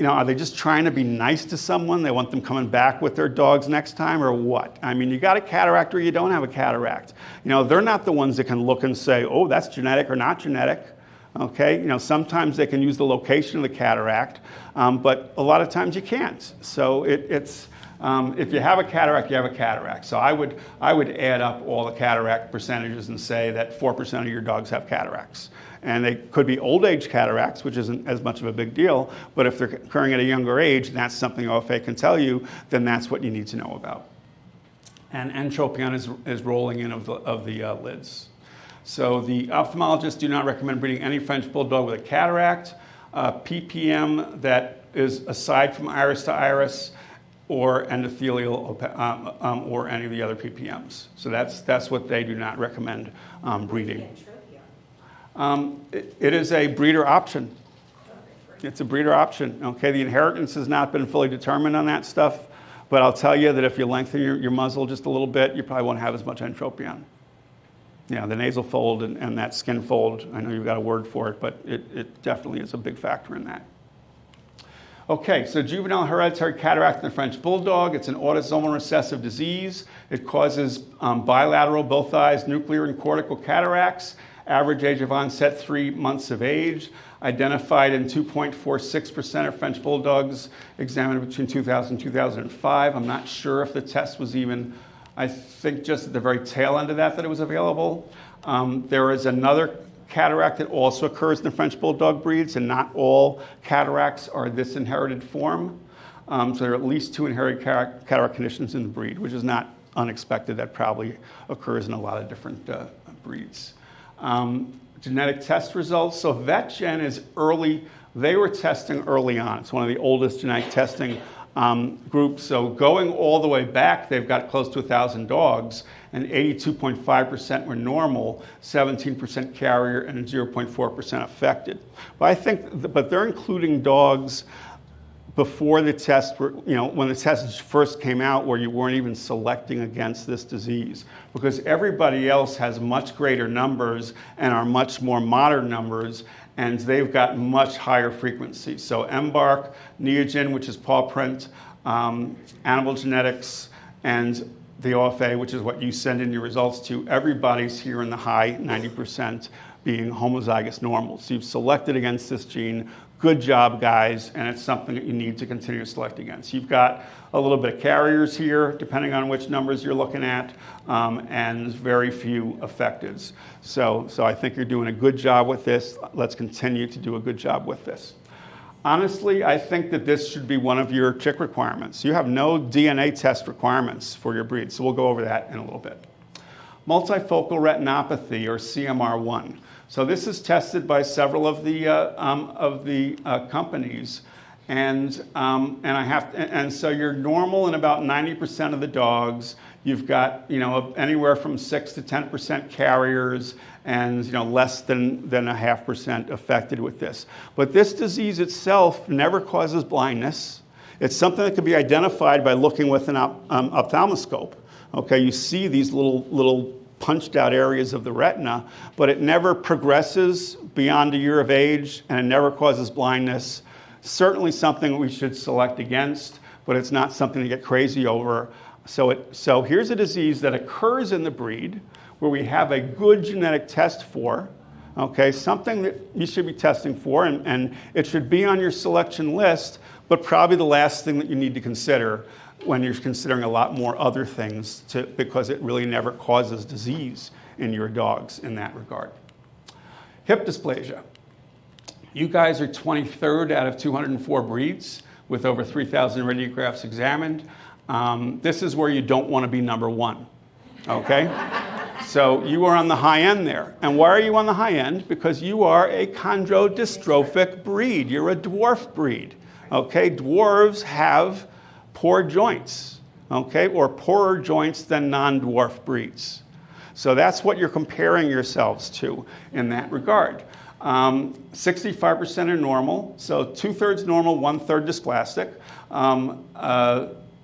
are they just trying to be nice to someone? They want them coming back with their dogs next time, or what? I mean, you got a cataract or you don't have a cataract. They're not the ones that can look and say, oh, that's genetic or not genetic. Okay, sometimes they can use the location of the cataract, but a lot of times you can't. So it's if you have a cataract, you have a cataract. So I would add up all the cataract percentages and say that 4% of your dogs have cataracts. And they could be old age cataracts, which isn't as much of a big deal, but if they're occurring at a younger age, and that's something OFA can tell you, then that's what you need to know about. And entropion is rolling in of the lids. So the ophthalmologists do not recommend breeding any French Bulldog with a cataract. PPM that is aside from iris to iris, or endothelial, or any of the other PPMs. So that's what they do not recommend breeding. It is a breeder option. It's a breeder option. Okay, the inheritance has not been fully determined on that stuff, but I'll tell you that if you lengthen your muzzle just a little bit, you probably won't have as much entropion. The nasal fold and that skin fold, I know you've got a word for it, but it definitely is a big factor in that. Okay, so juvenile hereditary cataract in the French Bulldog. It's an autosomal recessive disease. It causes bilateral, both eyes, nuclear and cortical cataracts. Average age of onset, 3 months of age. Identified in 2.46% of French Bulldogs examined between 2000 and 2005. I'm not sure if the test was even, I think just at the very tail end of that it was available. There is another cataract that also occurs in the French Bulldog breeds, and not all cataracts are this inherited form. So there are at least 2 inherited cataract conditions in the breed, which is not unexpected. That probably occurs in a lot of different breeds. Genetic test results. So VetGen is early. They were testing early on. It's one of the oldest genetic testing groups. So going all the way back, they've got close to 1,000 dogs, and 82.5% were normal, 17% carrier, and 0.4% affected. But they're including dogs before the test, when the test first came out, where you weren't even selecting against this disease, because everybody else has much greater numbers and are much more modern numbers, and they've got much higher frequency. So Embark, Neogen, which is paw print, Animal Genetics, and the OFA, which is what you send in your results to, everybody's here in the high 90% being homozygous normal. So you've selected against this gene. Good job, guys, and it's something that you need to continue to select against. You've got a little bit of carriers here, depending on which numbers you're looking at, and very few affecteds. So I think you're doing a good job with this. Let's continue to do a good job with this. Honestly, I think that this should be one of your chick requirements. You have no DNA test requirements for your breed, so we'll go over that in a little bit. Multifocal retinopathy, or CMR1. So this is tested by several of the companies, and so you're normal in about 90% of the dogs. You've got anywhere from 6 to 10% carriers, and less than 0.5% affected with this. But this disease itself never causes blindness. It's something that can be identified by looking with an ophthalmoscope. Okay, you see these little punched out areas of the retina, but it never progresses beyond a year of age, and it never causes blindness. Certainly something we should select against, but it's not something to get crazy over. So here's a disease that occurs in the breed, where we have a good genetic test for, Okay, something that you should be testing for, and it should be on your selection list, but probably the last thing that you need to consider when you're considering a lot more other things because it really never causes disease in your dogs in that regard. Hip dysplasia. You guys are 23rd out of 204 breeds with over 3,000 radiographs examined. This is where you don't want to be number one, okay? So you are on the high end there. And why are you on the high end? Because you are a chondrodystrophic breed. You're a dwarf breed, okay? Dwarves have poor joints, okay, or poorer joints than non-dwarf breeds. So that's what you're comparing yourselves to in that regard. 65% are normal, so 2/3 normal, 1/3 dysplastic.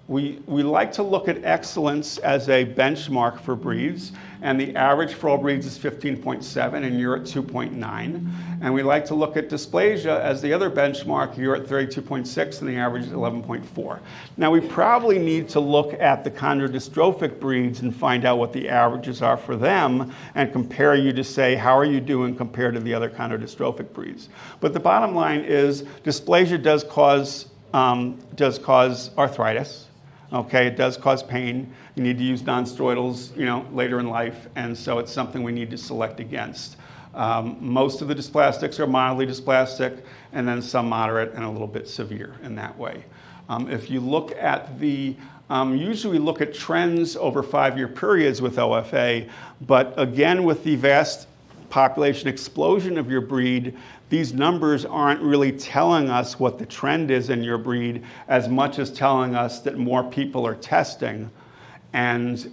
We like to look at excellence as a benchmark for breeds, and the average for all breeds is 15.7, and you're at 2.9. And we like to look at dysplasia as the other benchmark. You're at 32.6, and the average is 11.4. Now, we probably need to look at the chondrodystrophic breeds and find out what the averages are for them and compare you to say, how are you doing compared to the other chondrodystrophic breeds? But the bottom line is dysplasia does cause arthritis. Okay, it does cause pain. You need to use nonsteroidals, later in life, and so it's something we need to select against. Most of the dysplastics are mildly dysplastic, and then some moderate and a little bit severe in that way. If you look at usually we look at trends over 5-year periods with OFA, but again, with the vast population explosion of your breed, these numbers aren't really telling us what the trend is in your breed as much as telling us that more people are testing. And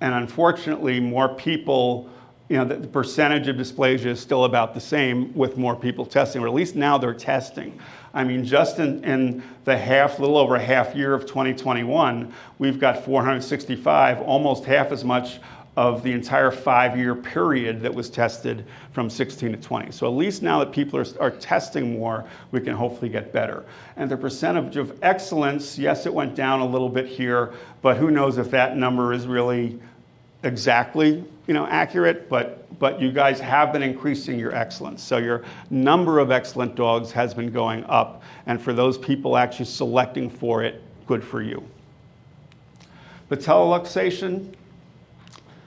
unfortunately, more people, the percentage of dysplasia is still about the same with more people testing, or at least now they're testing. I mean, just in the little over a half year of 2021, we've got 465, almost half as much of the entire 5-year period that was tested from 16 to 20. So at least now that people are testing more, we can hopefully get better. And the percentage of excellence, yes, it went down a little bit here, but who knows if that number is really exactly accurate, but you guys have been increasing your excellence. So your number of excellent dogs has been going up, and for those people actually selecting for it, good for you. Patella luxation.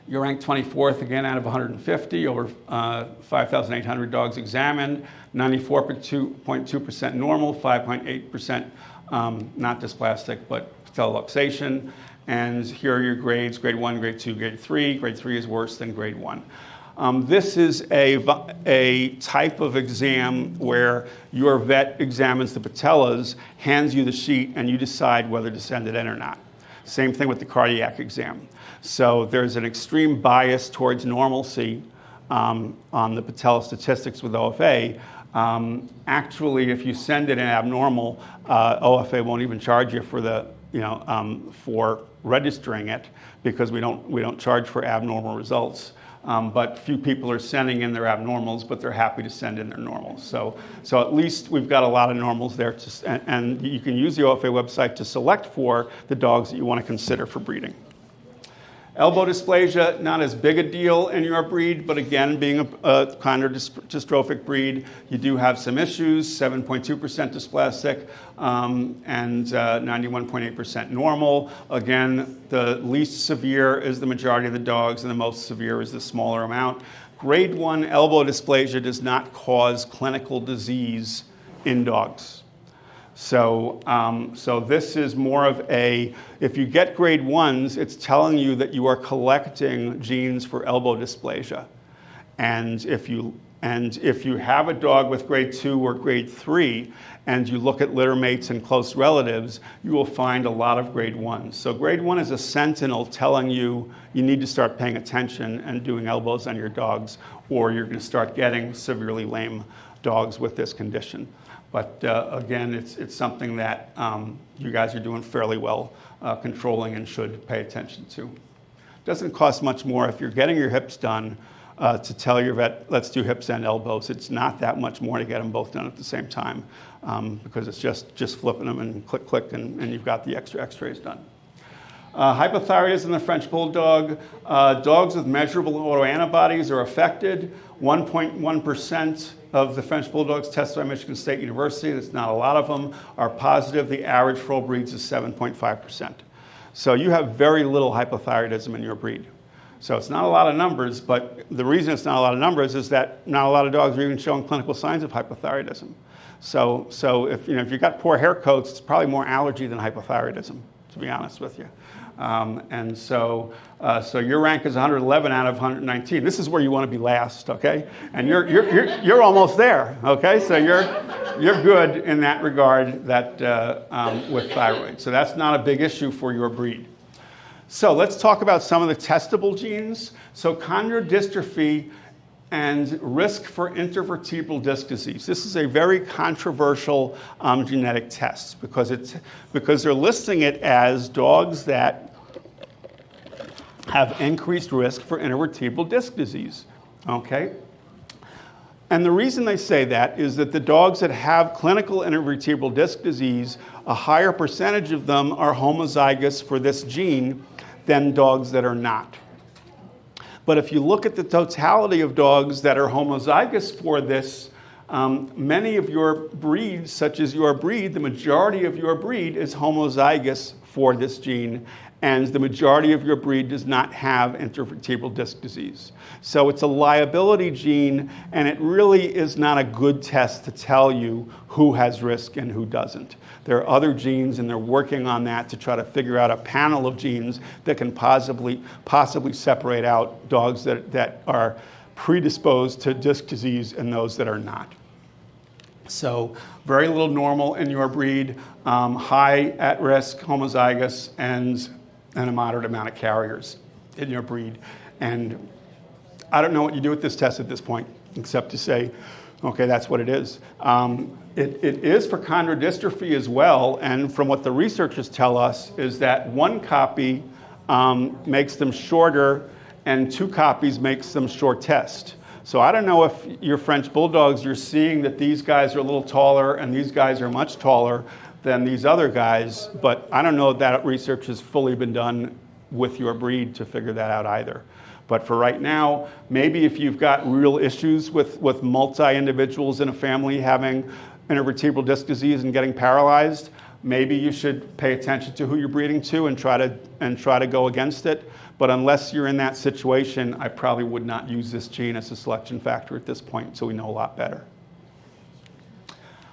You're ranked 24th again out of 150, over 5,800 dogs examined, 94.2% normal, 5.8% not dysplastic, but patella luxation. And here are your grades, grade 1, grade 2, grade 3. Grade 3 is worse than grade 1. This is a type of exam where your vet examines the patellas, hands you the sheet, and you decide whether to send it in or not. Same thing with the cardiac exam. So there's an extreme bias towards normalcy on the patella statistics with OFA. Actually, if you send it in abnormal, OFA won't even charge you for registering it because we don't charge for abnormal results. But few people are sending in their abnormals, but they're happy to send in their normals. So at least we've got a lot of normals there, and you can use the OFA website to select for the dogs that you want to consider for breeding. Elbow dysplasia, not as big a deal in your breed, but again, being a chondrodystrophic breed, you do have some issues, 7.2% dysplastic and 91.8% normal. Again, the least severe is the majority of the dogs, and the most severe is the smaller amount. Grade 1 elbow dysplasia does not cause clinical disease in dogs. So this is more of if you get grade 1s, it's telling you that you are collecting genes for elbow dysplasia. And if you have a dog with grade 2 or grade 3, and you look at litter mates and close relatives, you will find a lot of grade 1s. So grade 1 is a sentinel telling you need to start paying attention and doing elbows on your dogs, or you're going to start getting severely lame dogs with this condition. But again, it's something that you guys are doing fairly well controlling and should pay attention to. Doesn't cost much more if you're getting your hips done to tell your vet, let's do hips and elbows. It's not that much more to get them both done at the same time because it's just flipping them and click, click, and you've got the extra x-rays done. Hypothyroidism in the French Bulldog, dogs with measurable autoantibodies are affected. 1.1% of the French Bulldogs tested by Michigan State University, that's not a lot of them, are positive. The average for all breeds is 7.5%. So you have very little hypothyroidism in your breed. So it's not a lot of numbers, but the reason it's not a lot of numbers is that not a lot of dogs are even showing clinical signs of hypothyroidism. So if you've got poor hair coats, it's probably more allergy than hypothyroidism, to be honest with you. So your rank is 111 out of 119. This is where you want to be last, okay? And you're almost there, okay? So you're good in that regard with thyroid. So that's not a big issue for your breed. So let's talk about some of the testable genes. So chondrodystrophy and risk for intervertebral disc disease. This is a very controversial genetic test because they're listing it as dogs that have increased risk for intervertebral disc disease. Okay? And the reason they say that is that the dogs that have clinical intervertebral disc disease, a higher percentage of them are homozygous for this gene than dogs that are not. But if you look at the totality of dogs that are homozygous for this, many of your breeds, such as your breed, the majority of your breed is homozygous for this gene, and the majority of your breed does not have intervertebral disc disease. So it's a liability gene, and it really is not a good test to tell you who has risk and who doesn't. There are other genes, and they're working on that to try to figure out a panel of genes that can possibly separate out dogs that are predisposed to disc disease and those that are not. So very little normal in your breed, high at risk, homozygous, and a moderate amount of carriers in your breed. And I don't know what you do with this test at this point, except to say, okay, that's what it is. It is for chondrodystrophy as well, and from what the researchers tell us is that one copy makes them shorter and 2 copies makes them short test. So I don't know if your French Bulldogs, you're seeing that these guys are a little taller and these guys are much taller than these other guys, but I don't know if that research has fully been done with your breed to figure that out either. But for right now, maybe if you've got real issues with multi-individuals in a family having intervertebral disc disease and getting paralyzed, maybe you should pay attention to who you're breeding to and try to go against it. But unless you're in that situation, I probably would not use this gene as a selection factor at this point, so we know a lot better.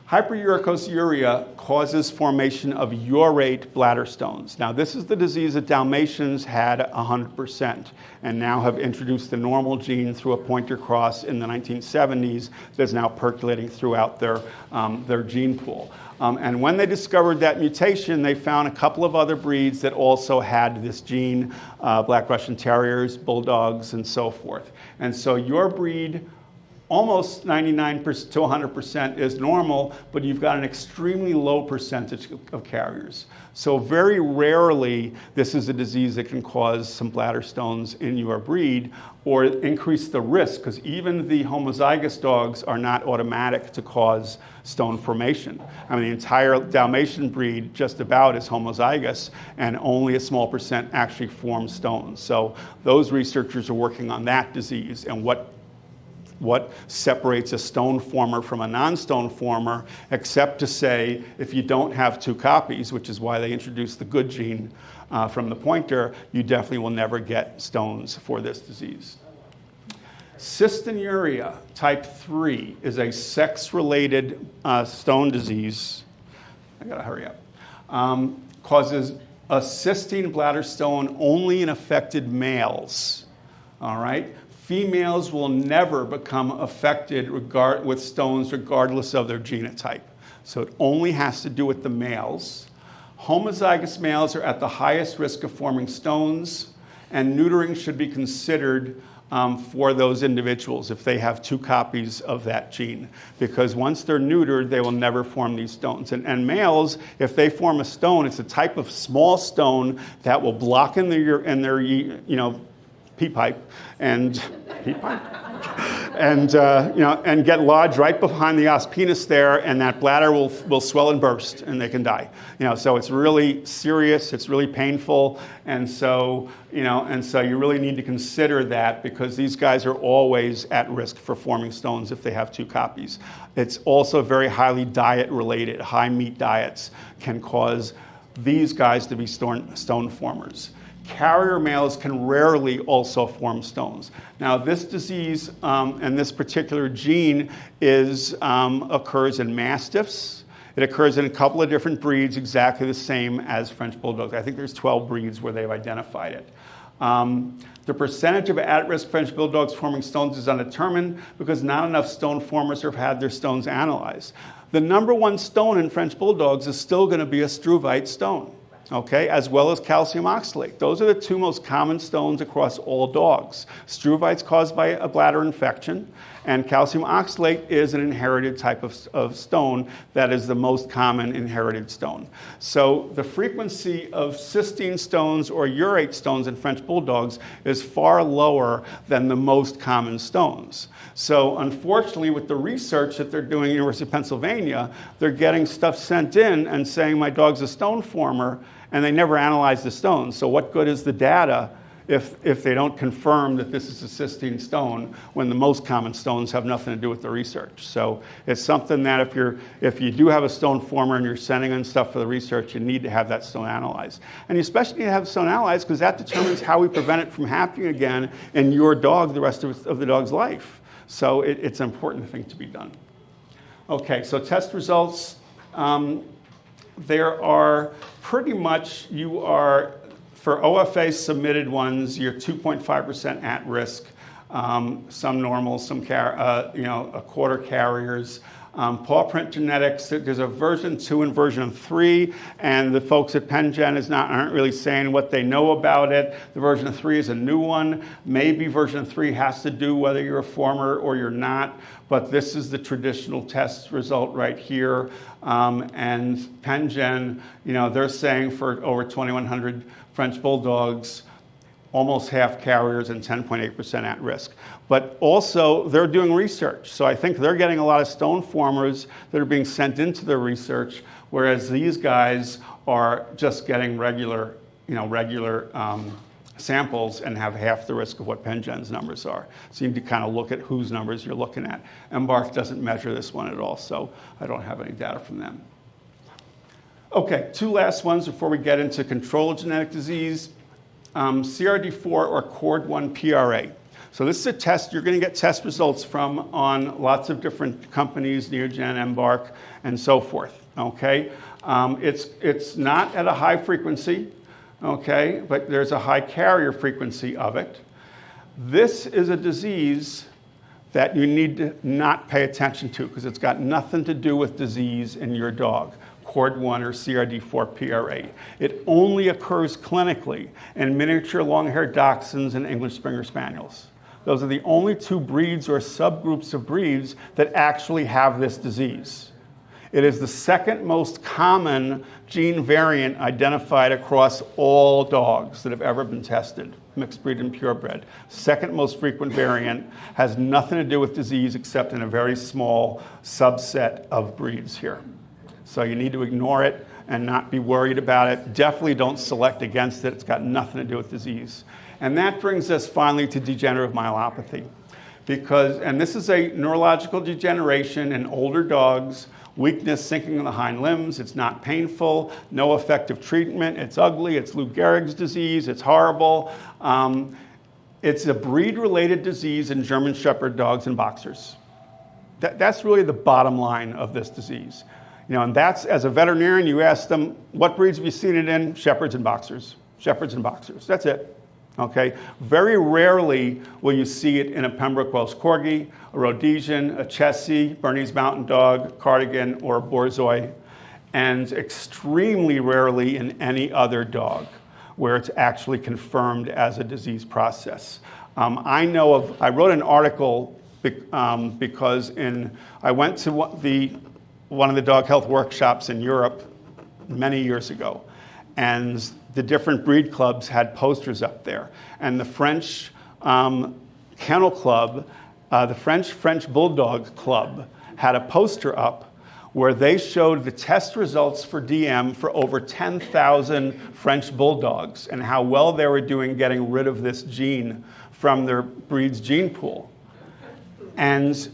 Hyperuricosuriasia causes formation of urate bladder stones. Now, this is the disease that Dalmatians had 100% and now have introduced the normal gene through a pointer cross in the 1970s that's now percolating throughout their gene pool. And when they discovered that mutation, they found a couple of other breeds that also had this gene, Black Russian Terriers, Bulldogs, and so forth. And so your breed, almost 99% to 100% is normal, but you've got an extremely low percentage of carriers. So very rarely, this is a disease that can cause some bladder stones in your breed or increase the risk, because even the homozygous dogs are not automatic to cause stone formation. I mean, the entire Dalmatian breed just about is homozygous, and only a small percent actually form stones. So those researchers are working on that disease and what separates a stone former from a non-stone former, except to say if you don't have 2 copies, which is why they introduced the good gene from the pointer, you definitely will never get stones for this disease. Cystinuria type 3 is a sex-related stone disease. I gotta hurry up. Causes a cystine bladder stone only in affected males. All right? Females will never become affected with stones regardless of their genotype. So it only has to do with the males. Homozygous males are at the highest risk of forming stones, and neutering should be considered for those individuals if they have 2 copies of that gene. Because once they're neutered, they will never form these stones. And males, if they form a stone, it's a type of small stone that will block in their pee pipe and and get lodged right behind the os penis there, and that bladder will swell and burst, and they can die. So it's really serious, it's really painful, and so you really need to consider that, because these guys are always at risk for forming stones if they have 2 copies. It's also very highly diet related. High meat diets can cause these guys to be stone formers. Carrier males can rarely also form stones. Now, this disease and this particular gene occurs in Mastiffs. It occurs in a couple of different breeds, exactly the same as French Bulldogs. I think there's 12 breeds where they've identified it. The percentage of at-risk French Bulldogs forming stones is undetermined because not enough stone formers have had their stones analyzed. The number 1 stone in French Bulldogs is still going to be a struvite stone, okay, as well as calcium oxalate. Those are the 2 most common stones across all dogs. Struvite's caused by a bladder infection, and calcium oxalate is an inherited type of stone that is the most common inherited stone. So the frequency of cystine stones or urate stones in French Bulldogs is far lower than the most common stones. So unfortunately, with the research that they're doing at the University of Pennsylvania, they're getting stuff sent in and saying my dog's a stone former, and they never analyze the stones. So what good is the data if they don't confirm that this is a cystine stone when the most common stones have nothing to do with the research? So it's something that if you do have a stone former and you're sending in stuff for the research, you need to have that stone analyzed. And you especially need to have the stone analyzed because that determines how we prevent it from happening again in your dog the rest of the dog's life. So it's an important thing to be done. Okay, so test results. There are pretty much, for OFA submitted ones, you're 2.5% at risk. Some normal, some a quarter carriers. Paw print genetics, there's a version 2 and version 3, and the folks at PennGen aren't really saying what they know about it. The version 3 is a new one. Maybe version 3 has to do whether you're a former or you're not, but this is the traditional test result right here. And PennGen, they're saying for over 2,100 French Bulldogs, almost half carriers and 10.8% at risk. But also, they're doing research. So I think they're getting a lot of stone formers that are being sent into their research, whereas these guys are just getting regular samples and have half the risk of what PennGen's numbers are. So you need to kind of look at whose numbers you're looking at. Embark doesn't measure this one at all, so I don't have any data from them. Okay, 2 last ones before we get into control of genetic disease. CRD4 or CORD1 PRA. So this is a test you're going to get test results from on lots of different companies, Neogen, Embark, and so forth. Okay, it's not at a high frequency, okay, but there's a high carrier frequency of it. This is a disease that you need to not pay attention to because it's got nothing to do with disease in your dog. CORD1 or CRD4 PRA. It only occurs clinically in miniature long-haired dachshunds and English Springer Spaniels. Those are the only 2 breeds or subgroups of breeds that actually have this disease. It is the 2nd most common gene variant identified across all dogs that have ever been tested, mixed breed and purebred. 2nd most frequent variant, has nothing to do with disease except in a very small subset of breeds here. So you need to ignore it and not be worried about it. Definitely don't select against it. It's got nothing to do with disease. And that brings us finally to degenerative myelopathy. And this is a neurological degeneration in older dogs, weakness, sinking in the hind limbs. It's not painful, no effective treatment. It's ugly. It's Lou Gehrig's disease. It's horrible. It's a breed-related disease in German Shepherd dogs and boxers. That's really the bottom line of this disease. And that's, as a veterinarian, you ask them, what breeds have you seen it in? Shepherds and boxers. Shepherds and boxers. That's it. Okay? Very rarely will you see it in a Pembroke Welsh Corgi, a Rhodesian, a Chessie, Bernese Mountain Dog, Cardigan, or Borzoi, and extremely rarely in any other dog where it's actually confirmed as a disease process. I wrote an article because I went to one of the dog health workshops in Europe many years ago, and the different breed clubs had posters up there. And the French Kennel Club the French Bulldog Club had a poster up where they showed the test results for DM for over 10,000 French Bulldogs and how well they were doing getting rid of this gene from their breed's gene pool. And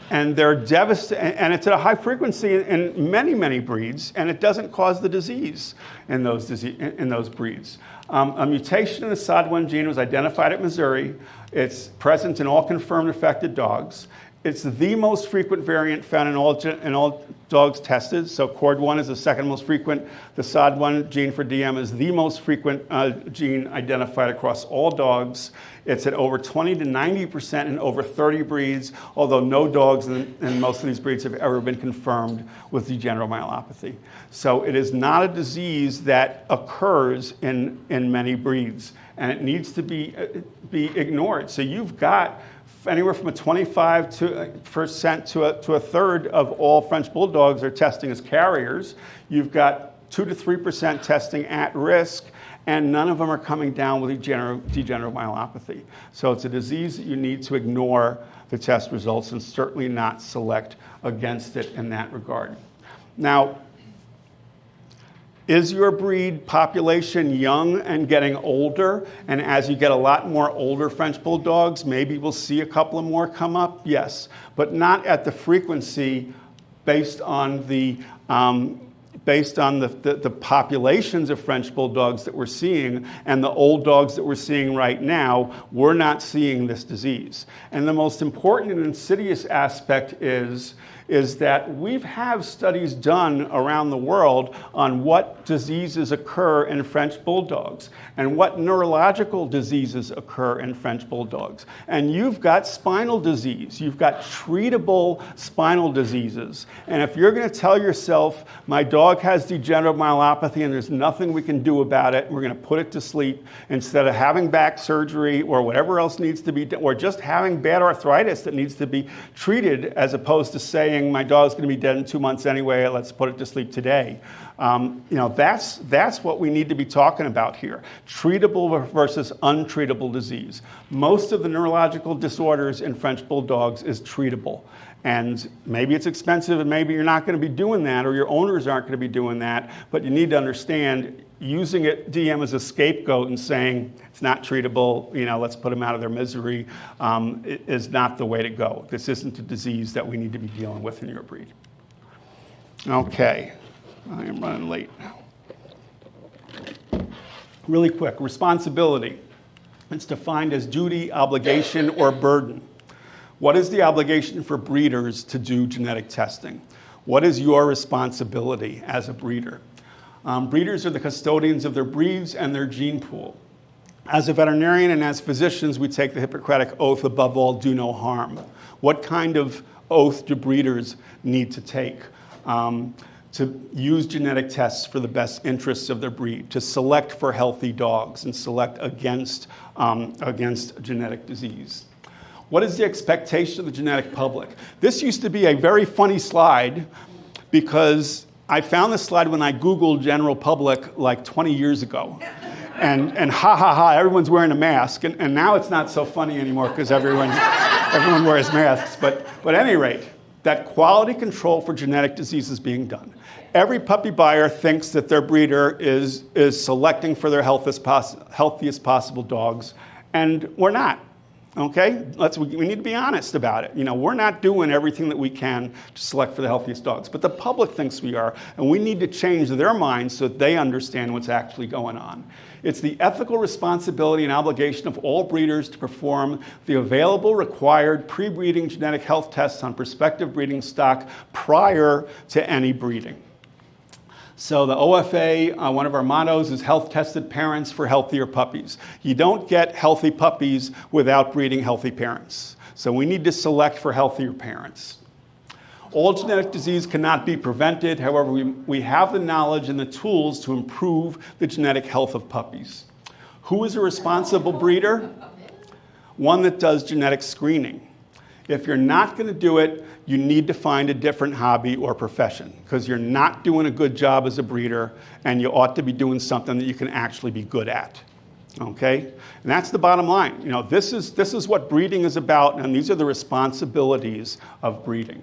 they're devastated, and it's at a high frequency in many breeds, and it doesn't cause the disease in those breeds. A mutation in the SOD1 gene was identified at Missouri. It's present in all confirmed affected dogs. It's the most frequent variant found in all dogs tested. So CORD1 is the second most frequent. The SOD1 gene for DM is the most frequent gene identified across all dogs. It's at over 20 to 90% in over 30 breeds, although no dogs in most of these breeds have ever been confirmed with degenerative myelopathy. So it is not a disease that occurs in many breeds, and it needs to be ignored. So you've got anywhere from a 25% to a third of all French Bulldogs are testing as carriers. You've got 2 to 3% testing at risk, and none of them are coming down with degenerative myelopathy. So it's a disease that you need to ignore the test results and certainly not select against it in that regard. Now, is your breed population young and getting older? And as you get a lot more older French Bulldogs, maybe we'll see a couple of more come up? Yes, but not at the frequency based on the populations of French Bulldogs that we're seeing and the old dogs that we're seeing right now. We're not seeing this disease. And the most important and insidious aspect is that we have studies done around the world on what diseases occur in French Bulldogs and what neurological diseases occur in French Bulldogs. And you've got spinal disease. You've got treatable spinal diseases. And if you're going to tell yourself, my dog has degenerative myelopathy and there's nothing we can do about it, we're going to put it to sleep instead of having back surgery or whatever else needs to be done, or just having bad arthritis that needs to be treated, as opposed to saying, my dog's going to be dead in 2 months anyway, let's put it to sleep today. That's what we need to be talking about here. Treatable versus untreatable disease. Most of the neurological disorders in French Bulldogs is treatable. And maybe it's expensive and maybe you're not going to be doing that, or your owners aren't going to be doing that, but you need to understand using DM as a scapegoat and saying it's not treatable, let's put them out of their misery, is not the way to go. This isn't a disease that we need to be dealing with in your breed. Okay, I am running late. Really quick, responsibility. It's defined as duty, obligation, or burden. What is the obligation for breeders to do genetic testing? What is your responsibility as a breeder? Breeders are the custodians of their breeds and their gene pool. As a veterinarian and as physicians, we take the Hippocratic Oath, above all, do no harm. What kind of oath do breeders need to take to use genetic tests for the best interests of their breed, to select for healthy dogs and select against genetic disease? What is the expectation of the genetic public? This used to be a very funny slide because I found this slide when I Googled general public like 20 years ago. And everyone's wearing a mask. And now it's not so funny anymore because everyone wears masks. But at any rate, that quality control for genetic disease is being done. Every puppy buyer thinks that their breeder is selecting for their healthiest possible dogs, and we're not. Okay, we need to be honest about it. We're not doing everything that we can to select for the healthiest dogs, but the public thinks we are, and we need to change their minds so that they understand what's actually going on. It's the ethical responsibility and obligation of all breeders to perform the available required pre-breeding genetic health tests on prospective breeding stock prior to any breeding. So the OFA, one of our mottos is health-tested parents for healthier puppies. You don't get healthy puppies without breeding healthy parents. So we need to select for healthier parents. All genetic disease cannot be prevented. However, we have the knowledge and the tools to improve the genetic health of puppies. Who is a responsible breeder? One that does genetic screening. If you're not going to do it, you need to find a different hobby or profession because you're not doing a good job as a breeder and you ought to be doing something that you can actually be good at. Okay, and that's the bottom line. You know, this is what breeding is about, and these are the responsibilities of breeding.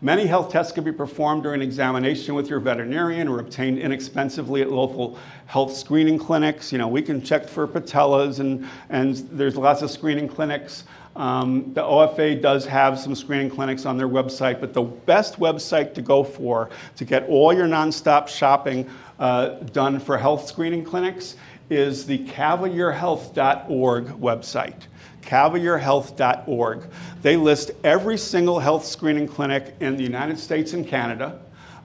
Many health tests can be performed during examination with your veterinarian or obtained inexpensively at local health screening clinics. You know, we can check for patellas, and there's lots of screening clinics. The OFA does have some screening clinics on their website, but the best website to go for to get all your nonstop shopping done for health screening clinics is the CavalierHealth.org website. CavalierHealth.org. They list every single health screening clinic in the United States and Canada.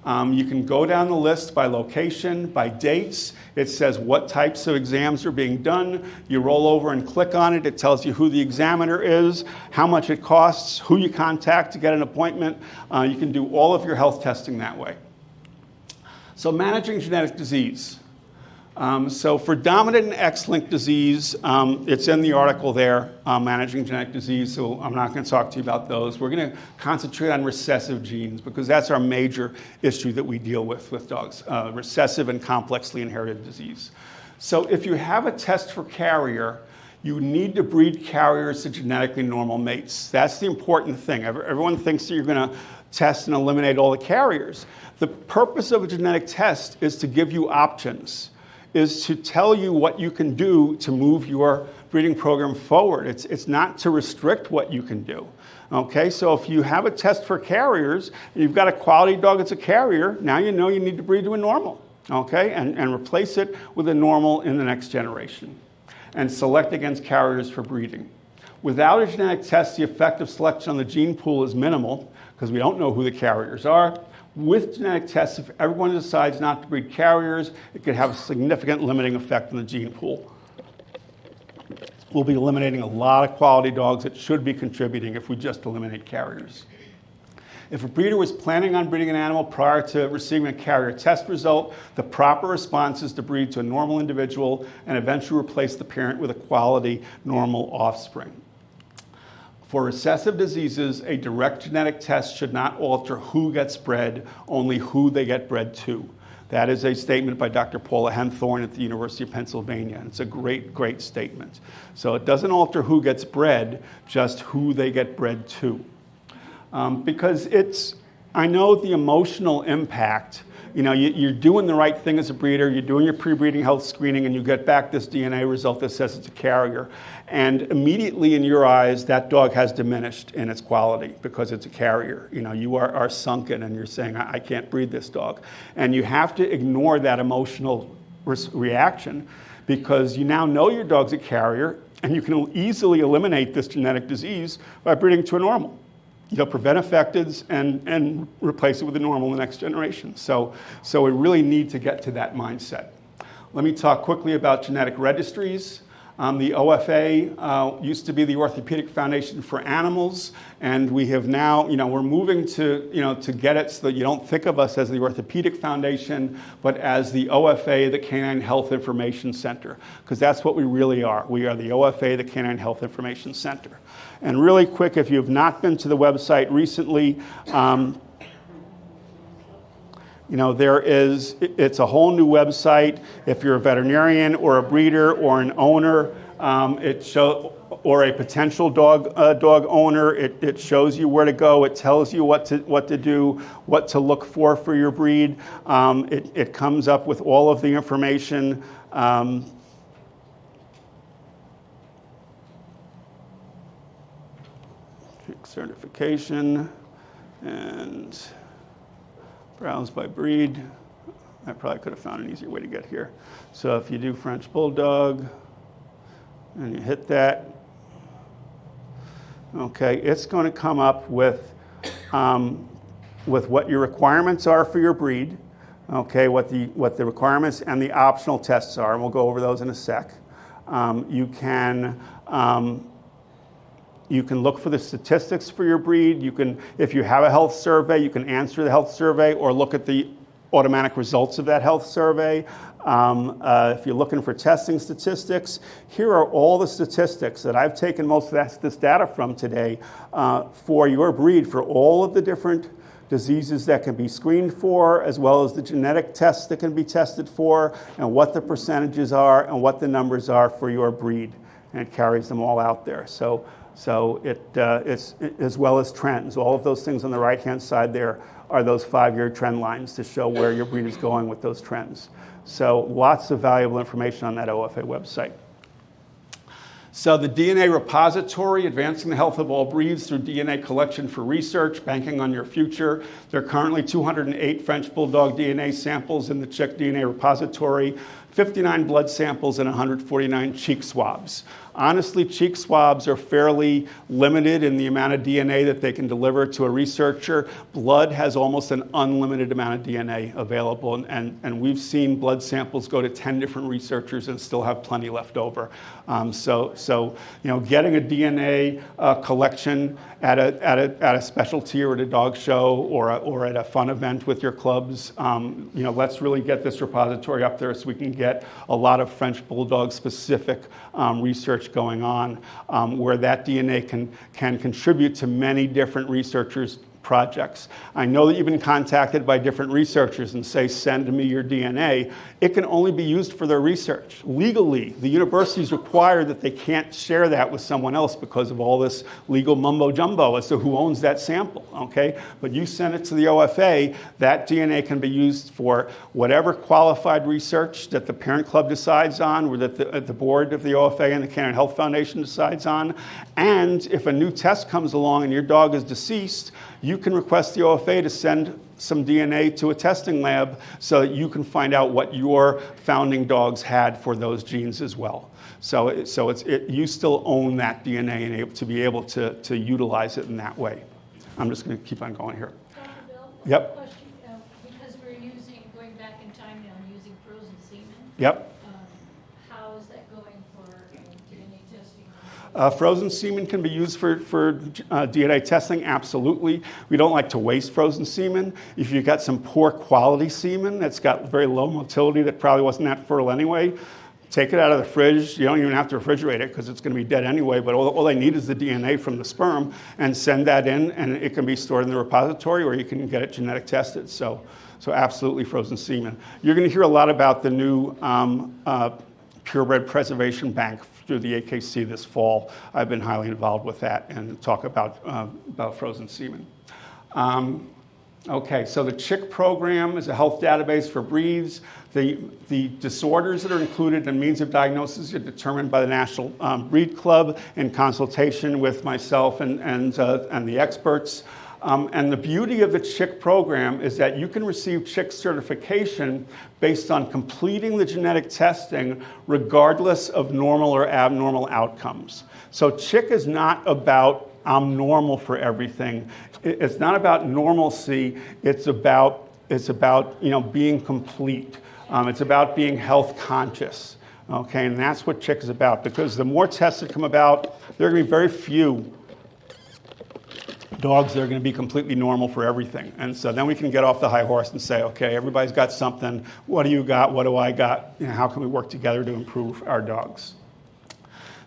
You can go down the list by location, by dates. It says what types of exams are being done. You roll over and click on it. It tells you who the examiner is, how much it costs, who you contact to get an appointment. You can do all of your health testing that way. So managing genetic disease. So for dominant and X-linked disease, it's in the article there, managing genetic disease, so I'm not going to talk to you about those. We're going to concentrate on recessive genes because that's our major issue that we deal with dogs, recessive and complexly inherited disease. So if you have a test for carrier, you need to breed carriers to genetically normal mates. That's the important thing. Everyone thinks that you're going to test and eliminate all the carriers. The purpose of a genetic test is to give you options, is to tell you what you can do to move your breeding program forward. It's not to restrict what you can do. Okay, so if you have a test for carriers, and you've got a quality dog that's a carrier, now you know you need to breed to a normal, okay, and replace it with a normal in the next generation. And select against carriers for breeding. Without a genetic test, the effect of selection on the gene pool is minimal because we don't know who the carriers are. With genetic tests, if everyone decides not to breed carriers, it could have a significant limiting effect on the gene pool. We'll be eliminating a lot of quality dogs that should be contributing if we just eliminate carriers. If a breeder was planning on breeding an animal prior to receiving a carrier test result, the proper response is to breed to a normal individual and eventually replace the parent with a quality, normal offspring. For recessive diseases, a direct genetic test should not alter who gets bred, only who they get bred to. That is a statement by Dr. Paula Henthorne at the University of Pennsylvania. It's a great, great statement. So it doesn't alter who gets bred, just who they get bred to. Because I know the emotional impact. You know, you're doing the right thing as a breeder, you're doing your pre-breeding health screening, and you get back this DNA result that says it's a carrier. And immediately in your eyes, that dog has diminished in its quality because it's a carrier. You know, you are sunken and you're saying, I can't breed this dog. And you have to ignore that emotional reaction because you now know your dog's a carrier and you can easily eliminate this genetic disease by breeding to a normal. You'll prevent affecteds and replace it with a normal in the next generation. So we really need to get to that mindset. Let me talk quickly about genetic registries. The OFA used to be the Orthopedic Foundation for Animals, and we have now, we're moving to get it so that you don't think of us as the Orthopedic Foundation, but as the OFA, the Canine Health Information Center, because that's what we really are. We are the OFA, the Canine Health Information Center. And really quick, if you have not been to the website recently, it's a whole new website. If you're a veterinarian or a breeder or an owner, or a potential dog owner, it shows you where to go. It tells you what to do, what to look for your breed. It comes up with all of the information. Certification and browse by breed. I probably could have found an easier way to get here. So if you do French Bulldog and you hit that, okay, it's going to come up with what your requirements are for your breed, okay, what the requirements and the optional tests are, and we'll go over those in a sec. You can look for the statistics for your breed. If you have a health survey, you can answer the health survey or look at the automatic results of that health survey. If you're looking for testing statistics, here are all the statistics that I've taken most of this data from today for your breed, for all of the different diseases that can be screened for, as well as the genetic tests that can be tested for, and what the percentages are and what the numbers are for your breed. And it carries them all out there. So it's as well as trends. All of those things on the right-hand side there are those 5-year trend lines to show where your breed is going with those trends. So lots of valuable information on that OFA website. So the DNA repository, advancing the health of all breeds through DNA collection for research, banking on your future. There are currently 208 French Bulldog DNA samples in the Chick DNA repository, 59 blood samples, and 149 cheek swabs. Honestly, cheek swabs are fairly limited in the amount of DNA that they can deliver to a researcher. Blood has almost an unlimited amount of DNA available, and we've seen blood samples go to 10 different researchers and still have plenty left over. So getting a DNA collection at a specialty or at a dog show or at a fun event with your clubs, let's really get this repository up there so we can get a lot of French Bulldog specific research going on, where that DNA can contribute to many different researchers' projects. I know that you've been contacted by different researchers and say, send me your DNA. It can only be used for their research. Legally, the universities require that they can't share that with someone else because of all this legal mumbo jumbo as to who owns that sample, okay? But you send it to the OFA, that DNA can be used for whatever qualified research that the parent club decides on, or that the board of the OFA and the Canine Health Foundation decides on. And if a new test comes along and your dog is deceased, you can request the OFA to send some DNA to a testing lab so that you can find out what your founding dogs had for those genes as well. So you still own that DNA and able to be able to utilize it in that way. I'm just going to keep on going here. Dr. Bill? Yep. Question, because we're going back in time now, using frozen semen. Yep. How is that going for DNA testing? Frozen semen can be used for DNA testing, absolutely. We don't like to waste frozen semen. If you've got some poor quality semen that's got very low motility that probably wasn't that fertile anyway, take it out of the fridge. You don't even have to refrigerate it because it's going to be dead anyway, but all they need is the DNA from the sperm, and send that in, and it can be stored in the repository, or you can get it genetic tested. So absolutely frozen semen. You're going to hear a lot about the new purebred preservation bank through the AKC this fall. I've been highly involved with that and talk about frozen semen. Okay, so the CHIC program is a health database for breeds. The disorders that are included and means of diagnosis are determined by the National Breed Club in consultation with myself and the experts. And the beauty of the CHIC program is that you can receive CHIC certification based on completing the genetic testing regardless of normal or abnormal outcomes. So CHIC is not about I'm normal for everything. It's not about normalcy. It's about being complete. It's about being health conscious. Okay, and that's what CHIC is about, because the more tests that come about, there are going to be very few dogs that are going to be completely normal for everything. And so then we can get off the high horse and say, okay, everybody's got something. What do you got? What do I got? How can we work together to improve our dogs?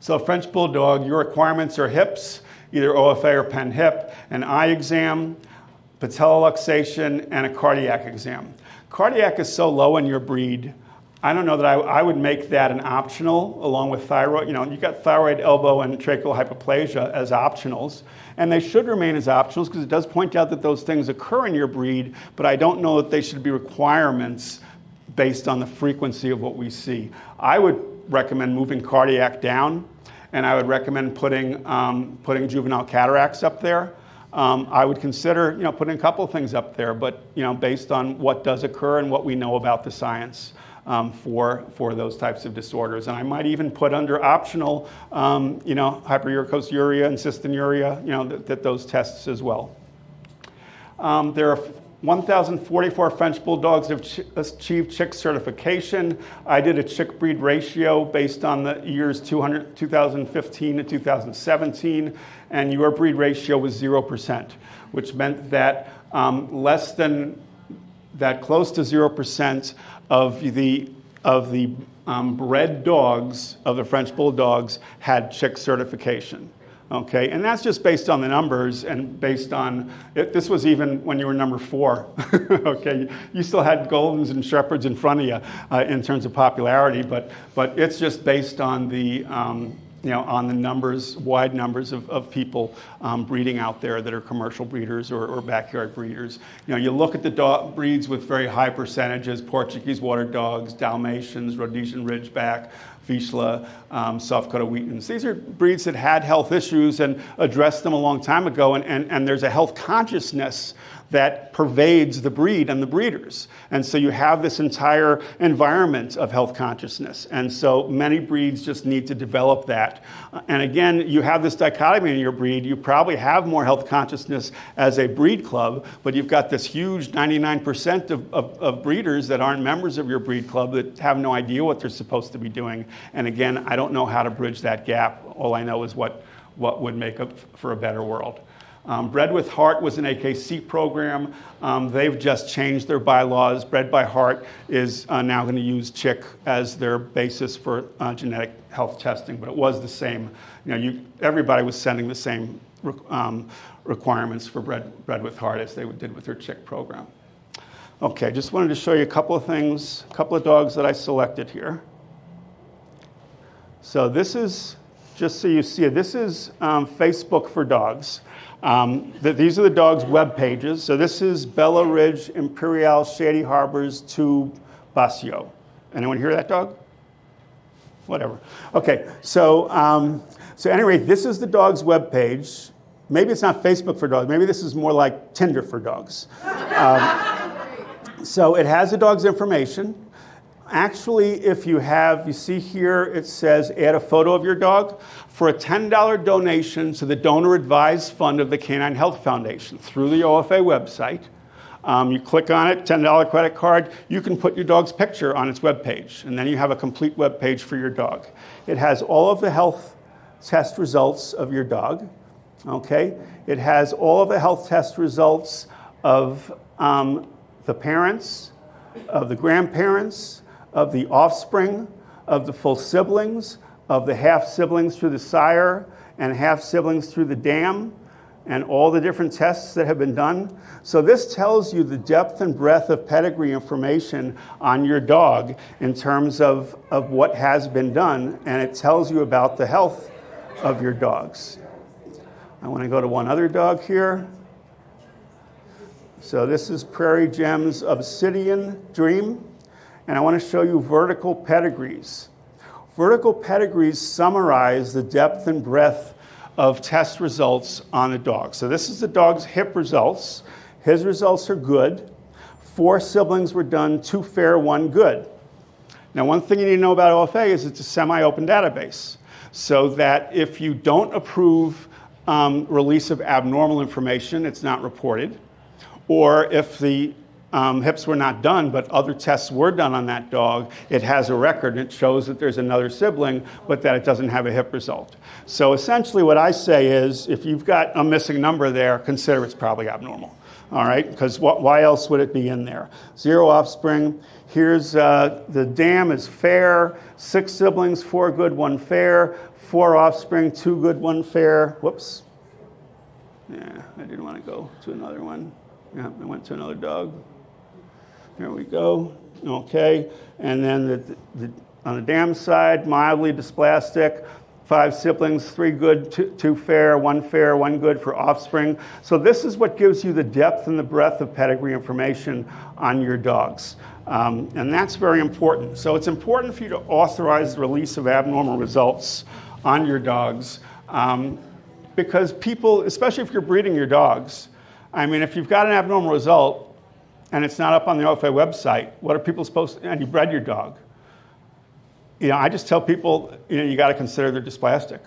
So French Bulldog, your requirements are hips, either OFA or pen hip, an eye exam, patella luxation, and a cardiac exam. Cardiac is so low in your breed, I don't know that I would make that an optional along with thyroid. You've got thyroid, elbow, and tracheal hypoplasia as optionals, and they should remain as optionals because it does point out that those things occur in your breed, but I don't know that they should be requirements based on the frequency of what we see. I would recommend moving cardiac down, and I would recommend putting juvenile cataracts up there. I would consider, putting a couple of things up there, but based on what does occur and what we know about the science for those types of disorders. And I might even put under optional, hyperuricosuriA and cystinuria, that those tests as well. There are 1,044 French Bulldogs have achieved CHIC certification. I did a CHIC breed ratio based on the years 2015 to 2017, and your breed ratio was 0%, which meant that close to 0% of the bred dogs of the French Bulldogs had CHIC certification. Okay, and that's just based on the numbers and based on, this was even when you were number 4. Okay, you still had Goldens and Shepherds in front of you in terms of popularity, but it's just based on the, on the numbers, wide numbers of people breeding out there that are commercial breeders or backyard breeders. You look at the dog breeds with very high percentages: Portuguese water dogs, Dalmatians, Rhodesian Ridgeback, Vizsla, South Dakota Wheatons. These are breeds that had health issues and addressed them a long time ago, and there's a health consciousness that pervades the breed and the breeders. And so you have this entire environment of health consciousness. And so many breeds just need to develop that. And again, you have this dichotomy in your breed. You probably have more health consciousness as a breed club, but you've got this huge 99% of breeders that aren't members of your breed club that have no idea what they're supposed to be doing. And again, I don't know how to bridge that gap. All I know is what would make up for a better world. Bred with Heart was an AKC program. They've just changed their bylaws. Bred by Heart is now going to use chick as their basis for genetic health testing, but it was the same. Everybody was sending the same requirements for Bred with Heart as they did with their chick program. Okay, just wanted to show you a couple of things, a couple of dogs that I selected here. So this is, just so you see it, this is Facebook for dogs. These are the dogs' web pages. So this is Bella Ridge, Imperial, Shady Harbors, to Basio. Anyone hear that dog? Whatever. Okay, so anyway, this is the dog's web page. Maybe it's not Facebook for dogs. Maybe this is more like Tinder for dogs. So it has the dog's information. Actually, if you see here, it says add a photo of your dog. For a $10 donation to the Donor Advised Fund of the Canine Health Foundation through the OFA website, you click on it, $10 credit card, you can put your dog's picture on its webpage, and then you have a complete webpage for your dog. It has all of the health test results of your dog, okay? It has all of the health test results of the parents, of the grandparents, of the offspring, of the full siblings, of the half siblings through the sire, and half siblings through the dam, and all the different tests that have been done. So this tells you the depth and breadth of pedigree information on your dog in terms of what has been done, and it tells you about the health of your dogs. I want to go to one other dog here. So this is Prairie Gems Obsidian Dream. And I want to show you vertical pedigrees. Vertical pedigrees summarize the depth and breadth of test results on a dog. So this is the dog's hip results. His results are good. 4 siblings were done, 2 fair, 1 good. Now, one thing you need to know about OFA is it's a semi-open database, so that if you don't approve release of abnormal information, it's not reported. Or if the hips were not done, but other tests were done on that dog, it has a record and it shows that there's another sibling, but that it doesn't have a hip result. So essentially what I say is, if you've got a missing number there, consider it's probably abnormal. All right, because why else would it be in there? 0 offspring. Here's the dam is fair, 6 siblings, 4 good, 1 fair, 4 offspring, 2 good, 1 fair. Whoops. Yeah, I didn't want to go to another one. Yeah, I went to another dog. There we go. Okay, and then on the dam side, mildly dysplastic, 5 siblings, 3 good, 2 fair, 1 good for offspring. So this is what gives you the depth and the breadth of pedigree information on your dogs. And that's very important. So it's important for you to authorize the release of abnormal results on your dogs because people, especially if you're breeding your dogs, I mean, if you've got an abnormal result and it's not up on the OFA website, what are people supposed to, and you bred your dog? I just tell people, you got to consider they're dysplastic.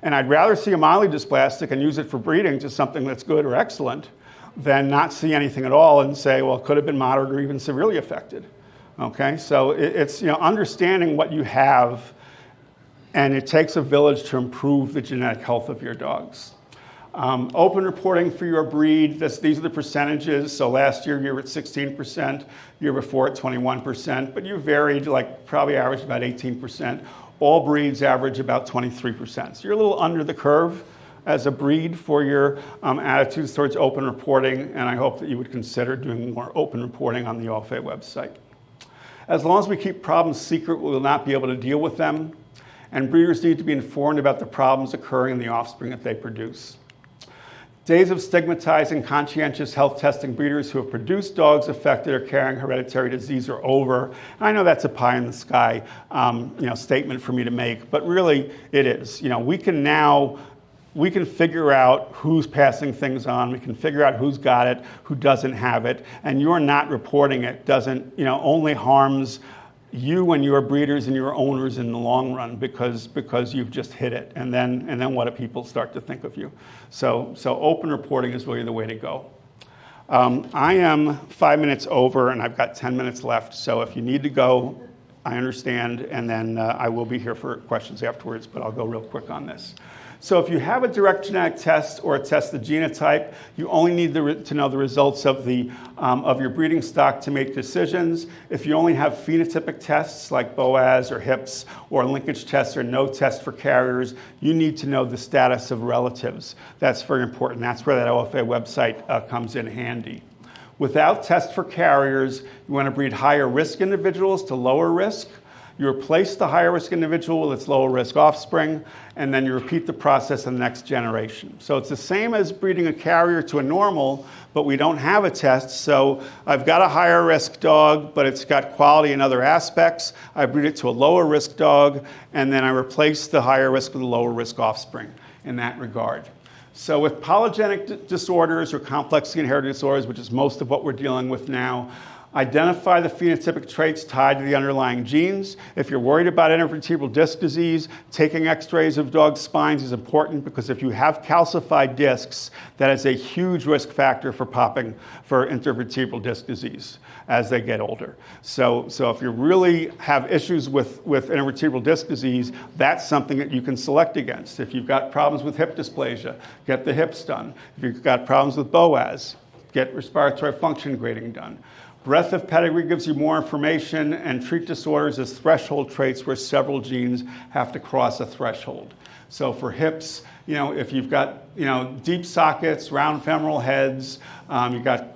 And I'd rather see a mildly dysplastic and use it for breeding to something that's good or excellent than not see anything at all and say, well, it could have been moderate or even severely affected. Okay, so it's understanding what you have, and it takes a village to improve the genetic health of your dogs. Open reporting for your breed, these are the percentages. So last year you were at 16%, year before at 21%, but you varied, probably averaged about 18%. All breeds average about 23%. So you're a little under the curve, as a breed for your attitudes towards open reporting, and I hope that you would consider doing more open reporting on the OFA website. As long as we keep problems secret, we will not be able to deal with them, and breeders need to be informed about the problems occurring in the offspring that they produce. Days of stigmatizing conscientious health testing breeders who have produced dogs affected or carrying hereditary disease are over. And I know that's a pie in the sky statement for me to make, but really it is. We can figure out who's passing things on. We can figure out who's got it, who doesn't have it, and you're not reporting it doesn't only harms you and your breeders and your owners in the long run because you've just hit it, and then what do people start to think of you? So open reporting is really the way to go. I am 5 minutes over, and I've got 10 minutes left. So if you need to go, I understand, and then I will be here for questions afterwards. But I'll go real quick on this. So if you have a direct genetic test or a test of genotype, you only need to know the results of your breeding stock to make decisions. If you only have phenotypic tests like BOAS or HIPS or linkage tests or no test for carriers, you need to know the status of relatives. That's very important. That's where that OFA website comes in handy. Without tests for carriers, you want to breed higher risk individuals to lower risk. You replace the higher risk individual with its lower risk offspring, and then you repeat the process in the next generation. So it's the same as breeding a carrier to a normal, but we don't have a test. So I've got a higher risk dog, but it's got quality in other aspects. I breed it to a lower risk dog, and then I replace the higher risk with a lower risk offspring in that regard. So with polygenic disorders or complexly inherited disorders, which is most of what we're dealing with now, identify the phenotypic traits tied to the underlying genes. If you're worried about intervertebral disc disease, taking x-rays of dogs' spines is important because if you have calcified discs, that is a huge risk factor for intervertebral disc disease as they get older. So if you really have issues with intervertebral disc disease, that's something that you can select against. If you've got problems with hip dysplasia, get the hips done. If you've got problems with BOAS, get respiratory function grading done. Breadth of pedigree gives you more information, and treat disorders as threshold traits where several genes have to cross a threshold. So for hips, if you've got deep sockets, round femoral heads, you've got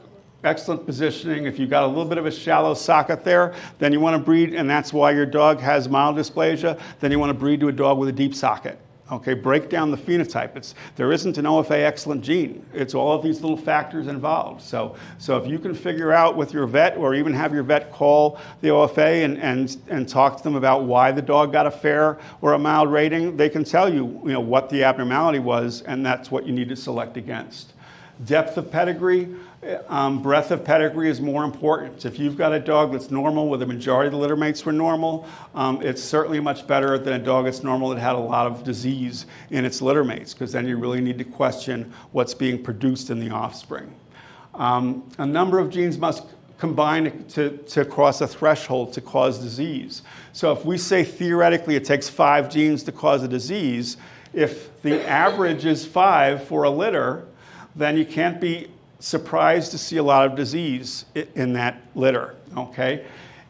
excellent positioning. If you've got a little bit of a shallow socket there, then you want to breed, and that's why your dog has mild dysplasia, then you want to breed to a dog with a deep socket. Okay, break down the phenotype. There isn't an OFA excellent gene. It's all of these little factors involved. So if you can figure out with your vet, or even have your vet call the OFA and talk to them about why the dog got a fair or a mild rating, they can tell you, what the abnormality was, and that's what you need to select against. Depth of pedigree, breadth of pedigree is more important. If you've got a dog that's normal, where the majority of the litter mates were normal, it's certainly much better than a dog that's normal that had a lot of disease in its litter mates, because then you really need to question what's being produced in the offspring. A number of genes must combine to cross a threshold to cause disease. So if we say theoretically it takes 5 genes to cause a disease, if the average is 5 for a litter, then you can't be surprised to see a lot of disease in that litter, okay?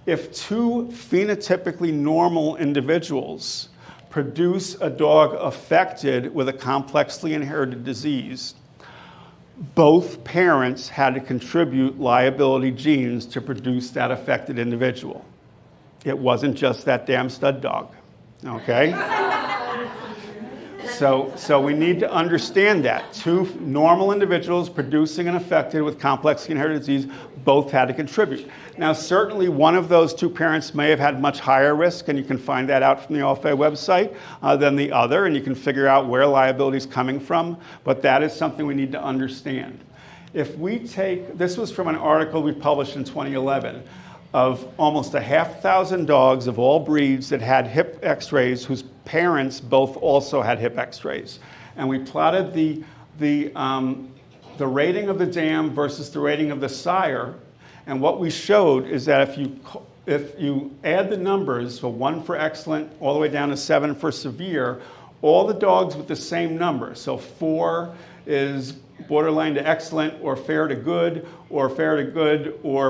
If 2 phenotypically normal individuals produce a dog affected with a complexly inherited disease, both parents had to contribute liability genes to produce that affected individual. It wasn't just that damn stud dog, okay? So we need to understand that. 2 normal individuals producing an affected with complexly inherited disease both had to contribute. Now, certainly one of those 2 parents may have had much higher risk, and you can find that out from the OFA website, than the other, and you can figure out where liability is coming from, but that is something we need to understand. If we take, this was from an article we published in 2011, of almost 1,500 dogs of all breeds that had hip x-rays whose parents both also had hip x-rays. And we plotted the rating of the dam versus the rating of the sire. And what we showed is that if you add the numbers, so 1 for excellent all the way down to 7 for severe, all the dogs with the same number, so 4 is borderline to excellent or fair to good or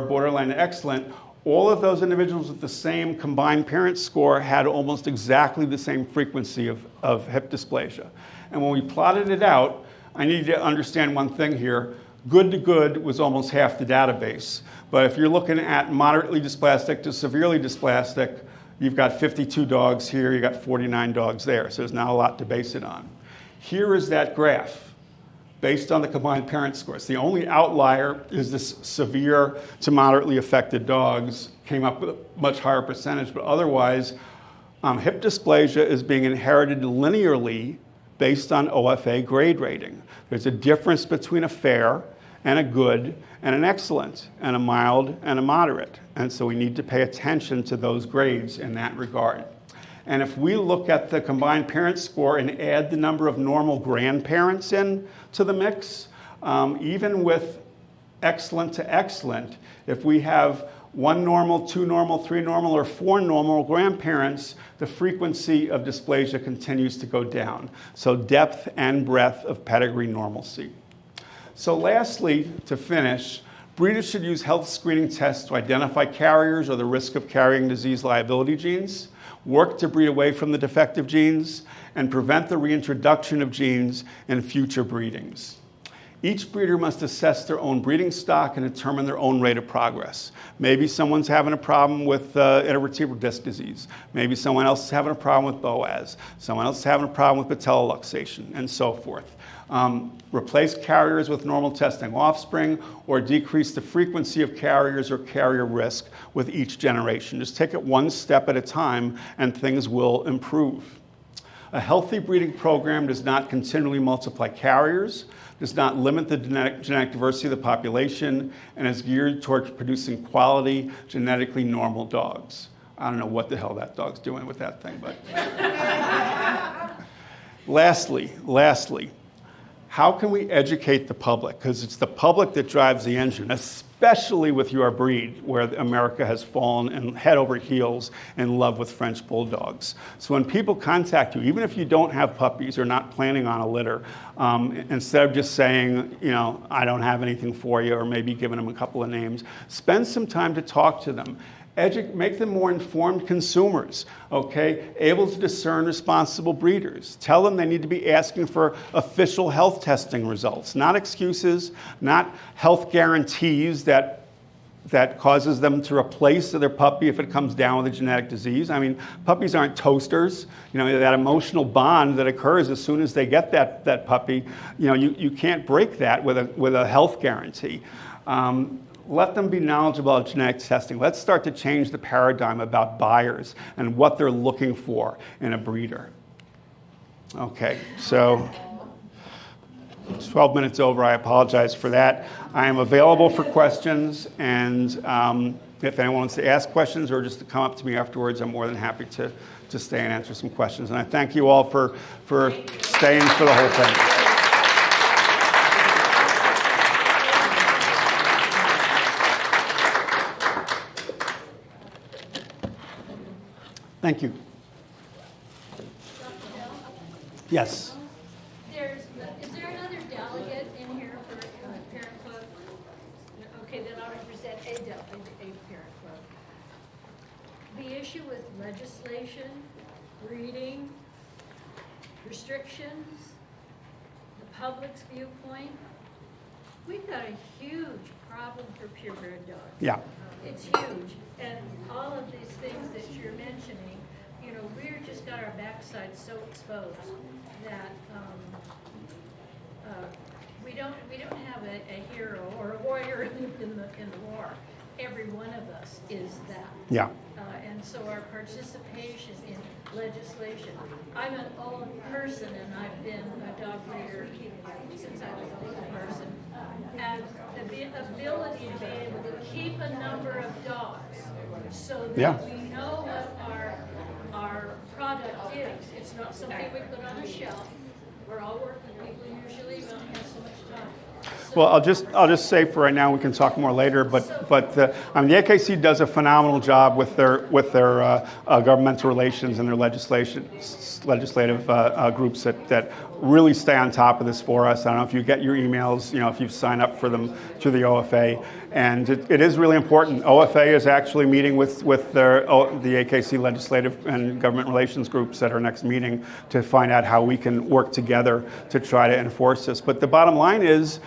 borderline to excellent, All of those individuals with the same combined parent score had almost exactly the same frequency of hip dysplasia. And when we plotted it out, I need to understand one thing here. Good to good was almost half the database. But if you're looking at moderately dysplastic to severely dysplastic, you've got 52 dogs here, you've got 49 dogs there. So there's not a lot to base it on. Here is that graph based on the combined parent scores. The only outlier is this severe to moderately affected dogs came up with a much higher percentage, but otherwise, hip dysplasia is being inherited linearly based on OFA grade rating. There's a difference between a fair and a good and an excellent and a mild and a moderate. And so we need to pay attention to those grades in that regard. And if we look at the combined parent score and add the number of normal grandparents in to the mix, even with excellent to excellent, if we have 1 normal, 2 normal, 3 normal, or 4 normal grandparents, the frequency of dysplasia continues to go down. So depth and breadth of pedigree normalcy. So lastly, to finish, breeders should use health screening tests to identify carriers or the risk of carrying disease liability genes, work to breed away from the defective genes, and prevent the reintroduction of genes in future breedings. Each breeder must assess their own breeding stock and determine their own rate of progress. Maybe someone's having a problem with intervertebral disc disease. Maybe someone else is having a problem with BOAS. Someone else is having a problem with patella luxation, and so forth. Replace carriers with normal testing offspring, or decrease the frequency of carriers or carrier risk with each generation. Just take it one step at a time, and things will improve. A healthy breeding program does not continually multiply carriers, does not limit the genetic diversity of the population, and is geared towards producing quality, genetically normal dogs. I don't know what the hell that dog's doing with that thing, but. Lastly, how can we educate the public? Because it's the public that drives the engine, especially with your breed, where America has fallen and head over heels in love with French bulldogs. So when people contact you, even if you don't have puppies or not planning on a litter, instead of just saying, I don't have anything for you, or maybe giving them a couple of names, spend some time to talk to them. Make them more informed consumers, okay? Able to discern responsible breeders. Tell them they need to be asking for official health testing results, not excuses, not health guarantees that causes them to replace their puppy if it comes down with a genetic disease. I mean, puppies aren't toasters. That emotional bond that occurs as soon as they get that puppy, you can't break that with a health guarantee. Let them be knowledgeable about genetic testing. Let's start to change the paradigm about buyers and what they're looking for in a breeder. Okay, so 12 minutes over. I apologize for that. I am available for questions, and if anyone wants to ask questions or just to come up to me afterwards, I'm more than happy to stay and answer some questions. And I thank you all for staying for the whole thing. Thank you. Yes. Is there another delegate in here for Parent Club? Okay, then I'll represent a Parent Club. The issue with legislation, breeding, restrictions, the public's viewpoint, we've got a huge problem for purebred dogs. Yeah. It's huge, and all of these things that you're mentioning, we're just got our backside so exposed that we don't have a hero or a warrior in the war. Every one of us is that. Yeah. And so our participation in legislation. I'm an old person, and I've been a dog breeder since I was a little person. And the ability to be able to keep a number of dogs so that we know what our product is. It's not something we put on a shelf. We're all working people usually, we only have so much time. Well, I'll just say for right now, we can talk more later. But the AKC does a phenomenal job with their governmental relations and their legislative groups that really stay on top of this for us. I don't know if you get your emails, if you've signed up for them through the OFA, and it is really important. OFA is actually meeting with the AKC legislative and government relations groups at our next meeting to find out how we can work together to try to enforce this. But the bottom line is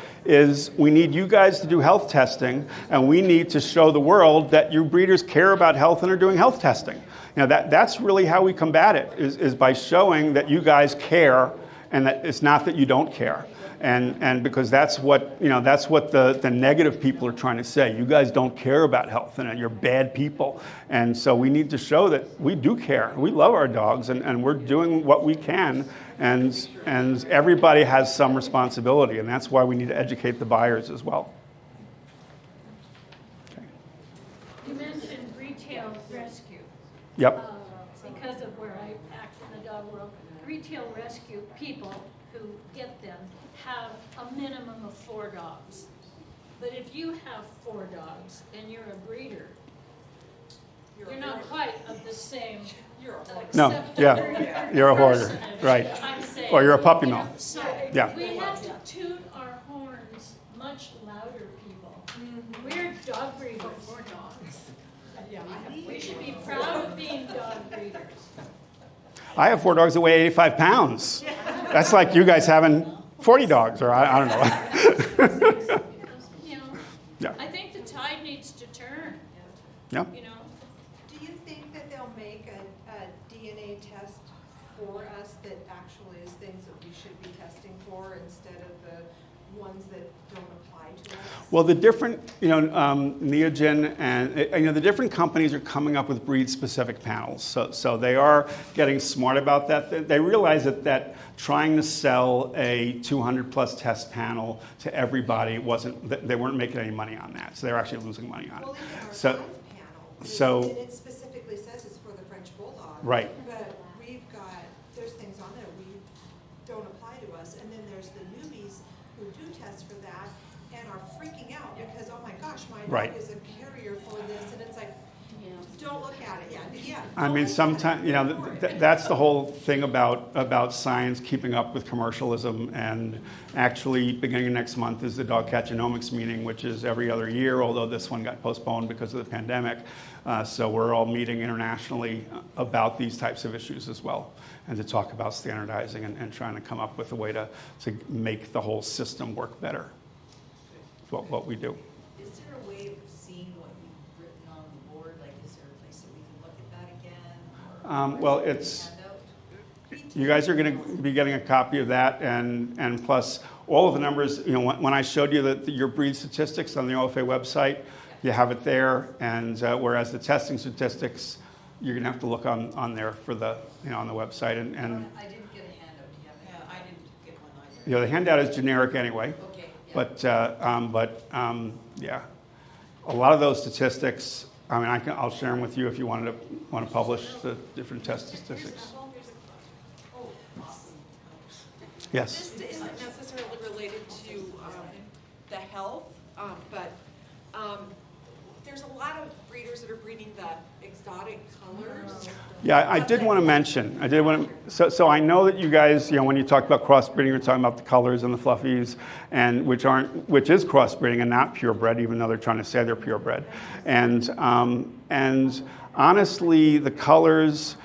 we need you guys to do health testing, and we need to show the world that your breeders care about health and are doing health testing. That's really how we combat it, is by showing that you guys care and that it's not that you don't care. And because that's what the negative people are trying to say. You guys don't care about health and you're bad people. And so we need to show that we do care. We love our dogs and we're doing what we can. And everybody has some responsibility. And that's why we need to educate the buyers as well. Okay. You mentioned retail rescue. Yep. Because of where I act in the dog world, retail rescue people who get them have a minimum of 4 dogs. But if you have 4 dogs and you're a breeder, you're not quite of the same. No, yeah, you're a hoarder, right? I'm saying, Or you're a puppy mill. So Yeah. we have to toot our horns much louder, people. We're dog breeders. For dogs. Yeah, we should be proud of being dog breeders. I have 4 dogs that weigh 85 pounds. That's like you guys having 40 dogs, or I don't know. Yeah. I think the tide needs to turn. Yeah. Do you think that they'll make a DNA test for us that actually is things that we should be testing for instead of the ones that don't apply to us? Well, the different, Neogen and, the different companies are coming up with breed-specific panels. So they are getting smart about that. They realize that trying to sell a 200-plus test panel to everybody they weren't making any money on that. So they're actually losing money on it. Well, even our So, panel, it specifically says it's for the French Bulldog. Right. But there's things on there we don't apply to us. And then there's the newbies who do test for that and are freaking out because, oh my gosh, my Right. dog is a carrier for this. And it's like, don't look at it. Yeah. I mean, sometimes, that's the whole thing about science keeping up with commercialism. And actually, beginning of next month is the Dog Cat Genomics meeting, which is every other year, although this one got postponed because of the pandemic. So we're all meeting internationally about these types of issues as well, and to talk about standardizing and trying to come up with a way to make the whole system work better. What we do. Is there a way of seeing what you've written on the board? Like, is there a place that we can look at that again? Well, you guys are going to be getting a copy of that, and plus all of the numbers. When I showed you your breed statistics on the OFA website, you have it there. And whereas the testing statistics, you're going to have to look on there for the on the website. And I didn't get a handout. Do you have any? I didn't get one either. the handout is generic anyway. Okay. Yeah. But yeah, a lot of those statistics. I mean, I'll share them with you if you want to publish the different test statistics. Yes. This isn't necessarily related to the health, but there's a lot of breeders that are breeding the exotic colors. Yeah, I did want to mention. So I know that you guys, when you talk about crossbreeding, you're talking about the colors and the fluffies, and which is crossbreeding and not purebred, even though they're trying to say they're purebred. And honestly, the colors.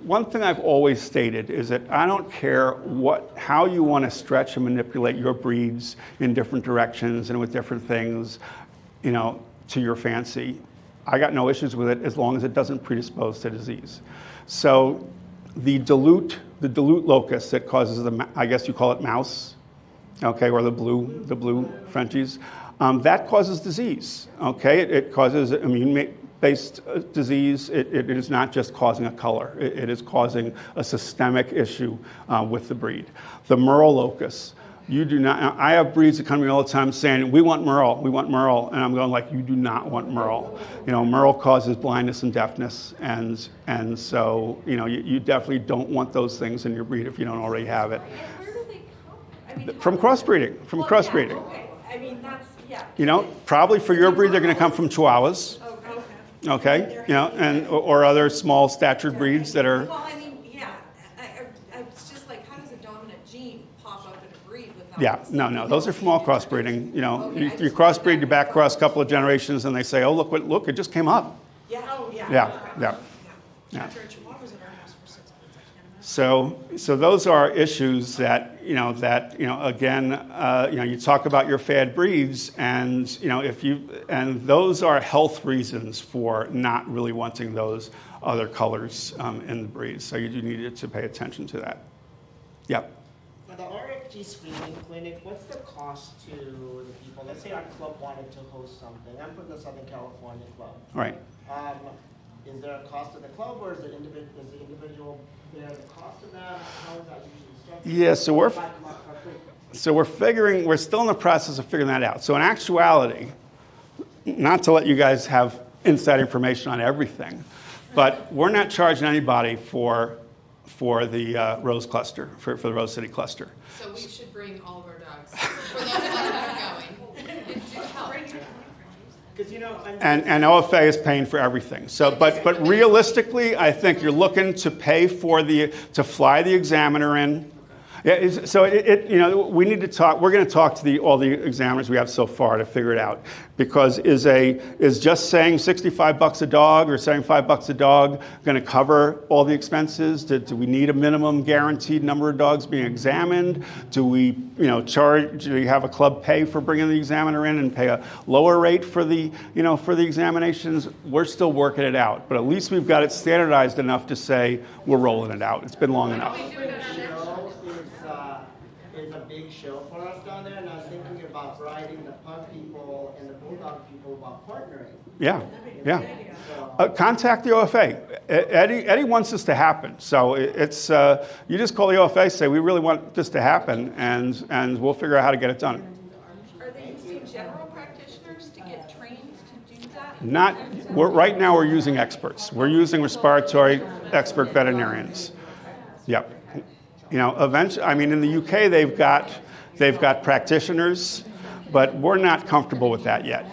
One thing I've always stated is that I don't care how you want to stretch and manipulate your breeds in different directions and with different things, to your fancy. I got no issues with it as long as it doesn't predispose to disease. So the dilute locus that causes I guess you call it mouse, okay, or the blue Frenchies, that causes disease, okay? It causes immune-based disease. It is not just causing a color. It is causing a systemic issue with the breed. The Merle locus. You do not. I have breeds that come to me all the time saying, "We want Merle, and I'm going like, "You do not want Merle." Merle causes blindness and deafness, and so you definitely don't want those things in your breed if you don't already have it. Where do they come? mean. From crossbreeding, from Well, crossbreeding. Yeah, okay, I mean, that's, yeah. You know, probably for your breed, they're going to come from Chihuahuas, Okay. okay? You know, and or other small statured breeds that are. Well, I mean, yeah, it's just like, how does a dominant gene pop up in a breed without? Yeah, no, those are from all crossbreeding. You know, Okay, I you just- crossbreed, you back cross a couple of generations, and they say, oh, look, it just came up. Yeah, oh, yeah. Yeah. Yeah. After Chihuahuas in our house for 6 months, I can't imagine. So those are issues that again, you talk about your fad breeds, and and those are health reasons for not really wanting those other colors in the breeds. So you do need to pay attention to that. Yep. For the RFG screening clinic, what's the cost to the people? Let's say our club wanted to host something. I'm from the Southern California club. Right. Is there a cost to the club, or is the individual bear the cost of that? How is that usually structured? Yeah. So we're still in the process of figuring that out. So in actuality, not to let you guys have inside information on everything, but we're not charging anybody for the Rose Cluster, for the Rose City Cluster. So we should bring all of our dogs, for those of us that are going, and do help. Because And OFA is paying for everything. So, but realistically, I think you're looking to pay to fly the examiner in. Yeah, so we need to talk. We're going to talk to all the examiners we have so far to figure it out. Because is just saying $65 a dog or $75 a dog going to cover all the expenses? Do we need a minimum guaranteed number of dogs being examined? Do we charge? Do you have a club pay for bringing the examiner in and pay a lower rate for the examinations? We're still working it out, but at least we've got it standardized enough to say we're rolling it out. It's been long enough. Is a big show for us down there, and I was thinking about writing the pug people and the bulldog people about partnering. Yeah. Contact the OFA. Eddie wants this to happen. So it's you just call the OFA, say we really want this to happen, and we'll figure out how to get it done. Are they using general practitioners to get trained to do that? Right now we're using experts. We're using respiratory expert veterinarians. Yep. Eventually, I mean, in the UK they've got practitioners, but we're not comfortable with that yet.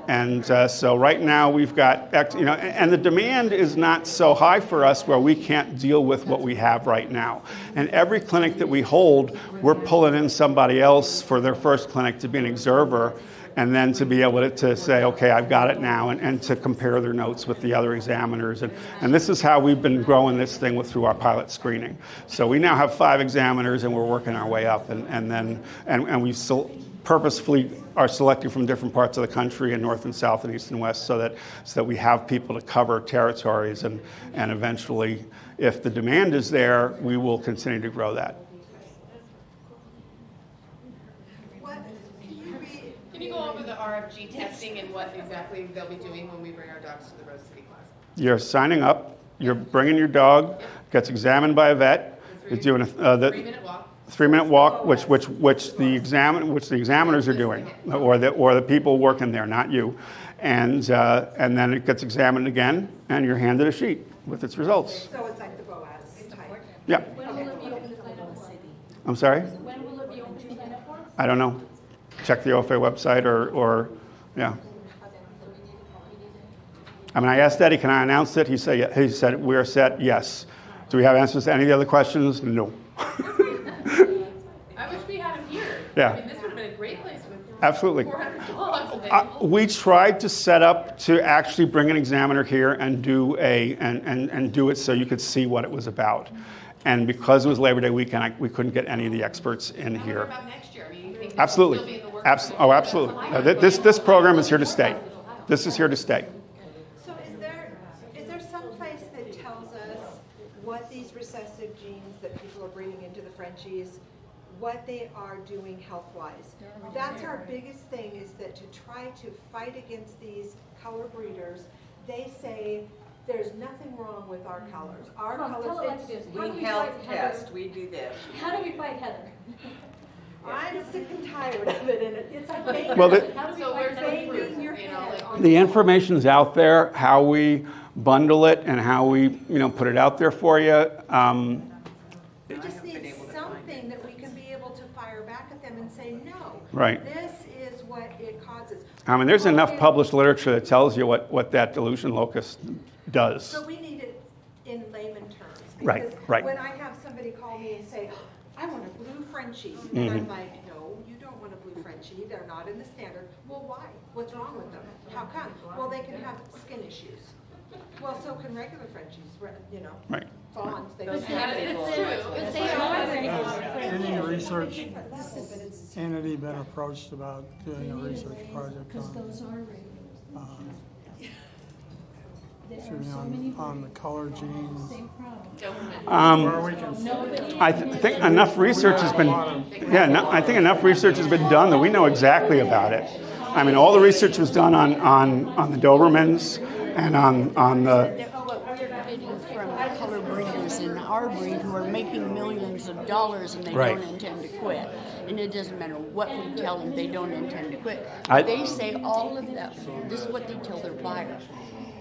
And so right now we've got, and the demand is not so high for us where we can't deal with what we have right now. And every clinic that we hold, we're pulling in somebody else for their first clinic to be an observer, and then to be able to say, okay, I've got it now, and to compare their notes with the other examiners. And this is how we've been growing this thing through our pilot screening. So we now have 5 examiners, and we're working our way up. And we still purposefully are selecting from different parts of the country, and north and south and east and west, so that we have people to cover territories. And eventually, if the demand is there, we will continue to grow that. Can you go over the RFG testing and what exactly they'll be doing when we bring our dogs to the Rose City class? You're signing up. You're bringing your dog. Gets examined by a vet. You're doing the 3-minute walk. 3-minute walk, which the examiners are doing, or the people working there, not you. And then it gets examined again, and you're handed a sheet with its results. So it's like the Boaz type. Yeah. When will it be open to sign up for? I'm sorry? When will it be open to sign up for? I don't know. Check the OFA website or yeah. I mean, I asked Eddie, can I announce it? He said, we're set, yes. Do we have answers to any of the other questions? No. I wish we had him here. Yeah. I mean, this would have been a great place with Absolutely. 400 dogs available. We tried to set up to actually bring an examiner here and do it so you could see what it was about. And because it was Labor Day weekend, we couldn't get any of the experts in What here. about next year? I mean, you think Absolutely. Still be in the works? Absolutely. This program is here to stay. This is here to stay. So is there some place that tells us what these recessive genes that people are bringing into the Frenchies, what they are doing health-wise? That's our biggest thing, is that to try to fight against these color breeders, they say there's nothing wrong with our colors. Our colors, We health test, we do this. How do we fight Heather? I'm sick and tired of it, and it's like banging, Well, How do we So fight where's the Heather? proof? banging your You know, head. like, The information's out there, how we bundle it and how we put it out there for you. We just haven't been need able to find something that we can be able to fire back at them and say, no. Right. This is what it causes. I mean, there's enough Okay, published literature that tells you what that dilution locus does. So we need it in layman terms. Right, Because right. when I have somebody call me and say, I want a blue Frenchie, and Mm-hmm. I'm like, no, you don't want a blue Frenchie, they're not in the standard. Well, why? What's wrong with them? How come? Well, they can have skin issues. Well, so can regular Frenchies, you know, Right. fawns, they Those can have have. people. Any research entity been approached about doing a research project on the color genes? Where we can, I think enough research has been, I think enough research has been done that we know exactly about it. I mean, all the research was done on the Dobermans and on the, What we're getting from color breeders in our breed who are making millions of dollars and they Right. don't intend to quit. And it doesn't matter what we tell them, they don't intend to quit. I- They say all of that, this is what they tell their buyer.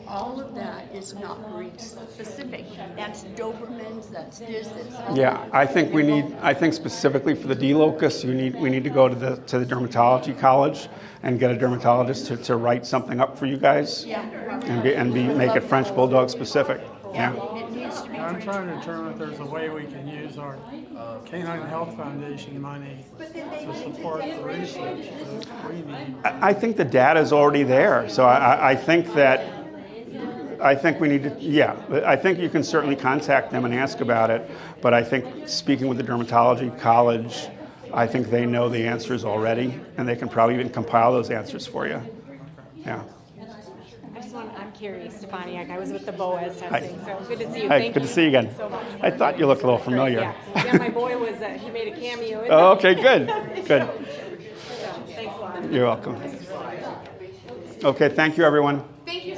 All of that is not breed specific. That's Dobermans, that's this, that's that. yeah, I think specifically for the D locus, we need to go to the dermatology college and get a dermatologist to write something up for you guys. Yeah. And make it French Bulldog specific. Yeah. It needs to be I'm breed trying to determine if there's a way we can use our Canine Health Foundation money to support the research that we need. I think the data is already there, so I think we need to, I think you can certainly contact them and ask about it, but I think speaking with the dermatology college, I think they know the answers already, and they can probably even compile those answers for you. Yeah. I'm Carrie Stefaniak. I was with the Boaz testing, so good to see you. Hi, Thank good to see you again. so much. I thought you looked a little familiar. Yeah, my boy was, he made a cameo. in Oh, it. okay, good, good. So, thanks a lot. You're welcome. Okay, thank you, everyone. Thank you